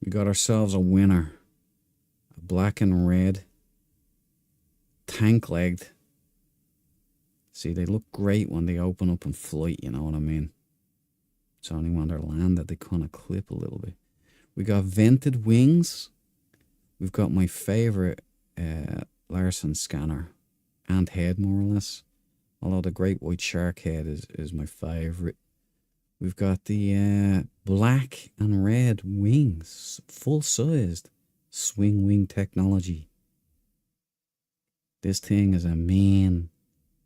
we got ourselves a winner. A black and red. Tank-legged. See, they look great when they open up and flight, you know what I mean? It's only when they're landed they kind of clip a little bit. We got vented wings. We've got my favourite Larson scanner. And head, more or less. Although the great white shark head is my favourite. We've got the black and red wings, full-sized swing wing technology. This thing is a mean,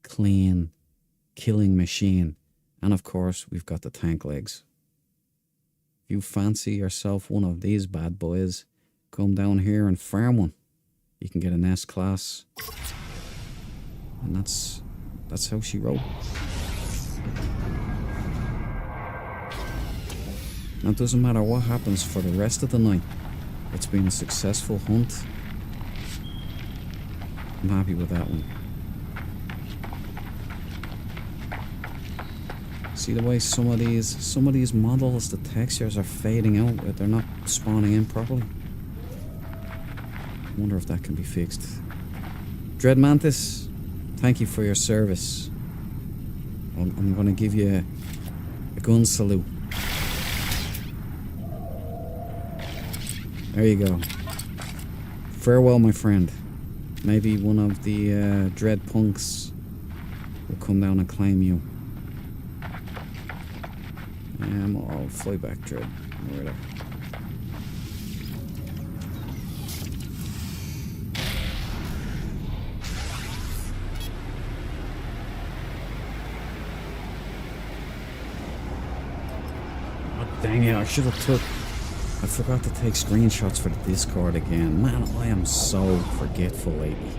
clean, killing machine. And of course, we've got the tank legs. If you fancy yourself one of these bad boys, come down here and farm one. You can get an S-class. And that's how she wrote. Now, it doesn't matter what happens for the rest of the night. It's been a successful hunt. I'm happy with that one. See the way some of these models, the textures are fading out. They're not spawning in properly. I wonder if that can be fixed. Dread Mantis, thank you for your service. I'm going to give you a gun salute. There you go. Farewell, my friend. Maybe one of the dread punks will come down and claim you. I'll fly back, Dread. Where are they? Oh, dang it, I forgot to take screenshots for the Discord again. Man, I am so forgetful lately.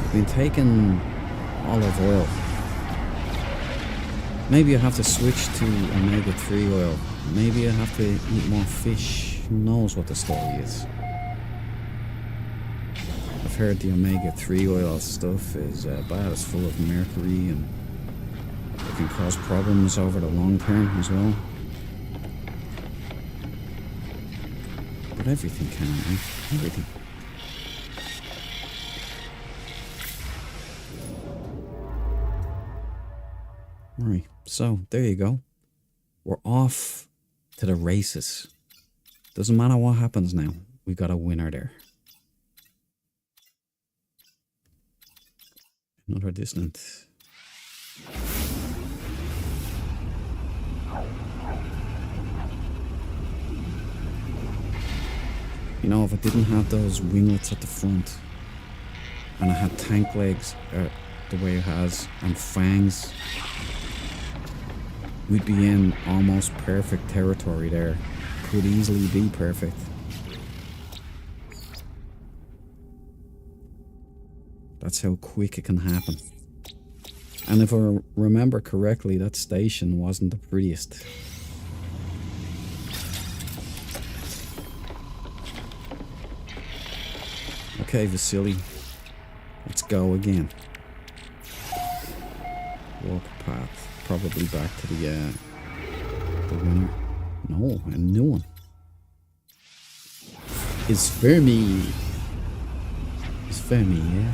I've been taking olive oil. Maybe I have to switch to omega-3 oil. Maybe I have to eat more fish. Who knows what the story is. I've heard the omega-3 oil stuff is bad. It's full of mercury and it can cause problems over the long term as well. But everything can, right? Everything. Alright, so there you go. We're off to the races. Doesn't matter what happens now. We got a winner there. Another distant. You know, if I didn't have those winglets at the front, and it had tank legs the way it has, and fangs, we'd be in almost perfect territory there. Could easily be perfect. That's how quick it can happen. And if I remember correctly, that station wasn't the prettiest. Okay, Vasily. Let's go again. Walk path. Probably back to the winner. No, a new one. It's Fermi. It's Fermi, yeah.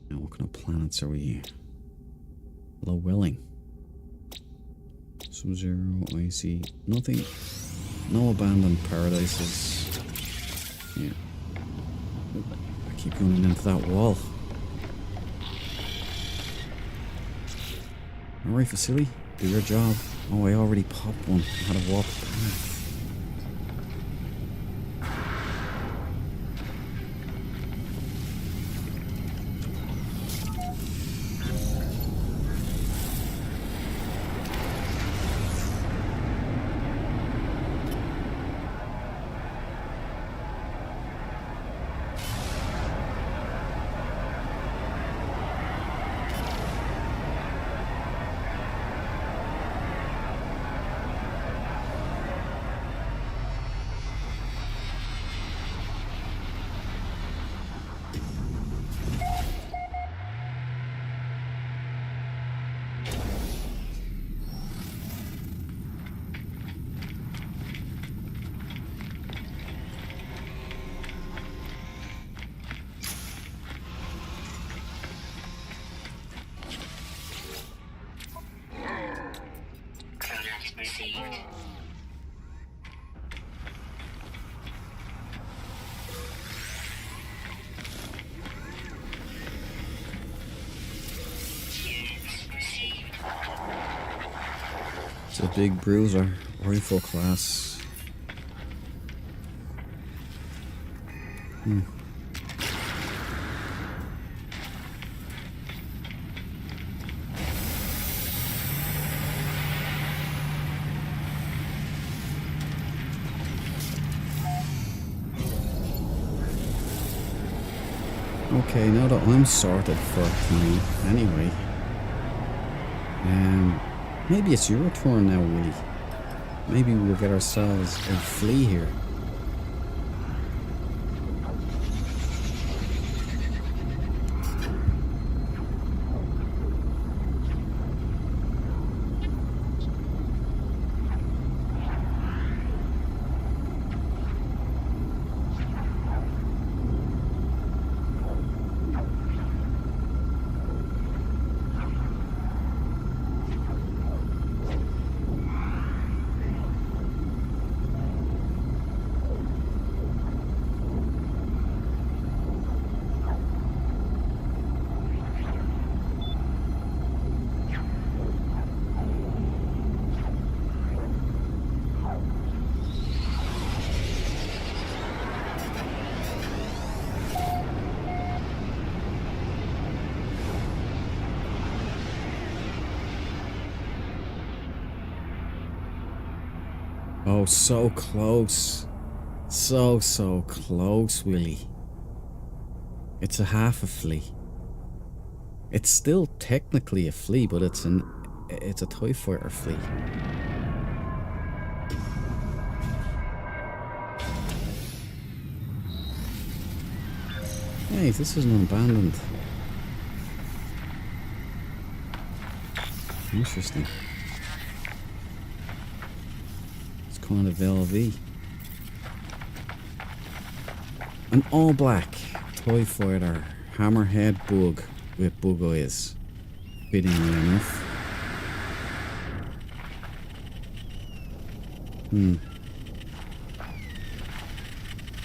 Now, what kind of planets are we? Low-Welling. Sub-Zero, icy, nothing. No abandoned paradises. Yeah. I keep running into that wall. Alright, Vasily, do your job. Oh, I already popped one. I had a warp path. Coordinates received. Units received. It's a big bruiser, rifle class. Okay, now that I'm sorted for a time, anyway. Maybe it's your turn now, Willie. Maybe we'll get ourselves a flea here. Oh, so close. So close, Willie. It's a half a flea. It's still technically a flea, but it's a TIE fighter flea. Hey, this isn't abandoned. Interesting. Kind of LV. An all black TIE fighter, hammerhead bug, with bug eyes. Fittingly enough.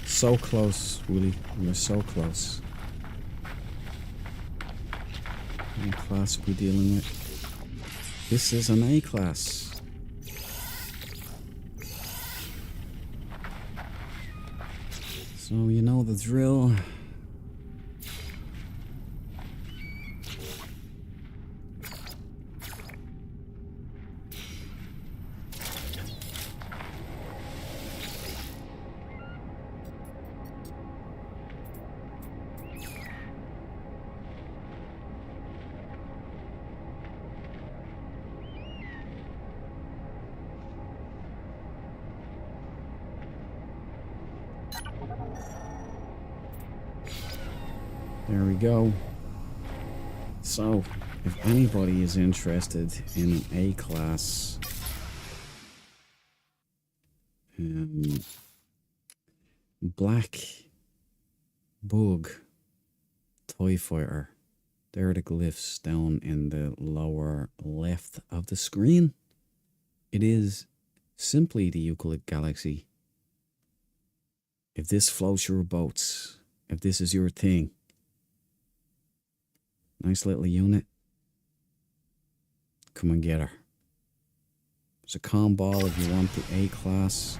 So close, Willie. We're so close. What class are we dealing with? This is an A class. So you know the drill. There we go. So, if anybody is interested in an A class black bug TIE fighter, there are the glyphs down in the lower left of the screen. It is simply the Euclid Galaxy. If this floats your boats, if this is your thing, nice little unit, come and get her. There's a comm ball if you want the A class.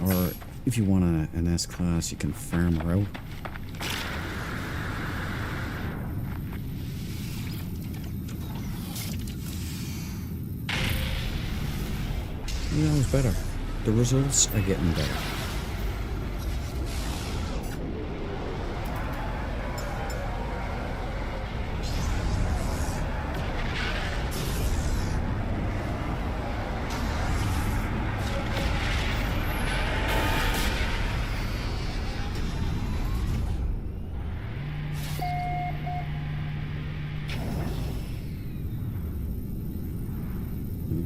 Or if you want an S class, you can farm her out. You know, it's better. The results are getting better.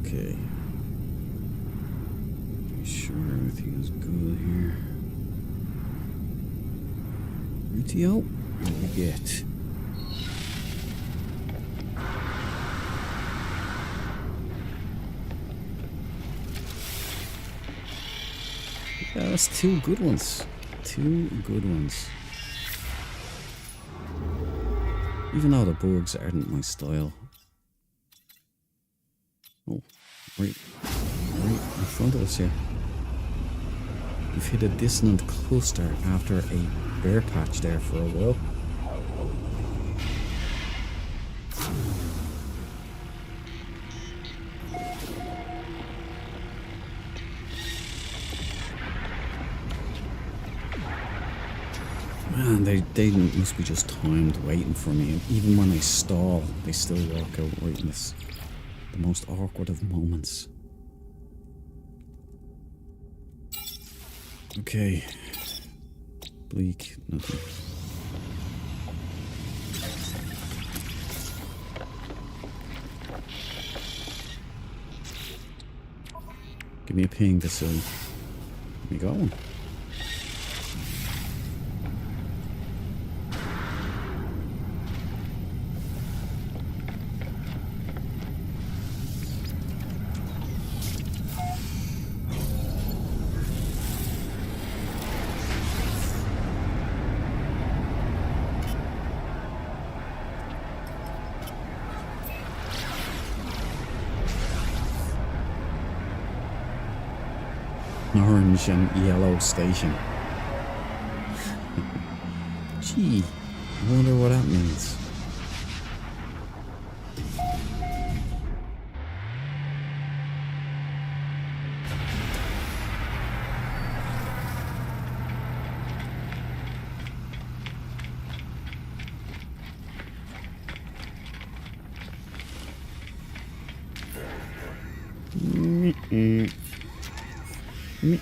Okay. Be sure everything is good here. UTO, what do we get? Yeah, that's two good ones. Two good ones. Even though the bugs aren't my style. Oh, right in front of us here. We've hit a dissonant cluster after a bear patch there for a while. Man, they must be just timed waiting for me, and even when I stall, they still walk out right in this. The most awkward of moments. Okay. Bleak, nothing. Give me a ping to see. We got one. Orange and yellow station. Gee, I wonder what that means.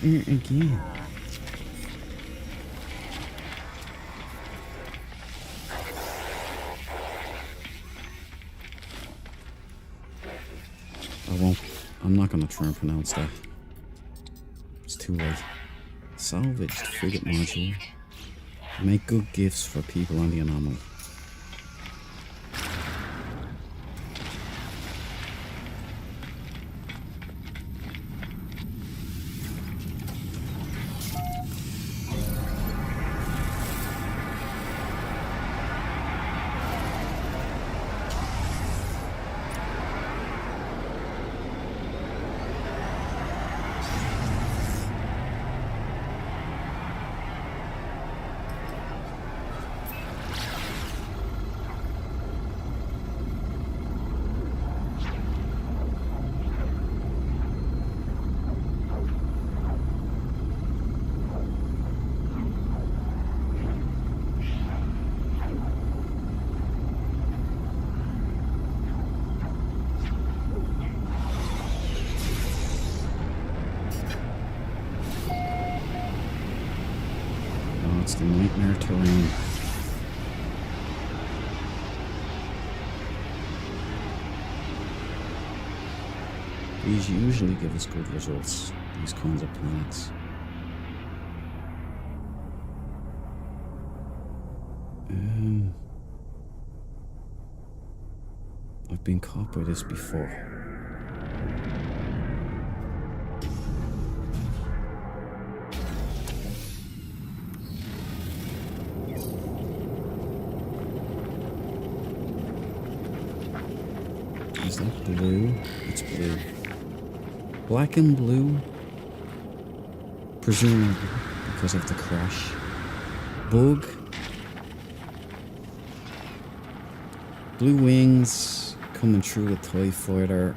Again. I'm not gonna try and pronounce that. It's too late. Salvaged frigate module. Make good gifts for people on the anomaly. It's the nightmare terrain. These usually give us good results, these kinds of planets. I've been caught by this before. Is that blue? It's blue. Black and blue, presumably because of the crash. Bug. Blue wings coming through a TIE fighter.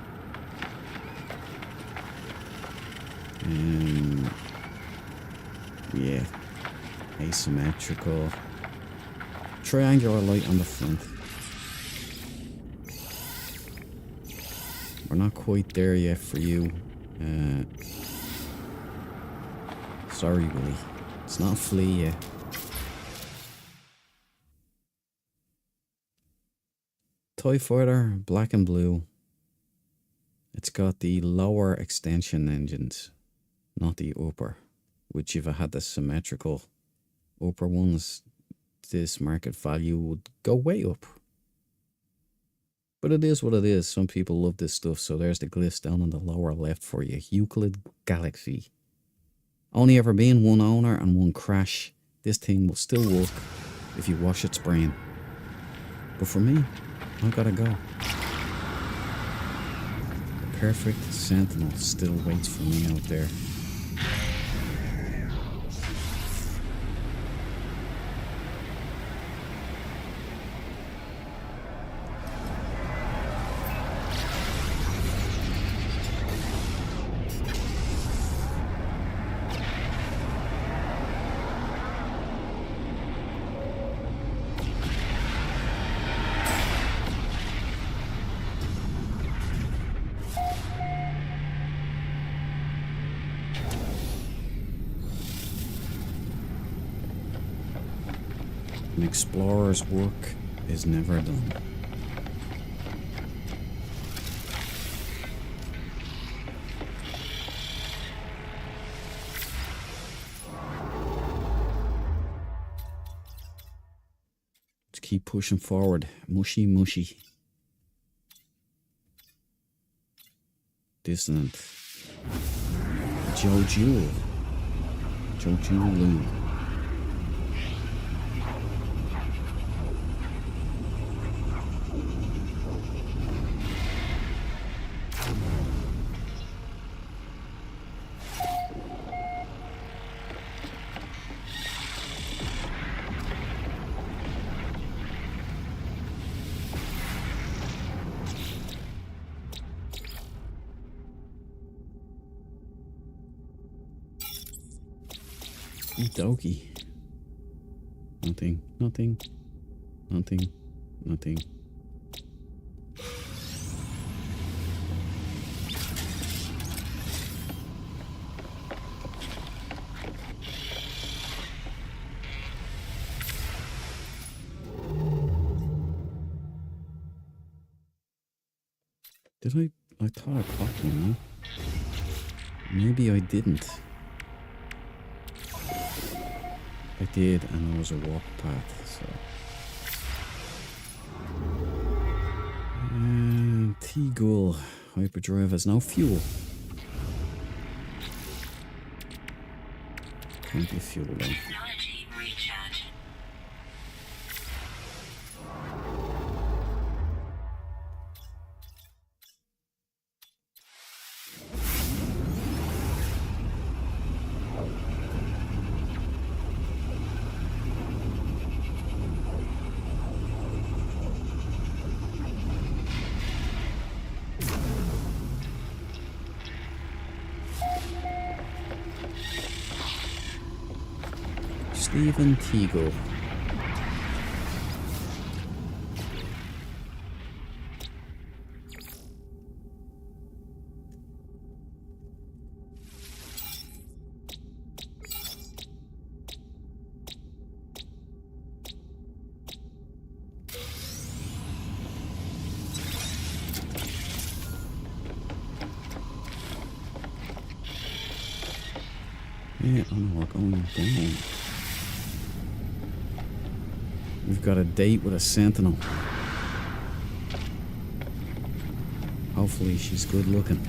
Yeah. Asymmetrical. Triangular light on the front. We're not quite there yet for you. Sorry, Willie. It's not a flea yet. TIE fighter, black and blue. It's got the lower extension engines, not the upper. Which if I had the symmetrical upper ones, this market value would go way up. But it is what it is. Some people love this stuff, so there's the glyphs down on the lower left for you. Euclid Galaxy. Only ever been one owner and one crash. This thing will still work if you wash its brain. But for me, I've gotta go. The perfect Sentinel still waits for me out there. An explorer's work is never done. Let's keep pushing forward. Mushy, mushy. Dissonant. Joe Jewel. Joe Jewel Loon. Okie. Nothing, nothing, nothing, nothing. Did I thought I caught one, huh? Maybe I didn't. I I did, and there was a warp path, so. And T-Ghoul. Hyperdrive has no fuel. Plenty of fuel though. Technology recharge. Stephen T-Ghoul. Yeah, oh no, we're going down. We've got a date with a Sentinel. Hopefully she's good looking.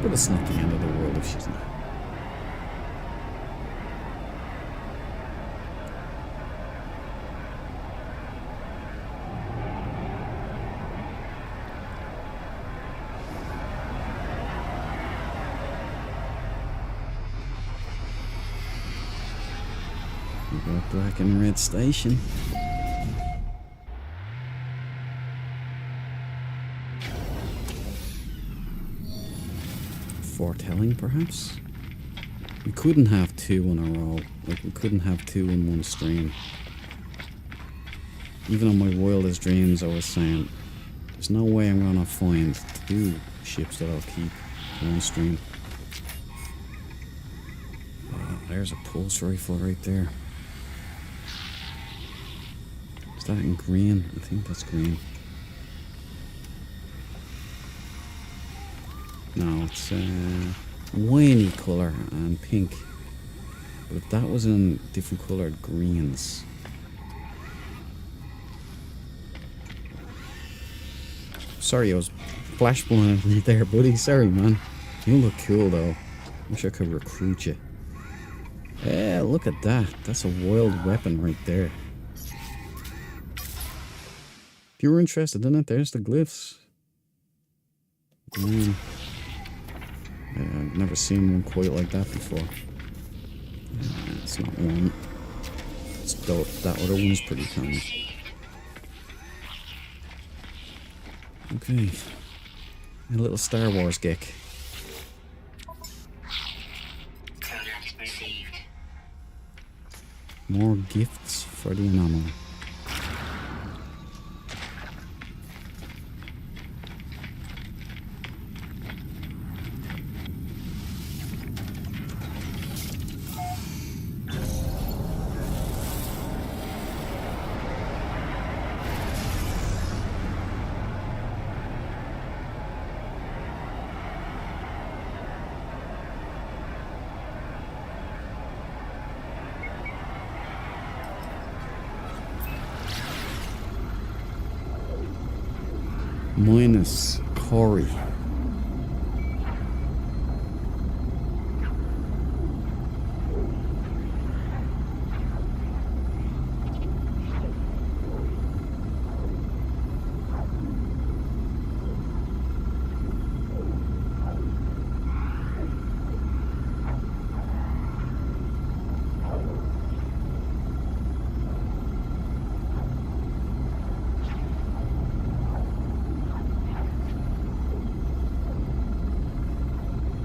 But it's not the end of the world if she's not. We've got black and red station. Foretelling, perhaps? We couldn't have two in a row. Like, we couldn't have two in one stream. Even on my wildest dreams, I was saying, there's no way I'm gonna find two ships that I'll keep in one stream. There's a pulse rifle right there. Is that in green? I think that's green. No, it's winey colour and pink. But if that was in different coloured greens. Sorry, I was flash blinding you there, buddy. Sorry, man. You look cool though. Wish I could recruit you. Yeah, look at that. That's a wild weapon right there. If you were interested in it, there's the glyphs. I've never seen one quite like that before. It's not one. That other one's pretty common. Okay. A little Star Wars geek. Codex received. More gifts for the anomaly. Minus Corey.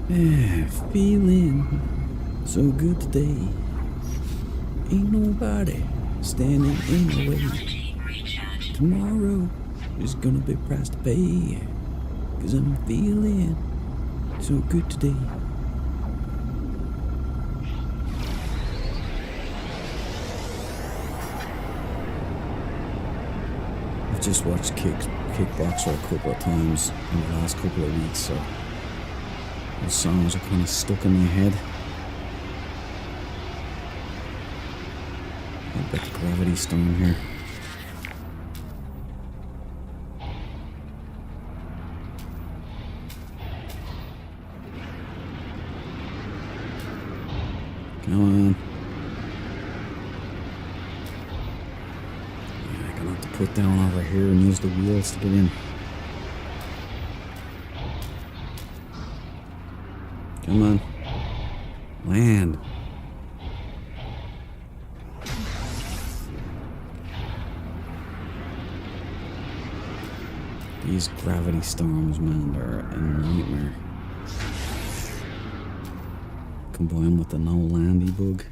Yeah, feeling so good today. Ain't nobody standing in the way. Technology recharge. Tomorrow is gonna be price to pay. 'Cause I'm feeling so good today. I've just watched kickboxer a couple of times in the last couple of weeks, so those songs are kind of stuck in my head. I'll bet the gravity storm here. Come on. Yeah, I'm gonna have to put down over here and use the wheels to get in. Come on. Land. These gravity storms, man, they're a nightmare. Combined with the no landy bug.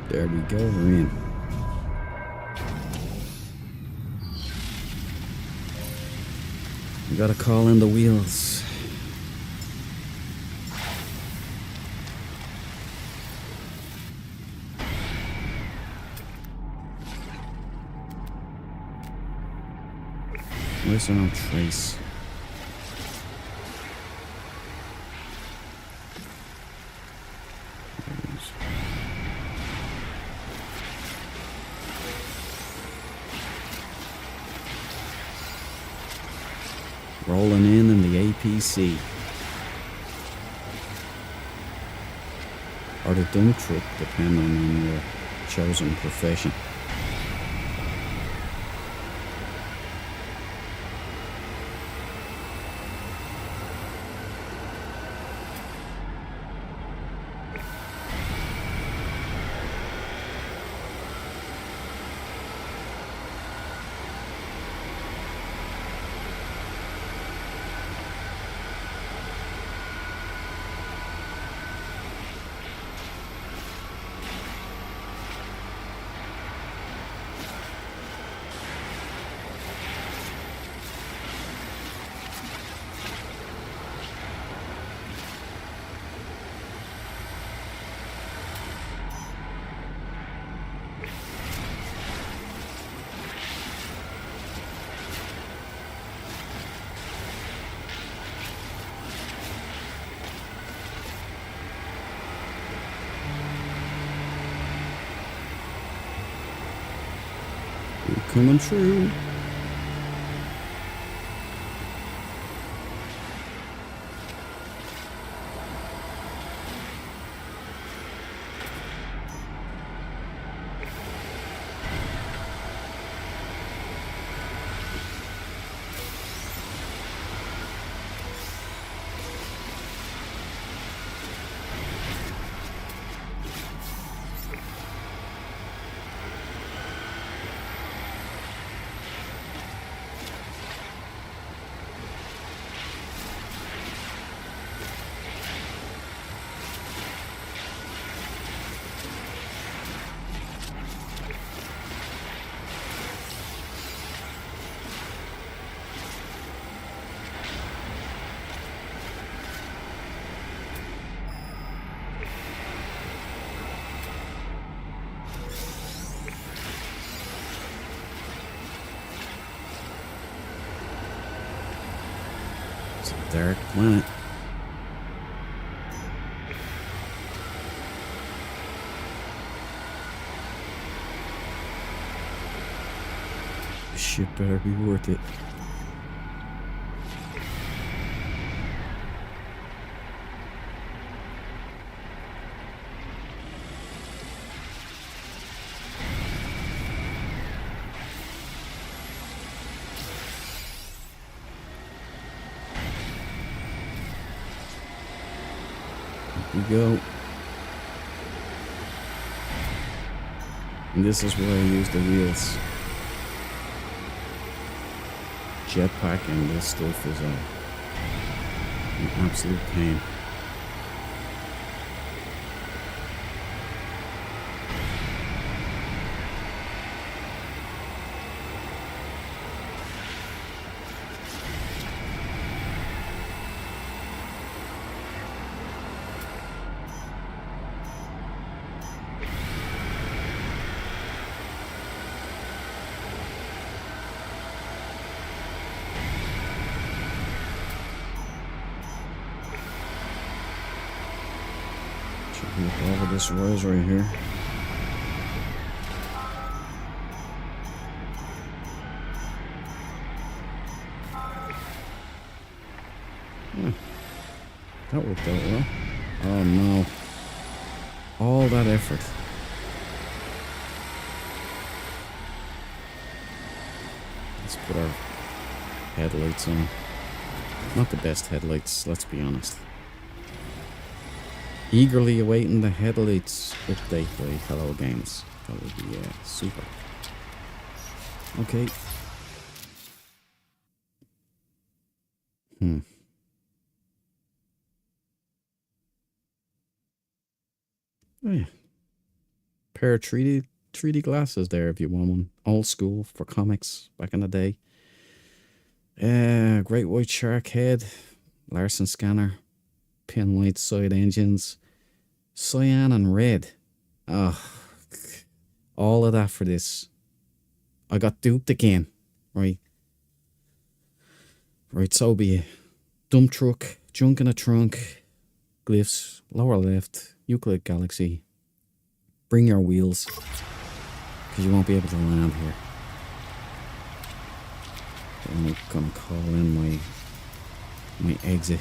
There we go, we're in. We gotta call in the wheels. Where's there no trace? Rolling in the APC. Or the dump truck, depending on your chosen profession. Coming true. It's a dark planet. This shit better be worth it. We go. And this is where I use the wheels. Jetpacking this stuff is an absolute pain. Look over this rise right here. That worked out well. Oh no. All that effort. Let's put our headlights on. Not the best headlights, let's be honest. Eagerly awaiting the headlights update by Hello Games. That would be super. Okay. Oh yeah. Pair of 3D glasses there if you want one. Old school for comics back in the day. Great white shark head. Larson scanner. Pin white side engines. Cyan and red. Oh, all of that for this. I got duped again. Right. Right, so be it. Dump truck. Junk in a trunk. Glyphs. Lower left. Euclid Galaxy. Bring your wheels. Because you won't be able to land here. I'm going to call in my exit.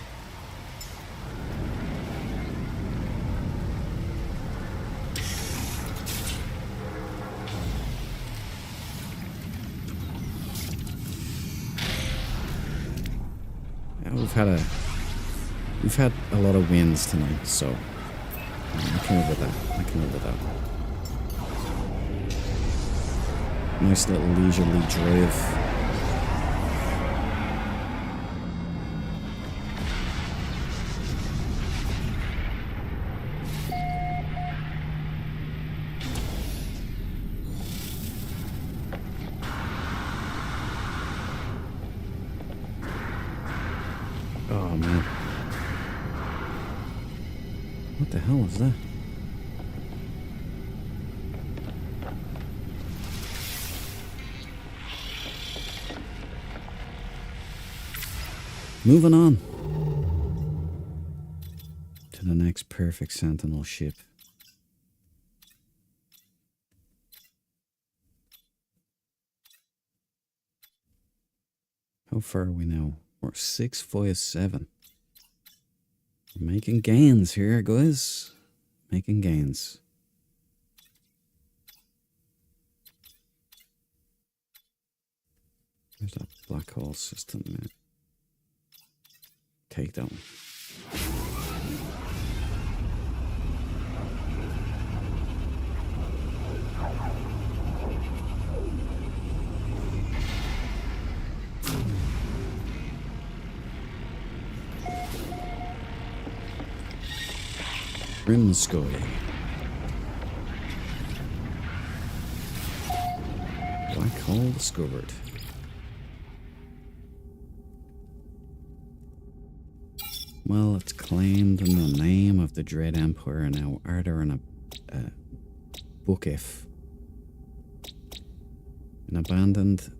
We've had a lot of wins tonight, so I can live with that. Nice little leisurely drive. Oh man. What the hell is that? Moving on to the next perfect Sentinel ship. How far are we now? We're 657. Making gains here, guys. Making gains. There's that black hole system, man. Take that one. Rimscoy. Black hole discovered. Well, it's claimed in the name of the Dread Empire now. Are there in a book F? An abandoned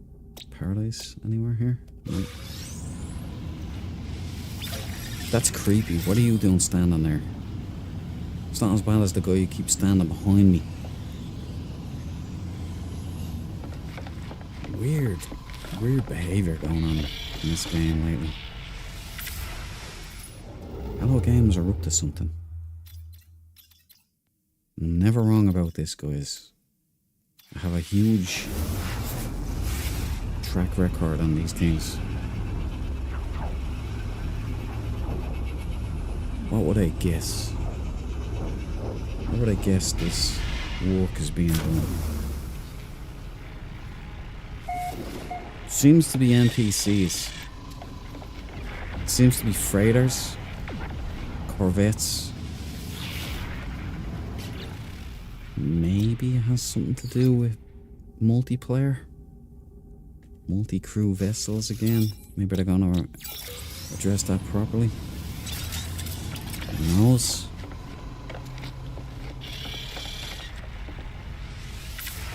paradise anywhere here? No. That's creepy. What are you doing standing there? It's not as bad as the guy who keeps standing behind me. Weird behaviour going on in this game lately. Hello Games are up to something. I'm never wrong about this, guys. I have a huge track record on these things. What would I guess? What would I guess this work is being done? Seems to be NPCs. It seems to be freighters. Corvettes. Maybe it has something to do with multiplayer. Multi-crew vessels again. Maybe they're gonna address that properly. Who knows?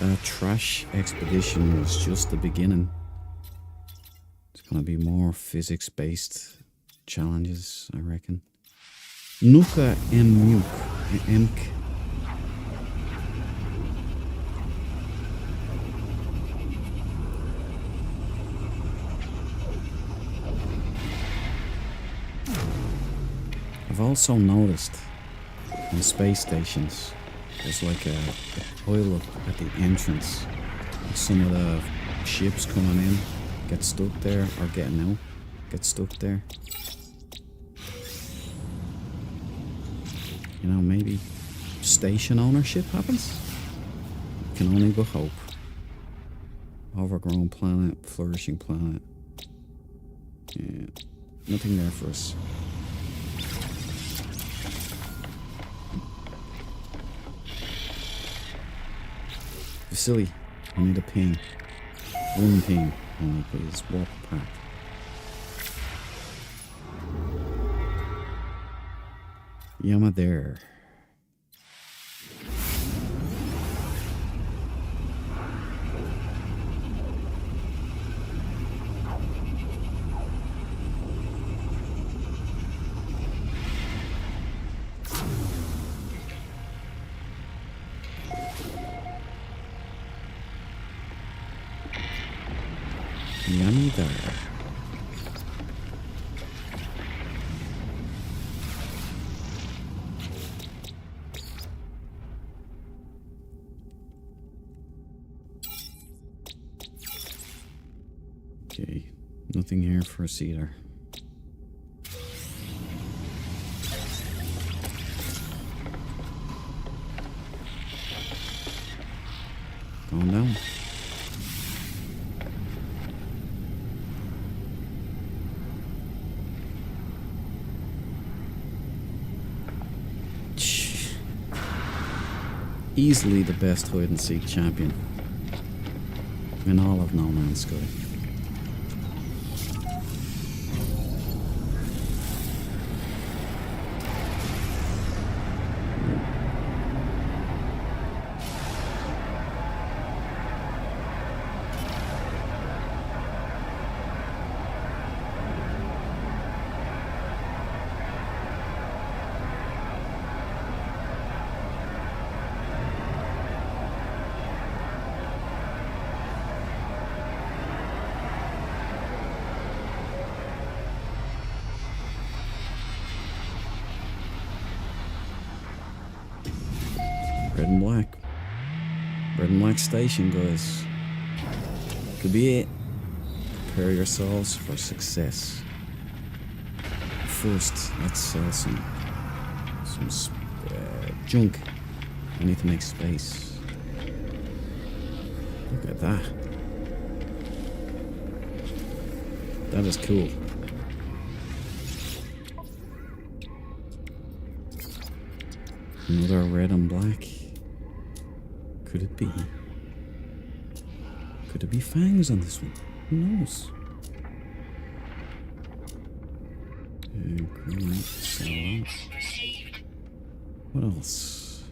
That trash expedition was just the beginning. It's gonna be more physics-based challenges, I reckon. Nuka M. Nuke. Imk. I've also noticed on space stations there's like a toilet at the entrance. Some of the ships coming in get stuck there, or getting out get stuck there. You know, maybe station ownership happens? Can only but hope. Overgrown planet, flourishing planet. Yeah, nothing there for us. Vasily, I need a ping. One ping only, please. Warp pack. Yama there. Yummy there. Okay, nothing here for us either. Going down. Easily the best hide and seek champion in all of No Man's Sky. Red and black. Red and black station, guys. Could be it. Prepare yourselves for success. First, let's sell some junk. I need to make space. Look at that. That is cool. Another red and black. Could it be? Could it be fangs on this one? Who knows? Great. Sell that. What else?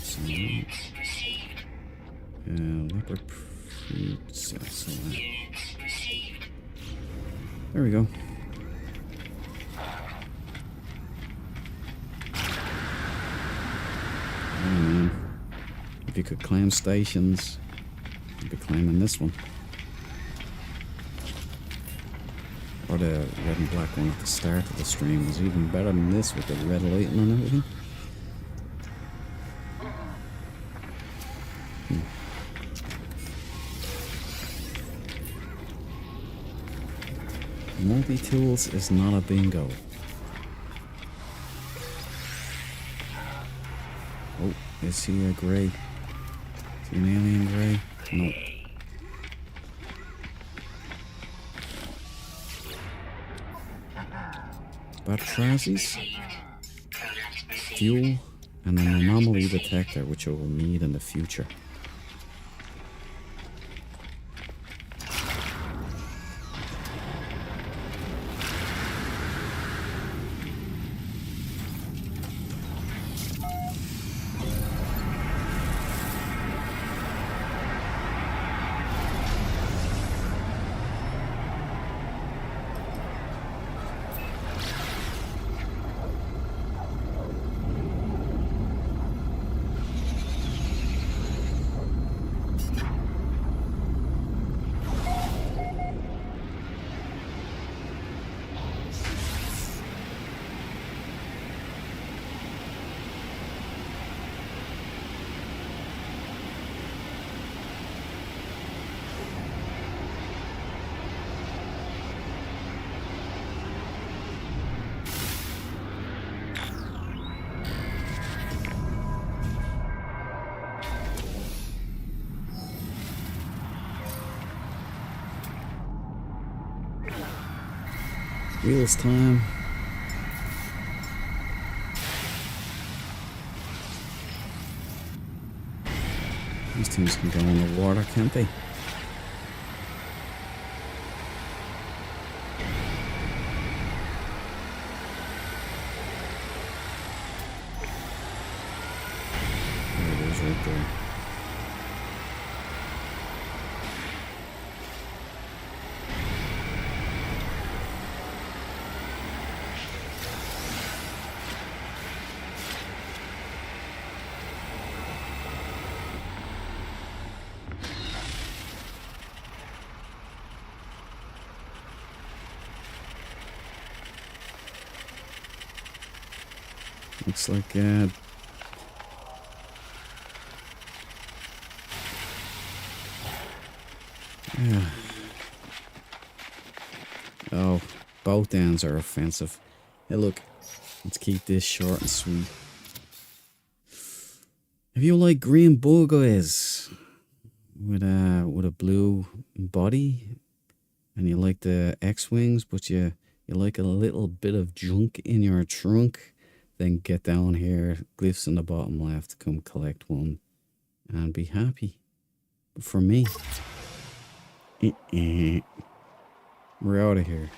Sell that. Leopard fruit. Sell that. There we go. Oh man. If you could claim stations, you'd be claiming this one. Or the red and black one at the start of the stream was even better than this with the red lighting and everything. Multi-tools is not a bingo. Oh, is he a grey? Is he an alien grey? No. Batrazzis, fuel, and an anomaly detector which I will need in the future. Wheels time. These things can go in the water, can't they? There it is right there. Looks like yeah. Oh, both ends are offensive. Hey, look, let's keep this short and sweet. If you like green buggies with a blue body, and you like the X-wings, but you like a little bit of junk in your trunk, then get down here, glyphs in the bottom left, come collect one and be happy. But for me, we're out of here.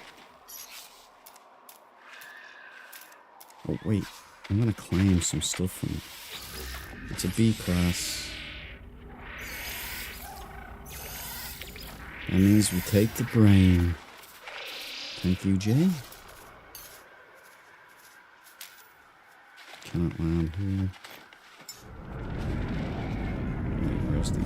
Oh wait, I'm gonna claim some stuff from it. It's a B class. That means we take the brain. Thank you, Jay. Cannot land here. Where's the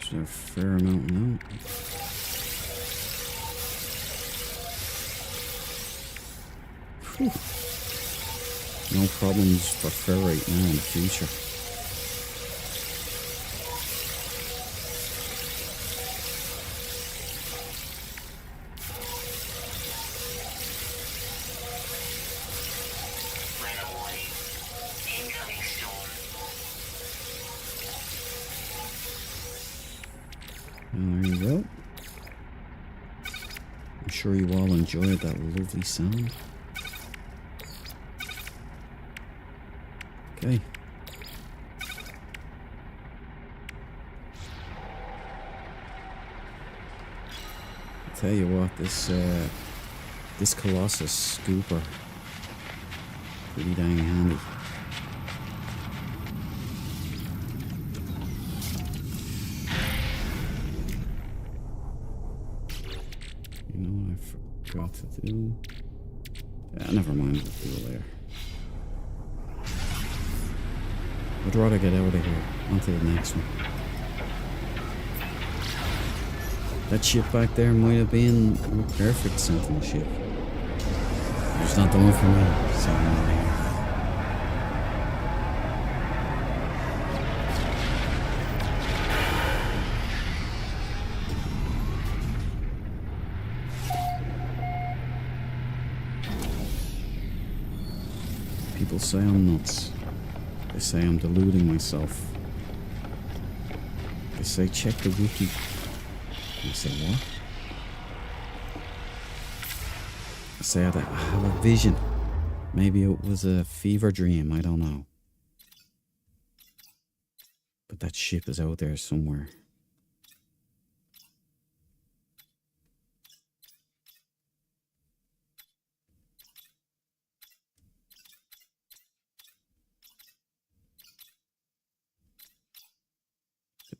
Is there a fair amount now? Whew. No problems for ferrite now in the future. Incoming storm. And there you go. I'm sure you all enjoyed that lovely sound. Okay. I'll tell you what, this Colossus scooper, pretty dang handy. You know what I forgot to do? Yeah, never mind the fuel there. I'd rather get out of here. On to the next one. That ship back there might have been a perfect Sentinel ship. It's not the one for me, so I'm out of here. People say I'm nuts. They say I'm deluding myself. They say check the wiki. I say what? I say I have a vision. Maybe it was a fever dream, I don't know. But that ship is out there somewhere.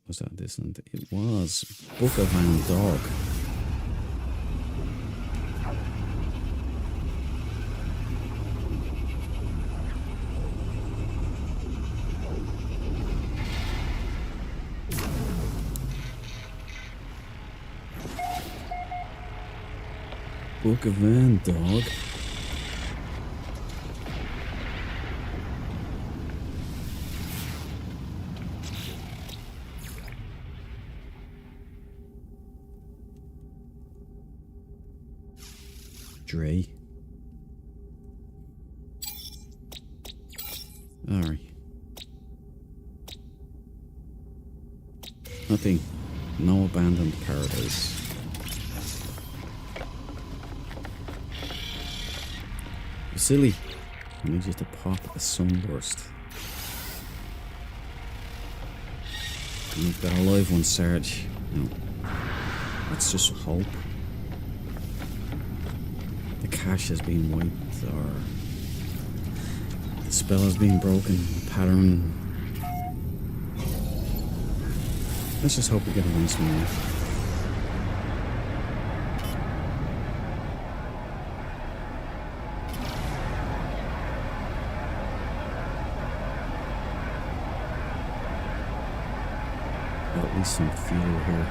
Was that distant? It was Book of Van Dog. Book of Van Dog. stray. Alright. Nothing. No abandoned paradise. You silly. I need you to pop a sunburst. And you've got a live one, Sarge. No. Let's just hope. The cache has been wiped, or the spell has been broken, the pattern. Let's just hope we get a nice one. Or at least some fuel here.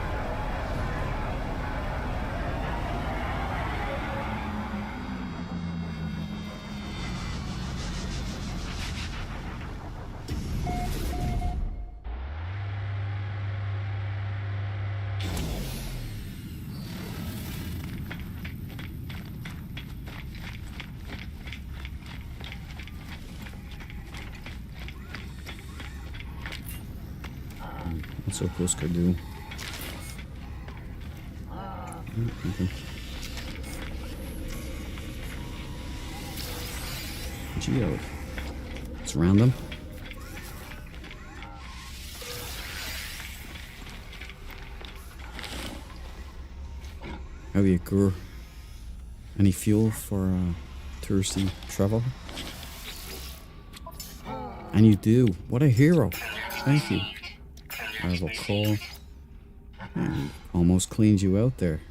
What's Husker do? Okay. Geode. It's random. How are you, Gur? Any fuel for touristy travel? And you do. What a hero. Thank you. Arrival call. Yeah, almost cleaned you out there.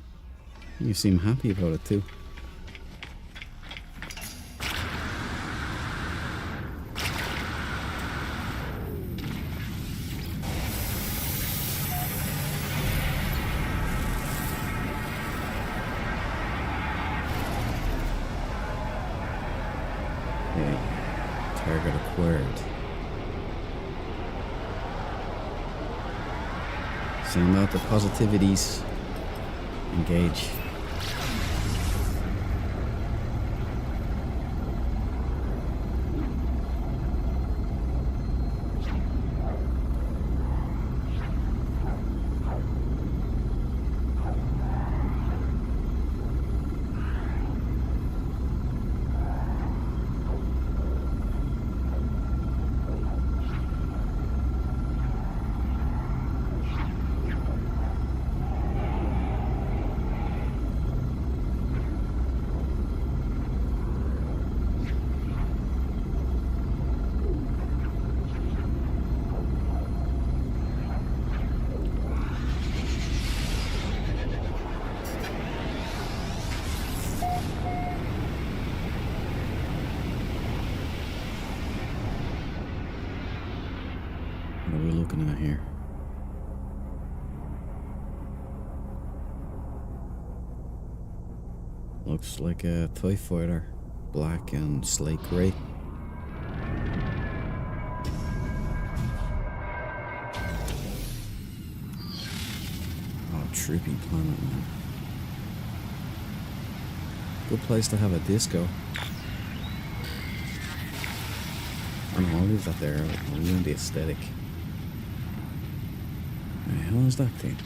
You seem happy about it too. Okay. Target acquired. Send out the positivities. Engage. What are we looking at here? Looks like a TIE fighter, black and slate grey. Oh, trippy planet, man. Good place to have a disco. I don't know, I'll leave that there. I'll ruin the aesthetic. What the hell is that thing?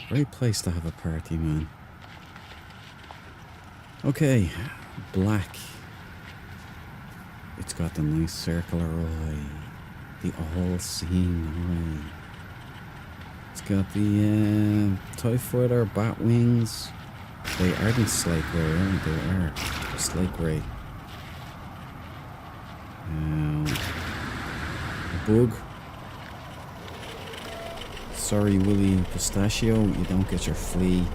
Great place to have a party, man. Okay, black. It's got the nice circular eye, the all-seeing eye. It's got the TIE fighter bat wings. They aren't slate grey, aren't they? They are. They're slate grey. A bug. Sorry, Willy Pistachio, you don't get your flea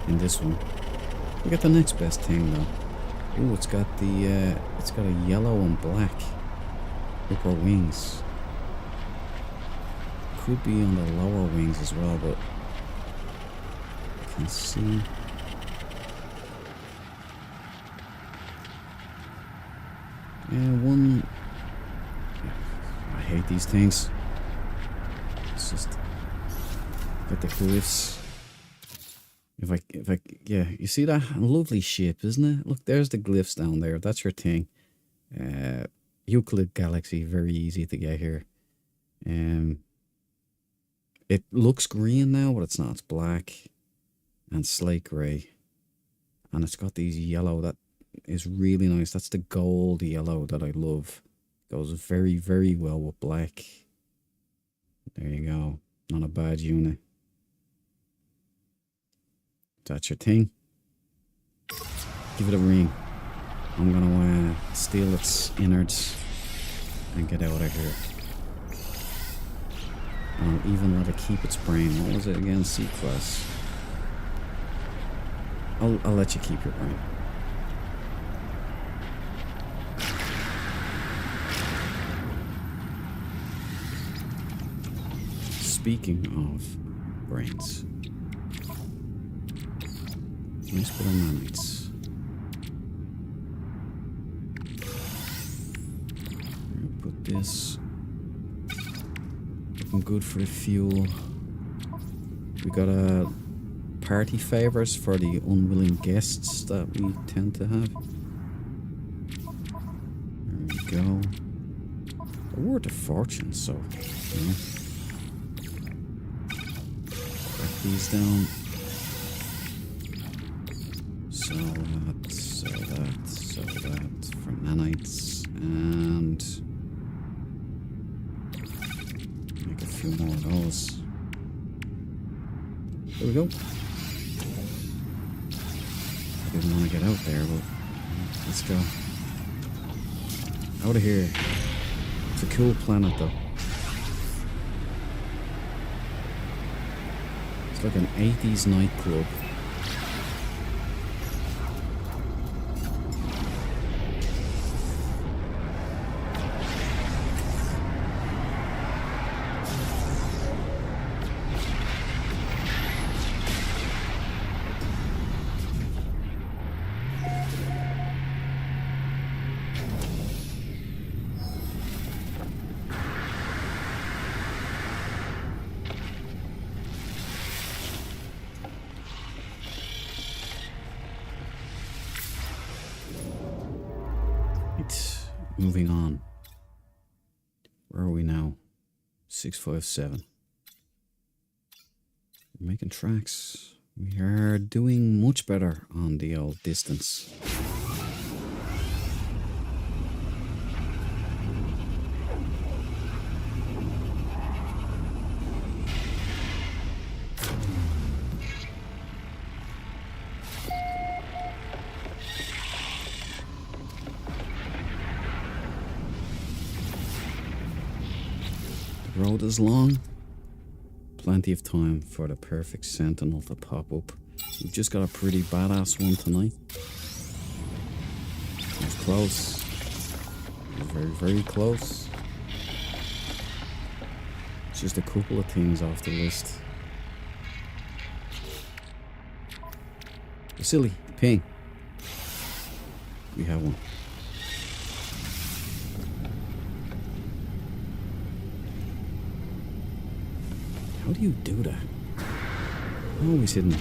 in this one. We got the next best thing though. Ooh, it's got a yellow and black upper wings. Could be on the lower wings as well, but can see. Yeah, one. I hate these things. It's just get the glyphs. If I, yeah, you see that lovely ship, isn't it? Look, there's the glyphs down there. That's your thing. Euclid Galaxy, very easy to get here. It looks green now, but it's not. It's black and slate grey, and it's got these yellow that is really nice. That's the gold yellow that I love. Goes very, very well with black. There you go. Not a bad unit. That's your thing. Give it a ring. I'm gonna steal its innards and get out of here. And I'll even let it keep its brain. What was it again? C-class. I'll let you keep your brain. Speaking of brains, nice bit of nanites. Put this. Looking good for the fuel. We got a party favors for the unwilling guests that we tend to have. There we go. They're worth a fortune, so you know. Back these down. Sell that for nanites, and make a few more of those. There we go. I didn't want to get out there, but let's go. Out of here. It's a cool planet though. It's like an 80s nightclub. Moving on. Where are we now? 657. We're making tracks. We are doing much better on the old distance. Road is long. Plenty of time for the perfect Sentinel to pop up. We've just got a pretty badass one tonight. It's close. Very, very close. It's just a couple of things off the list. Silly, ping. We have one. How do you do that? Always hidden.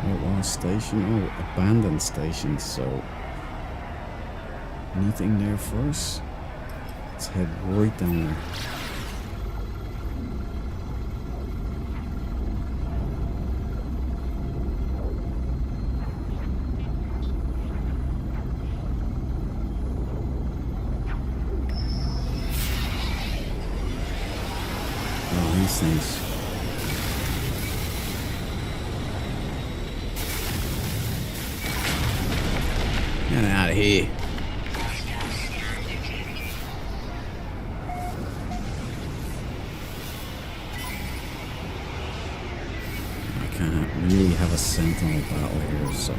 Outlaw station? Oh, abandoned station, so nothing there for us. Let's head right down there. These things. Get out of here. really have a Sentinel battle here, so...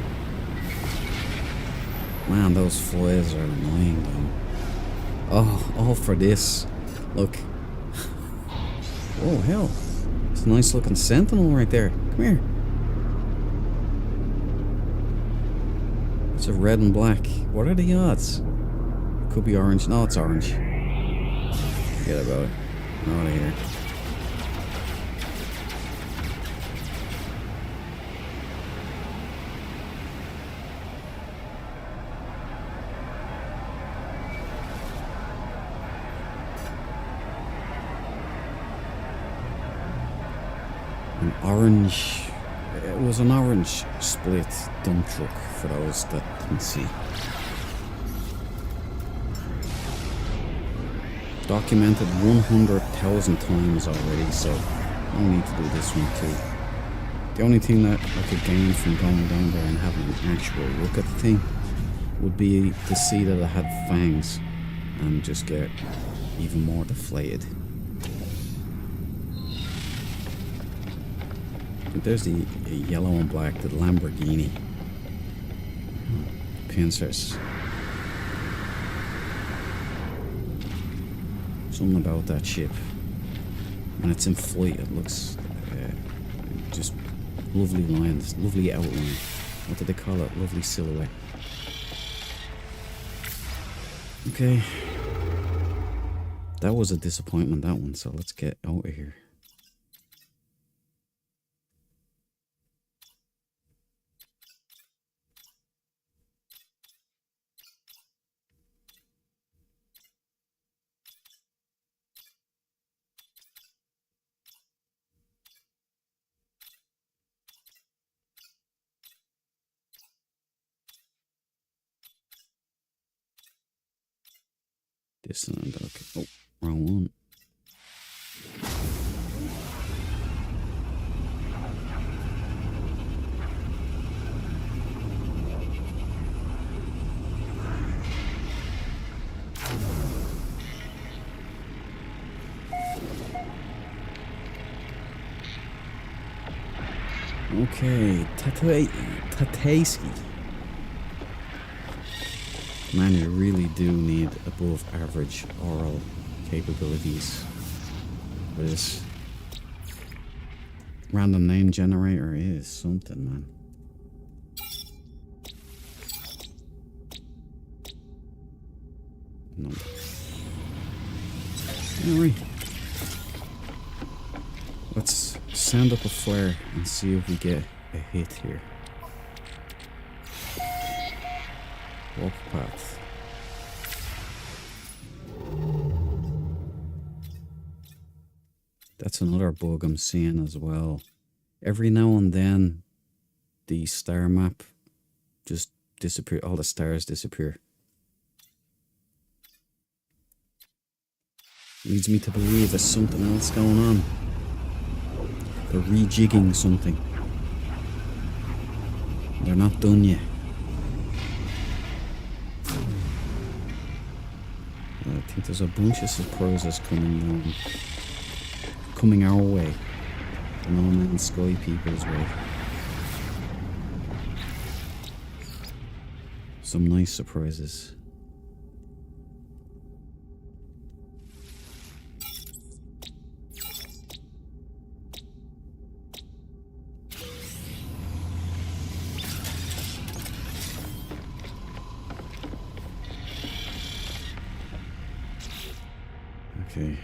Man, those flies are annoying, though. Oh, all for this. Look. Oh, hell. It's a nice looking Sentinel right there. Come here. It's a red and black. What are the odds? Could be orange. No, it's orange. Forget about it. Out of here. An orange. It was an orange split dump truck for those that didn't see. Documented 100,000 times already, so I'll need to do this one too. The only thing that I could gain from going down there and having an actual look at the thing would be to see that it had fangs and just get even more deflated. There's the yellow and black, the Lamborghini. Pincers. Something about that ship. When it's in flight, it looks just lovely lines, lovely outline. What do they call it? Lovely silhouette. Okay. That was a disappointment, that one, so let's get out of here. This and okay. Oh, wrong one. Okay, Tateiski. Man, you really do need above average oral capabilities for this. Random name generator is something, man. No. Alright. Let's send up a flare and see if we get a hit here. Walk path. That's another bug I'm seeing as well. Every now and then, the star map just disappears. All the stars disappear. Leads me to believe there's something else going on. They're rejigging something. They're not done yet. I think there's a bunch of surprises coming our way. The No Man's Sky people's way. Some nice surprises. Okay.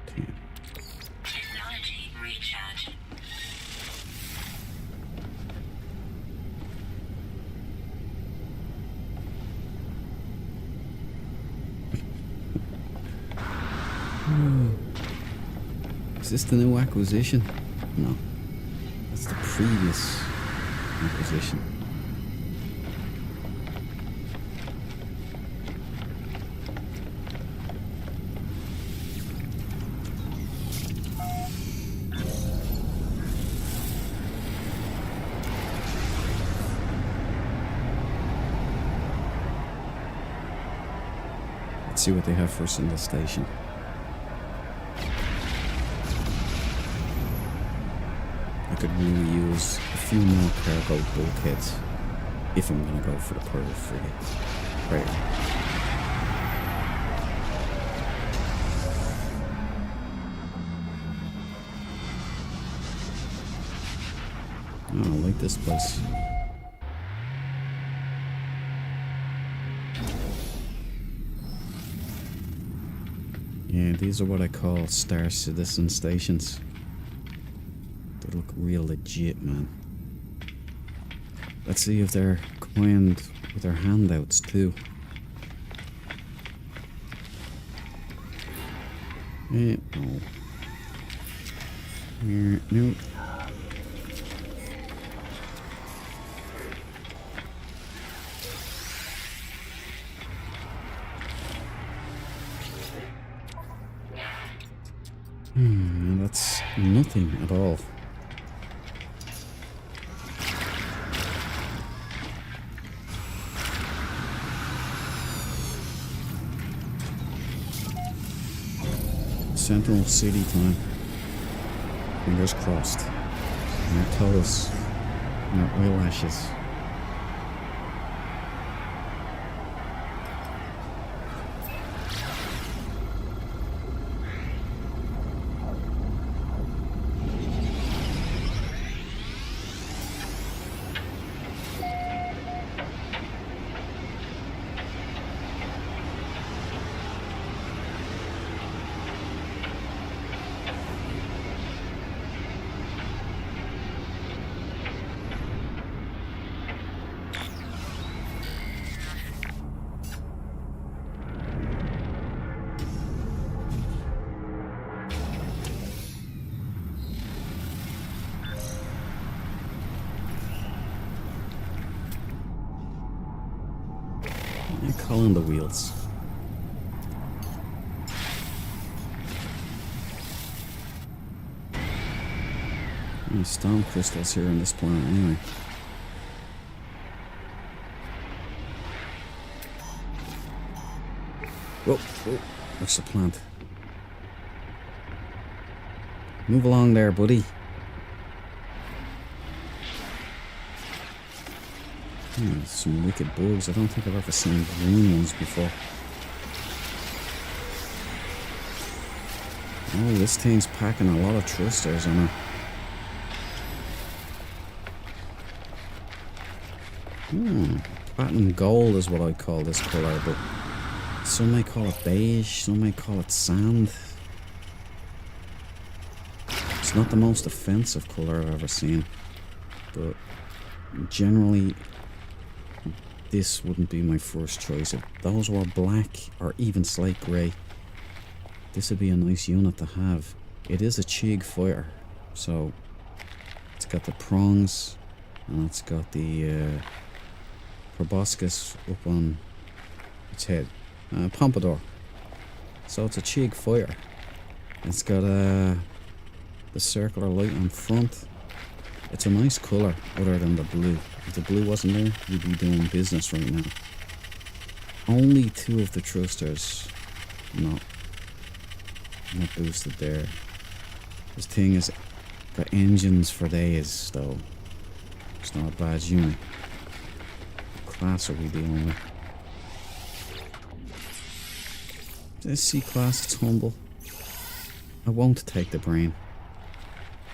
10. Technology recharge. Is this the new acquisition? No. That's the previous acquisition. Let's see what they have for us in the station. I could really use a few more cargo bulkheads if I'm gonna go for the pirate frigate. Right. Oh, I like this place. Yeah, these are what I call Star Citizen stations. They look real legit, man. Let's see if they're coined with their handouts too. Yeah, oh. Here, no. That's nothing at all. Sentinel City time. Fingers crossed. And our toes. And our eyelashes. You call in the wheels. Any storm crystals here on this planet anyway. Whoa, whoa, what's the plant? Move along there, buddy. Some wicked bugs. I don't think I've ever seen green ones before. Oh, this thing's packing a lot of thrusters on it. Platinum gold is what I call this colour, but some may call it beige, some may call it sand. It's not the most offensive colour I've ever seen, but generally this wouldn't be my first choice. If those were black or even slate grey, this would be a nice unit to have. It is a Chig fighter, so it's got the prongs and it's got the proboscis up on its head. Pompadour. So it's a Chig fighter. It's got the circular light on front. It's a nice colour other than the blue. If the blue wasn't there, you'd be doing business right now. Only 2 of the thrusters not boosted there. This thing has got engines for days though. It's not a bad unit. What class are we dealing with? This C-class, it's humble. I won't take the brain.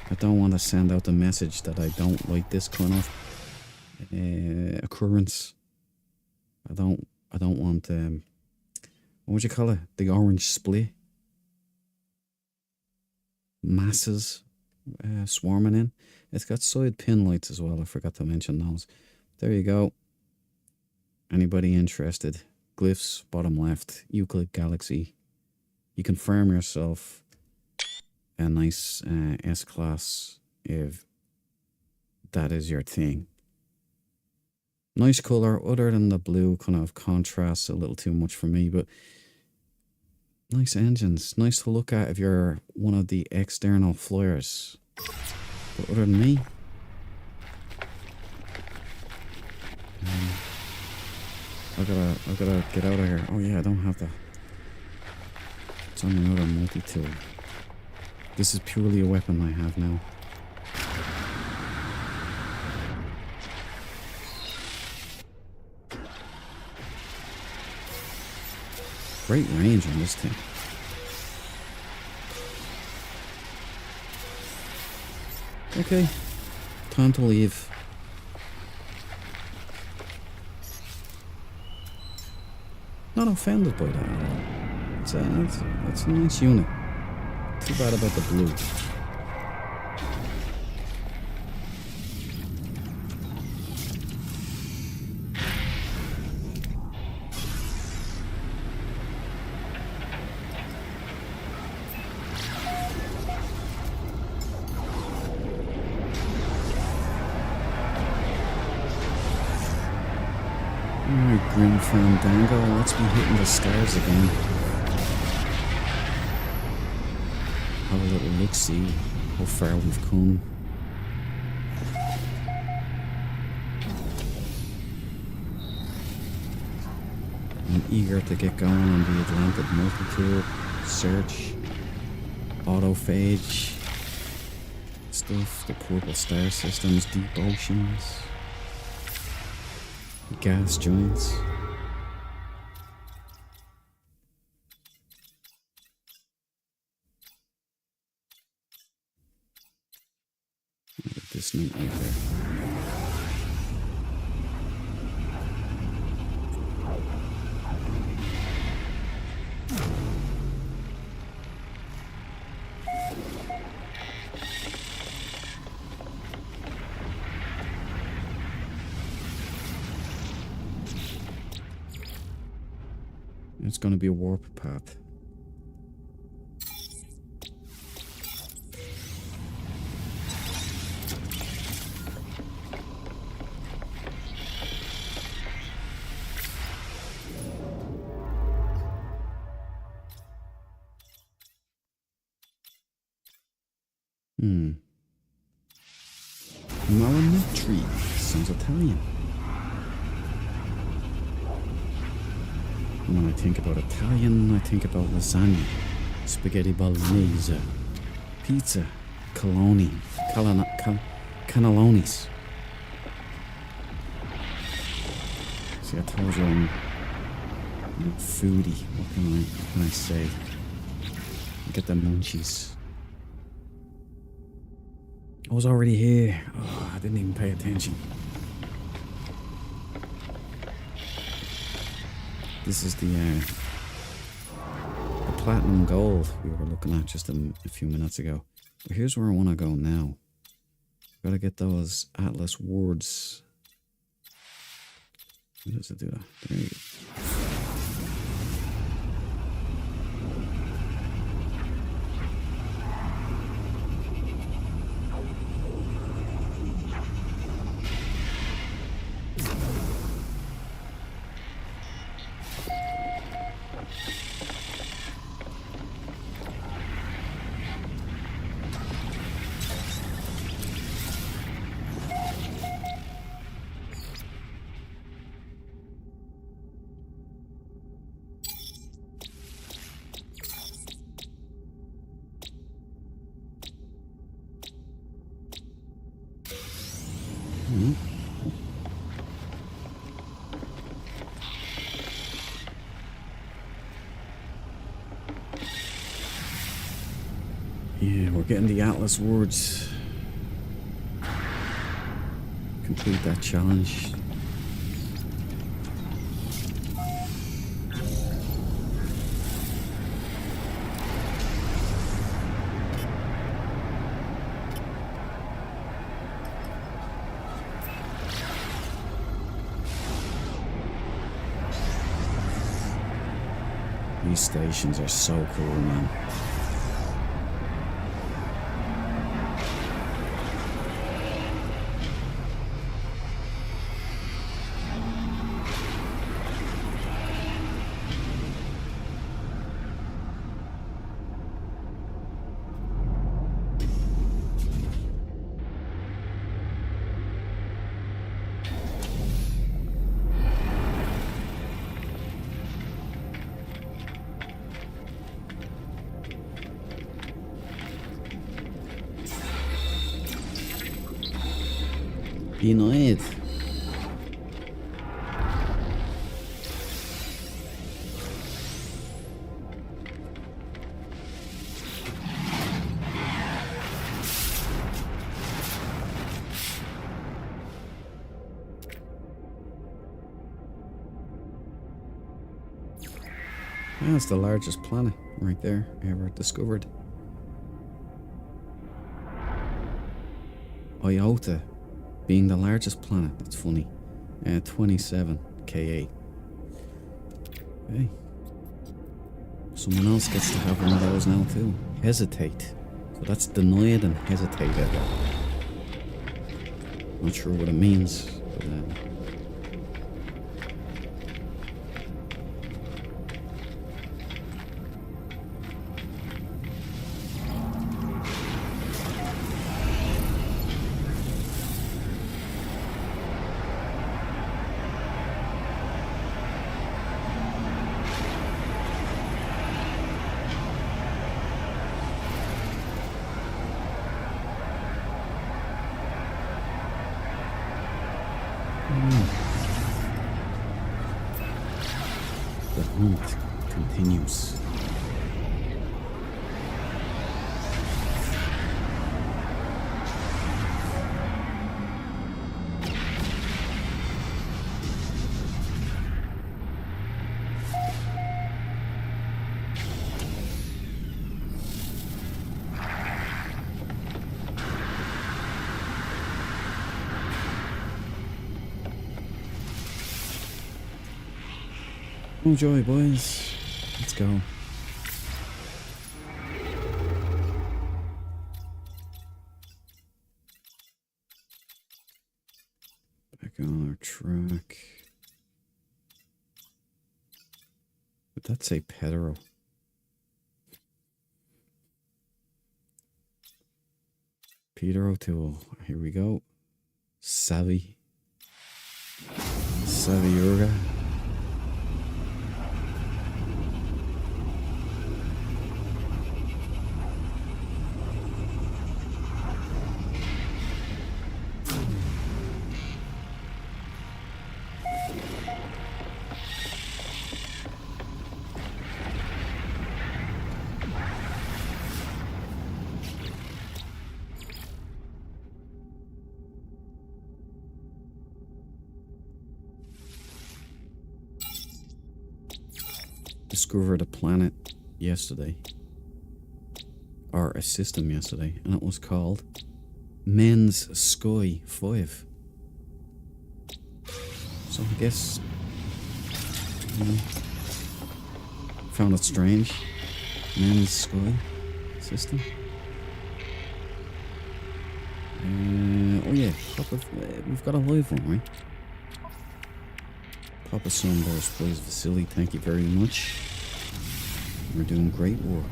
I don't want to send out the message that I don't like this kind of occurrence. I don't want what would you call it? The orange split. Masses swarming in. It's got side pin lights as well. I forgot to mention those. There you go. Anybody interested? Glyphs, bottom left. Euclid Galaxy. You can farm yourself a nice S-Class if that is your thing. Nice colour, other than the blue kind of contrasts a little too much for me, but nice engines. Nice to look at if you're one of the external flyers. But other than me, I've gotta get out of here. Oh yeah, I don't have that. It's on my other multi-tool. This is purely a weapon I have now. Great range on this thing. Okay, time to leave. Not offended by that at all. It's a nice unit. Too bad about the blue. Alright, Grim Fandango, let's be hitting the stars again. Have a little look-see how far we've come. I'm eager to get going on the Atlantic multi-tool, search, autophage stuff, the purple star systems, deep oceans, gas giants. Get this note right there. It's going to be a warp path. Malametri. Sounds Italian. When I think about Italian, I think about lasagna, spaghetti bolognese, pizza, cannellonis. See, I told you I'm a foodie. What can I say? Get the munchies. I was already here. Oh, I didn't even pay attention. This is the platinum gold we were looking at just a few minutes ago. But here's where I want to go now. Gotta get those Atlas wards. How does it do that? There you go. Yeah, we're getting the Atlas wards. Complete that challenge. These stations are so cool, man. Denied. That's the largest planet right there ever discovered. Iota being the largest planet. That's funny. 27 Ka. Okay. Someone else gets to have one of those now too. Hesitate. So that's denied and hesitated. Not sure what it means, but the hunt continues. Enjoy, boys. Let's go. Back on our track. But that's a Pedro. Peter O'Toole. Here we go. Savvy. Urga. Discovered a planet yesterday, or a system yesterday, and it was called Men's Sky 5. So I guess, found it strange. Men's Sky system. Oh yeah, we've got a live one, right? Papa Sunburst, please, Vasily, thank you very much. We're doing great work.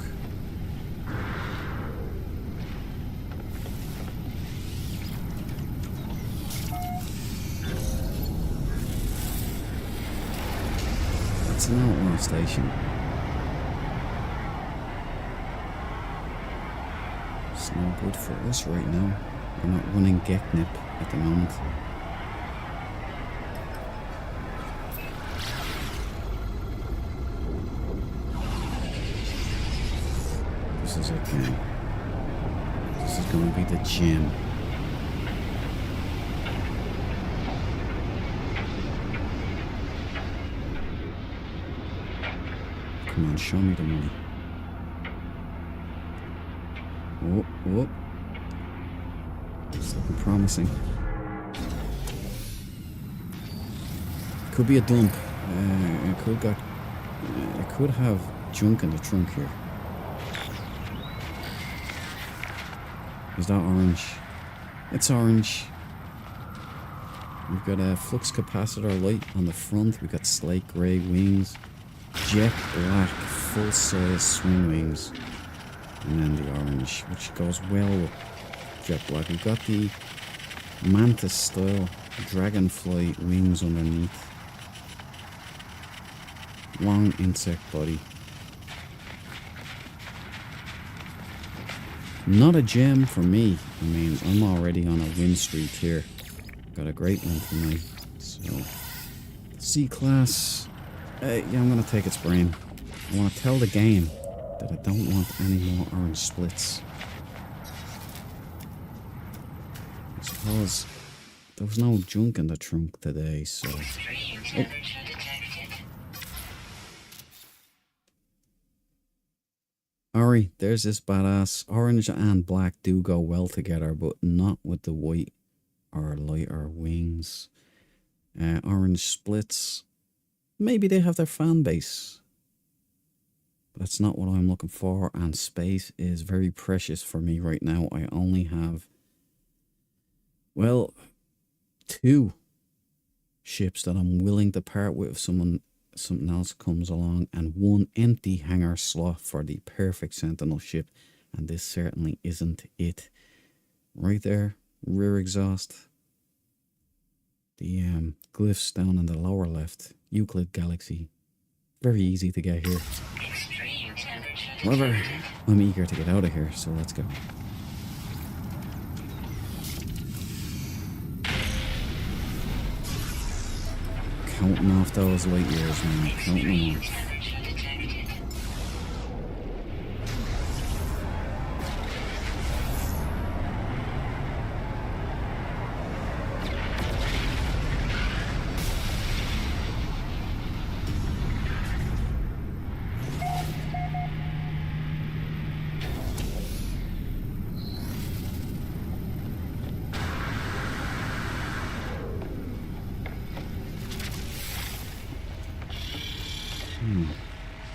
That's an outlaw station. It's no good for us right now. We're not running Geknip at the moment. This is okay. This is going to be the gym. Come on, show me the money. Whoop. It's looking promising. Could be a dump. It could have junk in the trunk here. Is that orange? It's orange. We've got a flux capacitor light on the front. We've got slate grey wings. Jet black full-size swing wings. And then the orange, which goes well with jet black. We've got the mantis style dragonfly wings underneath. Long insect body. Not a gem for me. I mean, I'm already on a win streak here. Got a great one for me. So, C-class. Yeah, I'm going to take its brain. I want to tell the game that I don't want any more orange splits. I suppose there was no junk in the trunk today, so... Oh. Alright, there's this badass. Orange and black do go well together, but not with the white or lighter wings. Orange splits. Maybe they have their fan base. But that's not what I'm looking for, and space is very precious for me right now. I only have, well, 2 ships that I'm willing to part with if something else comes along, and 1 empty hangar slot for the perfect Sentinel ship, and this certainly isn't it. Right there, rear exhaust. The glyphs down in the lower left, Euclid Galaxy. Very easy to get here. However, I'm eager to get out of here, so let's go. Counting off those light years, man. Counting them off.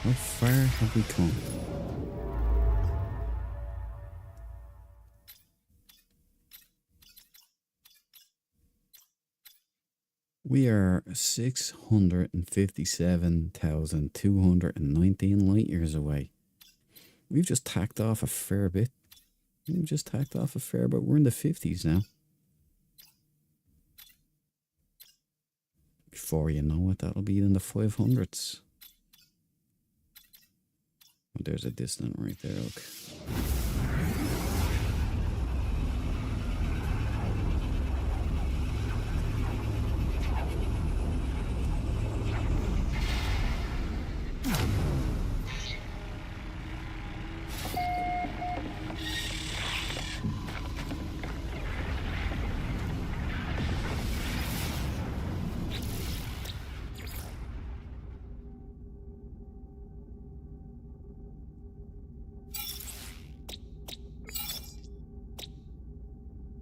How far have we come? We are 657,219 light years away. We've just tacked off a fair bit. We're in the 50s now. Before you know it, that'll be in the 500s. Oh, there's a distant right there, look.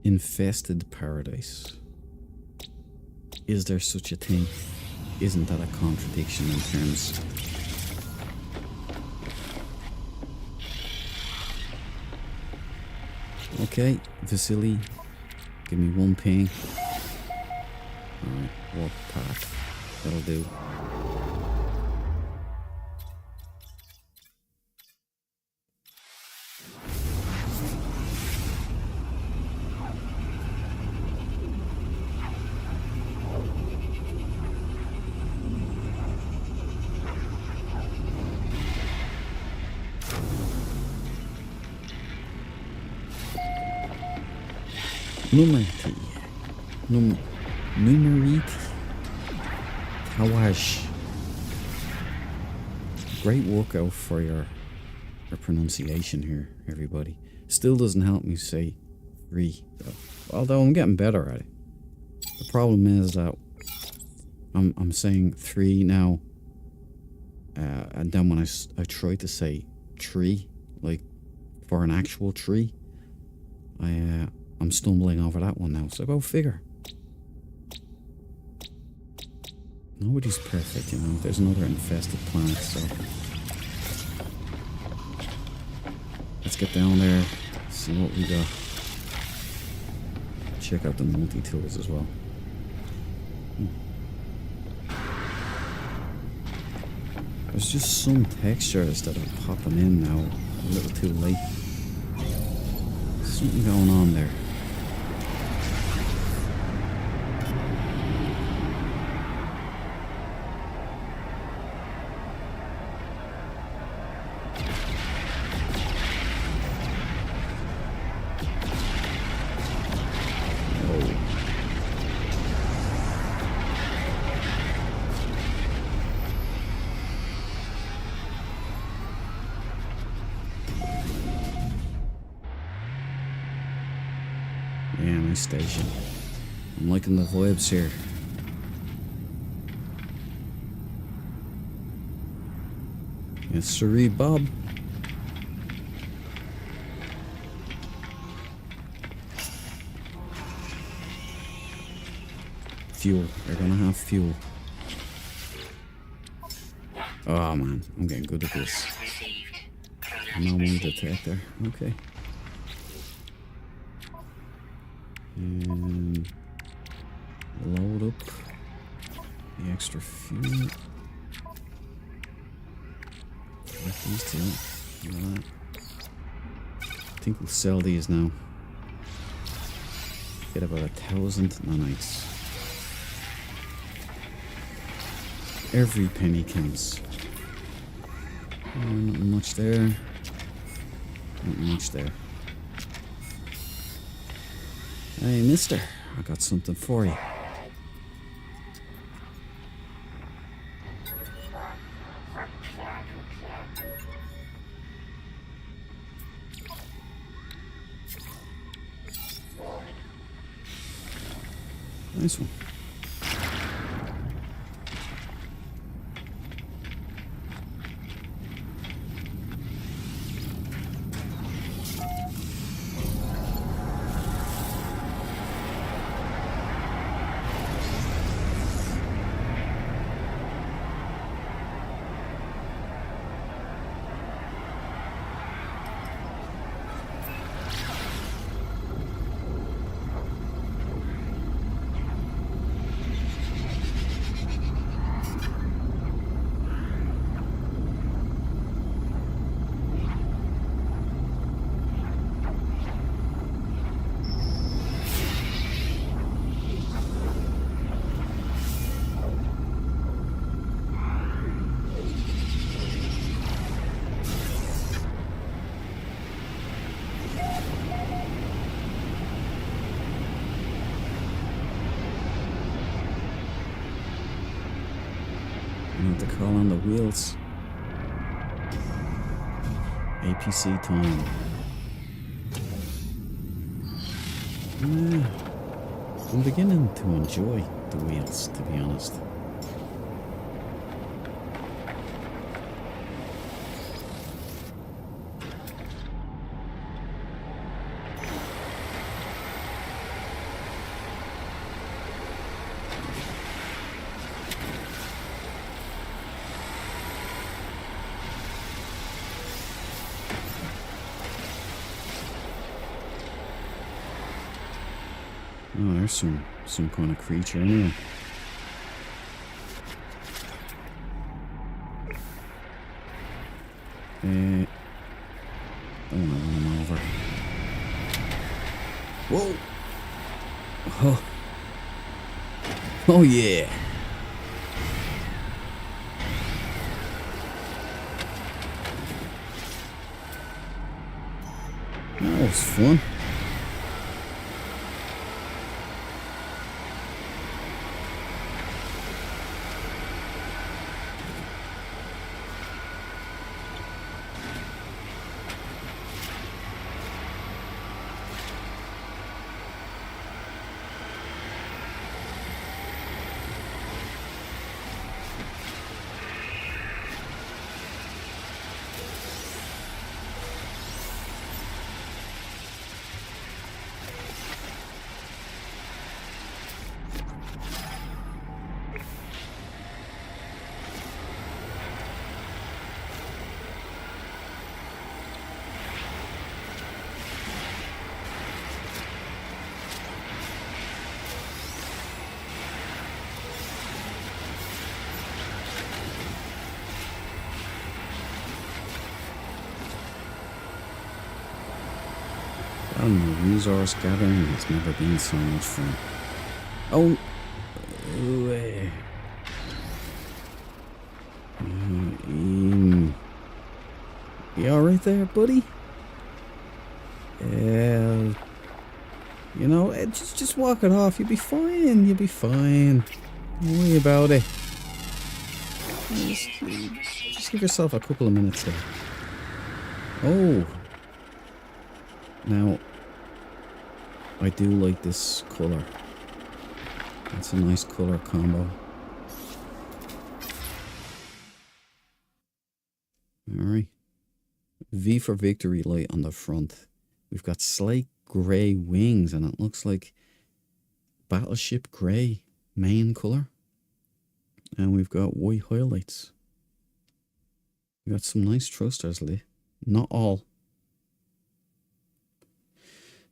Infested paradise. Is there such a thing? Isn't that a contradiction in terms? Okay, Vasily, give me 1 ping. Alright, walk path. That'll do. Numeriti. Kawash. Great workout for your pronunciation here, everybody. Still doesn't help me say 3, though. Although I'm getting better at it. The problem is that I'm saying 3 now, and then when I try to say tree, like for an actual tree, I'm stumbling over that one now, so go figure. Nobody's perfect, you know. There's another infested planet, so let's get down there, see what we got. Check out the multi-tools as well. There's just some textures that are popping in now a little too late. Something going on there. Yeah, nice station. I'm liking the vibes here. Yes, sirree, Bob. fuel. They're gonna have fuel. Oh man, I'm getting good at this. Anomaly detector. Okay. And load up the extra fuel. Collect these two. Look at that. I think we'll sell these now. Get about 1,000 nanites. Every penny counts. Not much there. Not much there. Hey, mister. I got something for you. Nice one. I have to call on the wheels. APC time. I'm beginning to enjoy the wheels, to be honest. Oh, there's some kind of creature in here. I want to run him over. Whoa! Oh, oh yeah! That was fun. Resource gathering has never been so much fun. Oh, you alright there, buddy? You know, just walk it off. You'll be fine. You'll be fine. Don't worry about it. Just give yourself a couple of minutes there. Oh, now. I do like this colour. That's a nice colour combo. Alright. V for victory light on the front. We've got slight grey wings and it looks like battleship grey. main colour. And we've got white highlights. We got some nice thrusters, Lee. Not all.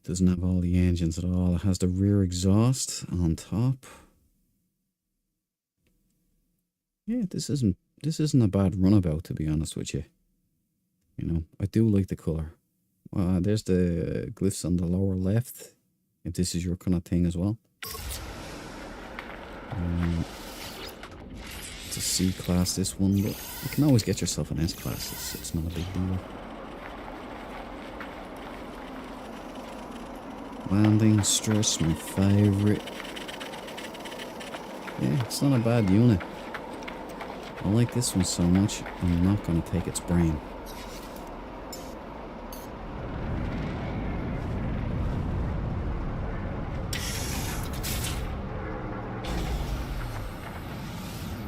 Doesn't have all the engines at all. It has the rear exhaust on top. Yeah, this isn't a bad runabout, to be honest with you. You know, I do like the colour. There's the glyphs on the lower left, if this is your kind of thing as well. It's a C class, this one, but you can always get yourself an S class. It's not a big deal. Landing stress, my favourite. Yeah, it's not a bad unit. I like this one so much, I'm not going to take its brain.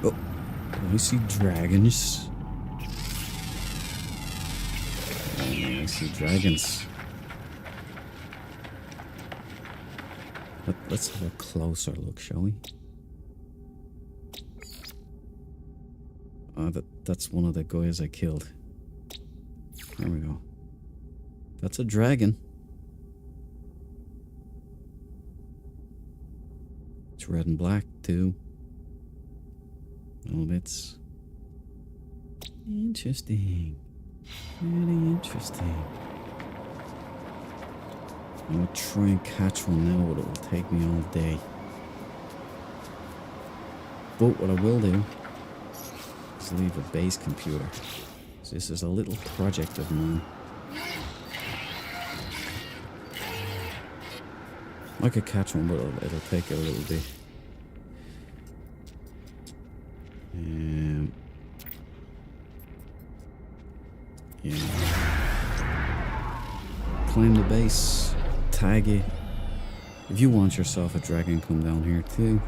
Oh, I see dragons. Oh, I see dragons. Let's have a closer look, shall we? That's one of the guys I killed. There we go. That's a dragon. It's red and black too. Little bits. Interesting. Really interesting. I will try and catch one now, but it will take me all day. But what I will do is leave a base computer. So this is a little project of mine. I could catch one, but it'll take a little bit. Yeah. Claim the base. Tag it. If you want yourself a dragon, come down here too.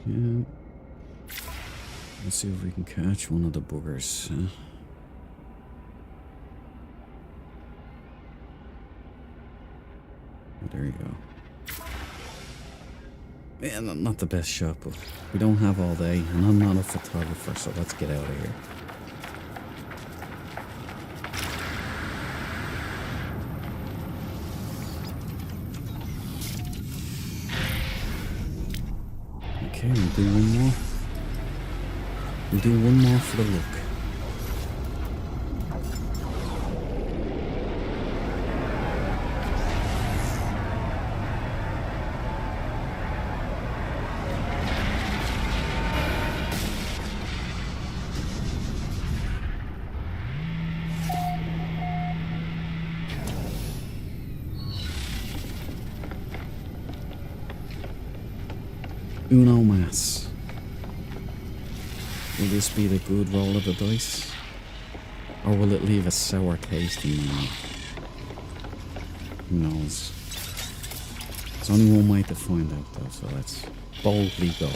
Yeah. Let's see if we can catch one of the boogers. Huh? Oh, there you go. Yeah, not the best shot, but we don't have all day, and I'm not a photographer, so let's get out of here. Okay, we'll do one more. We'll do one more for the look. Uno mas. Will this be the good roll of the dice? Or will it leave a sour taste in my mouth? Who knows? There's only one way to find out though, so let's boldly go.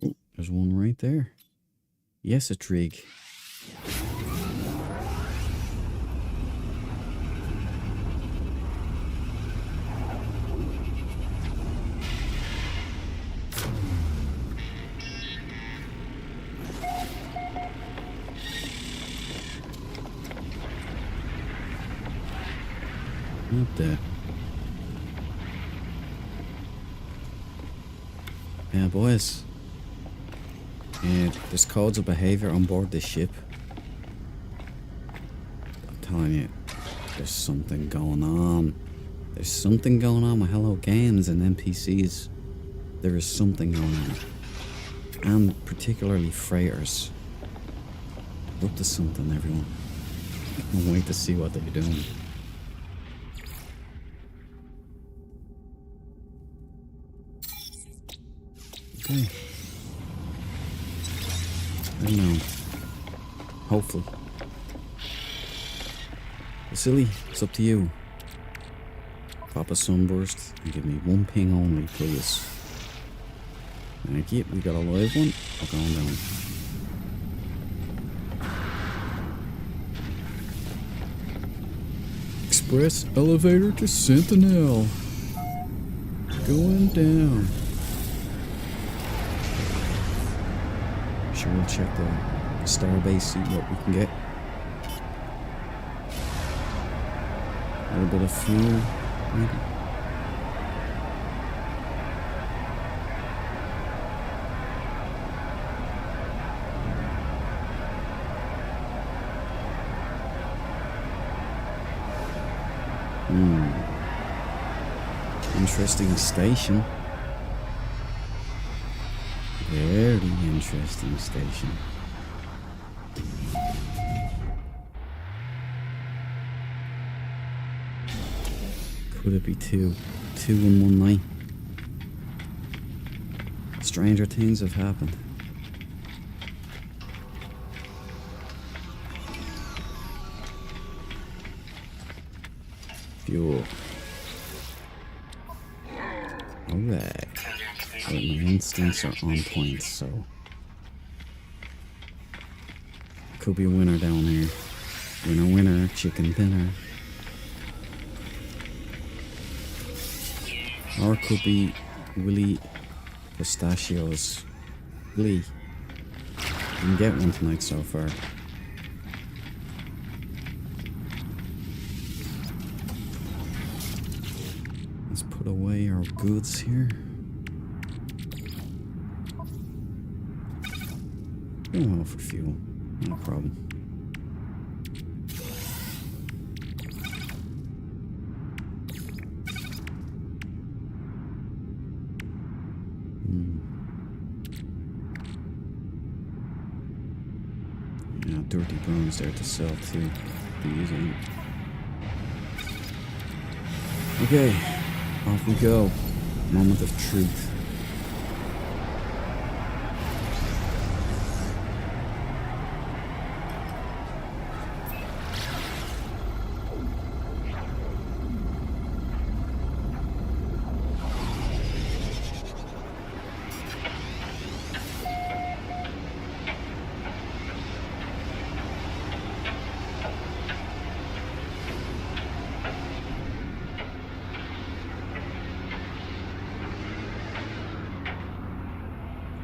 Oh, there's one right there. Yes, a trig. Not there. Yeah, boys. There's codes of behavior on board this ship. I'm telling you, there's something going on. There's something going on with Hello Games and NPCs. There is something going on. And particularly freighters. They're up to something, everyone. I can't wait to see what they're doing. Okay. I don't know. Hopefully. Vasily, it's up to you. Pop a sunburst and give me one ping only, please. Thank you. We got a live one. We're going down. Express elevator to Sentinel. Going down. Sure, we'll check the starbase, see what we can get. A little bit of fuel, maybe. Interesting station. Very interesting station. Could it be two in one night? Stranger things have happened. Fuel. Alright. Well, my instincts are on point, so could be a winner down here. Winner, winner, chicken dinner. Or it could be Willy Pistachio's Lee. Didn't get one tonight so far. Let's put away our goods here. Oh, for fuel. No problem. Yeah, dirty bronze there to sell too. Be using. Okay, off we go. Moment of truth.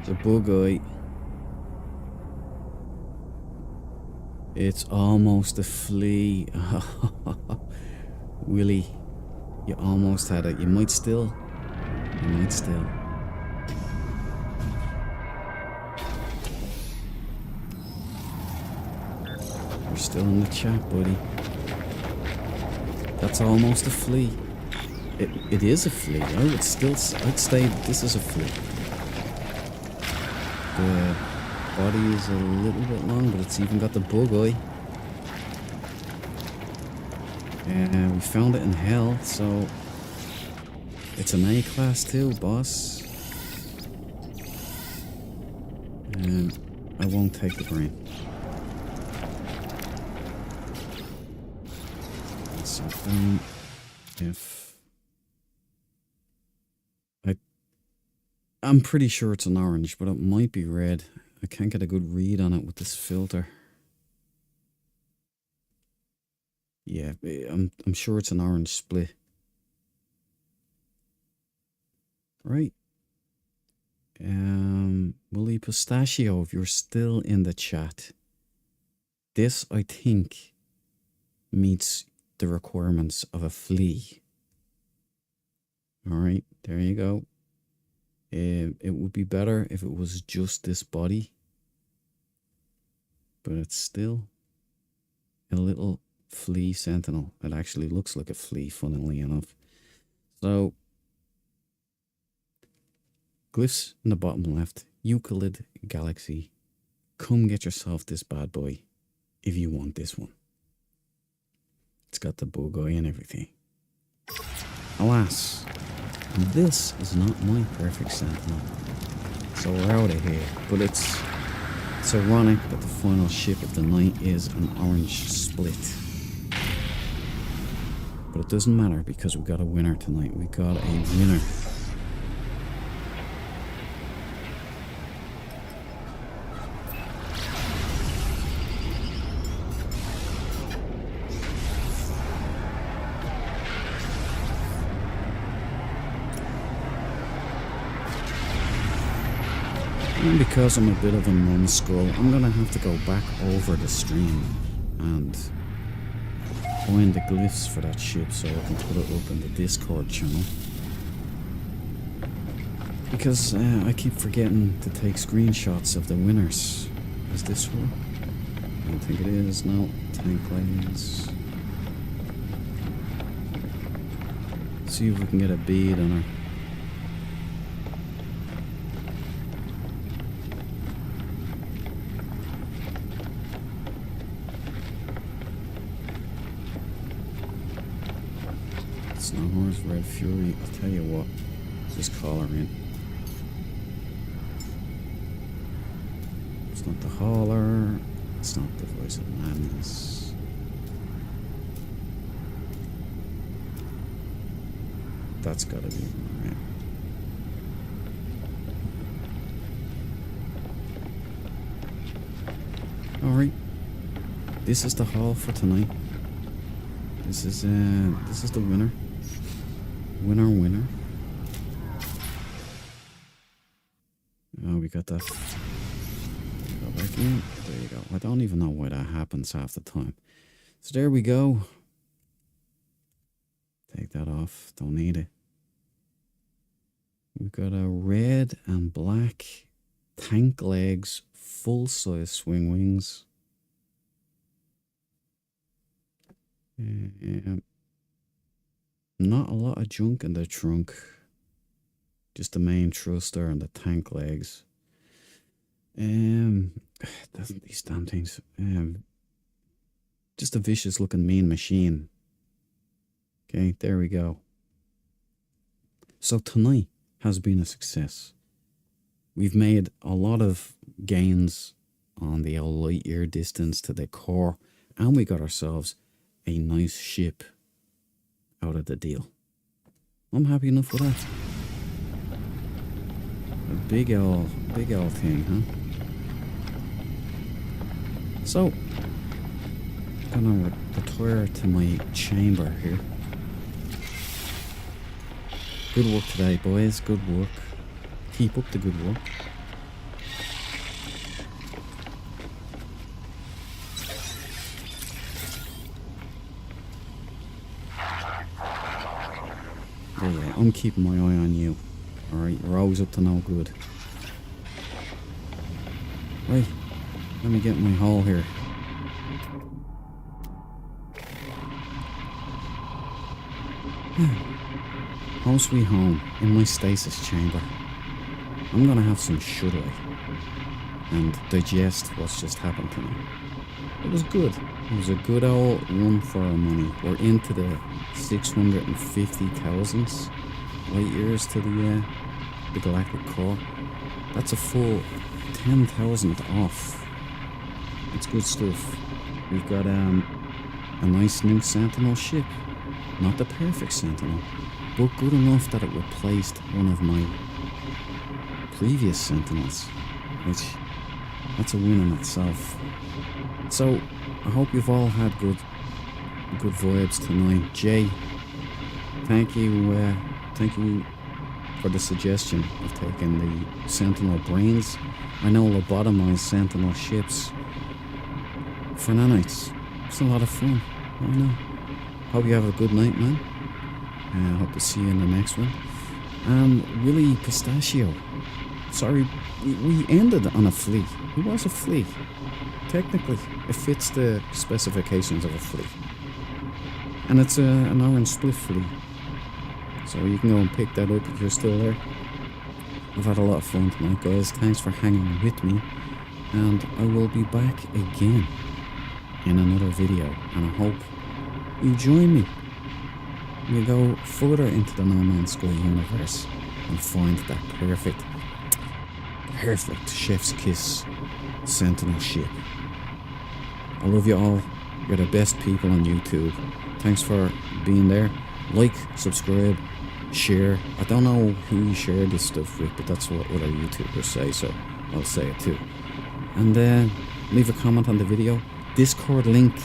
It's a bug-eye. It's almost a flea. Willy, you almost had it. You might still. You might still. You're still in the chat, buddy. That's almost a flea. It is a flea. I'd say this is a flea. The body is a little bit long, but it's even got the bug eye. And we found it in hell, so it's an A class too, boss. And I won't take the brain. So if I'm pretty sure it's an orange, but it might be red. I can't get a good read on it with this filter. Yeah, I'm sure it's an orange split. Right. Willy Pistachio, if you're still in the chat, this I think meets the requirements of a flea. All right, there you go. It would be better if it was just this body, but it's still a little flea sentinel. It actually looks like a flea, funnily enough. So, glyphs in the bottom left, Euclid Galaxy. Come get yourself this bad boy if you want this one. It's got the bug eye and everything. Alas, this is not my perfect sentinel. It's So we're out of here. But it's ironic that the final ship of the night is an orange split. But it doesn't matter because we got a winner tonight. We got a winner. And because I'm a bit of a numbskull, I'm gonna have to go back over the stream and find the glyphs for that ship so I can put it up in the Discord channel. Because I keep forgetting to take screenshots of the winners. Is this one? I don't think it is. No. Tank lanes. See if we can get a bead on her. Snowhorse, Red Fury. I'll tell you what. Just call her in. It's not the Hauler. It's not the Voice of Madness. That's gotta be right. Alright. This is the haul for tonight. This is the winner. Winner. Oh, we got that. Go back in. There you go. I don't even know why that happens half the time. So there we go. Take that off. Don't need it. We've got a red and black tank legs, full-size swing wings. Not a lot of junk in the trunk. Just the main thruster and the tank legs. These damn things. Just a vicious looking mean machine. Okay, there we go. So tonight has been a success. We've made a lot of gains on the light year distance to the core, and we got ourselves a nice ship out of the deal. I'm happy enough with that. A big old thing, huh? So, I'm gonna retire to my chamber here. Good work today, boys. Good work. Keep up the good work. Yeah, I'm keeping my eye on you. Alright, you're always up to no good. Right, let me get my haul here. Home sweet home, in my stasis chamber. I'm gonna have some shut-eye and digest what's just happened to me. It was good. It was a good old run for our money. We're into the 650,000 light years to the Galactic Core. That's a full 10,000 off. It's good stuff. We've got a nice new Sentinel ship. Not the perfect Sentinel, but good enough that it replaced one of my previous Sentinels, which that's a win in itself. So I hope you've all had good vibes tonight. Jay, thank you for the suggestion of taking the Sentinel brains. I know lobotomized Sentinel ships for nanites. It's a lot of fun. I know. Hope you have a good night, man. I hope to see you in the next one. Willy Pistachio. Sorry, we ended on a flea. It was a flea. Technically, it fits the specifications of a flea. And it's an orange split flea. So you can go and pick that up if you're still there. I've had a lot of fun tonight, guys. Thanks for hanging with me. And I will be back again in another video. And I hope you join me. We go further into the No Man's Sky universe and find that perfect perfect chef's kiss Sentinel ship. I love you all. You're the best people on YouTube. Thanks for being there. Like, subscribe, share. I don't know who you share this stuff with, but that's what other YouTubers say, so I'll say it too. And leave a comment on the video. Discord link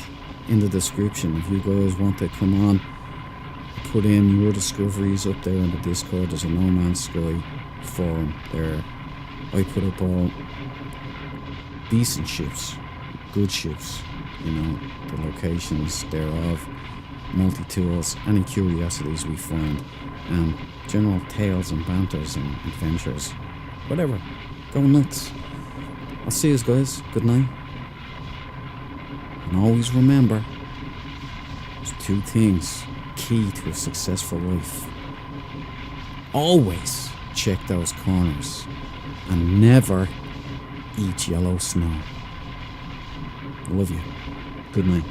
in the description if you guys want to come on. Put in your discoveries up there in the Discord. There's a No Man's Sky forum there. I put up all decent ships, good ships, you know, the locations thereof, multi-tools, any curiosities we find, and general tales and banters and adventures. Whatever. Go nuts. I'll see you guys. Good night. And always remember, there's two things key to a successful life. Always check those corners and never eat yellow snow. I love you. Good night.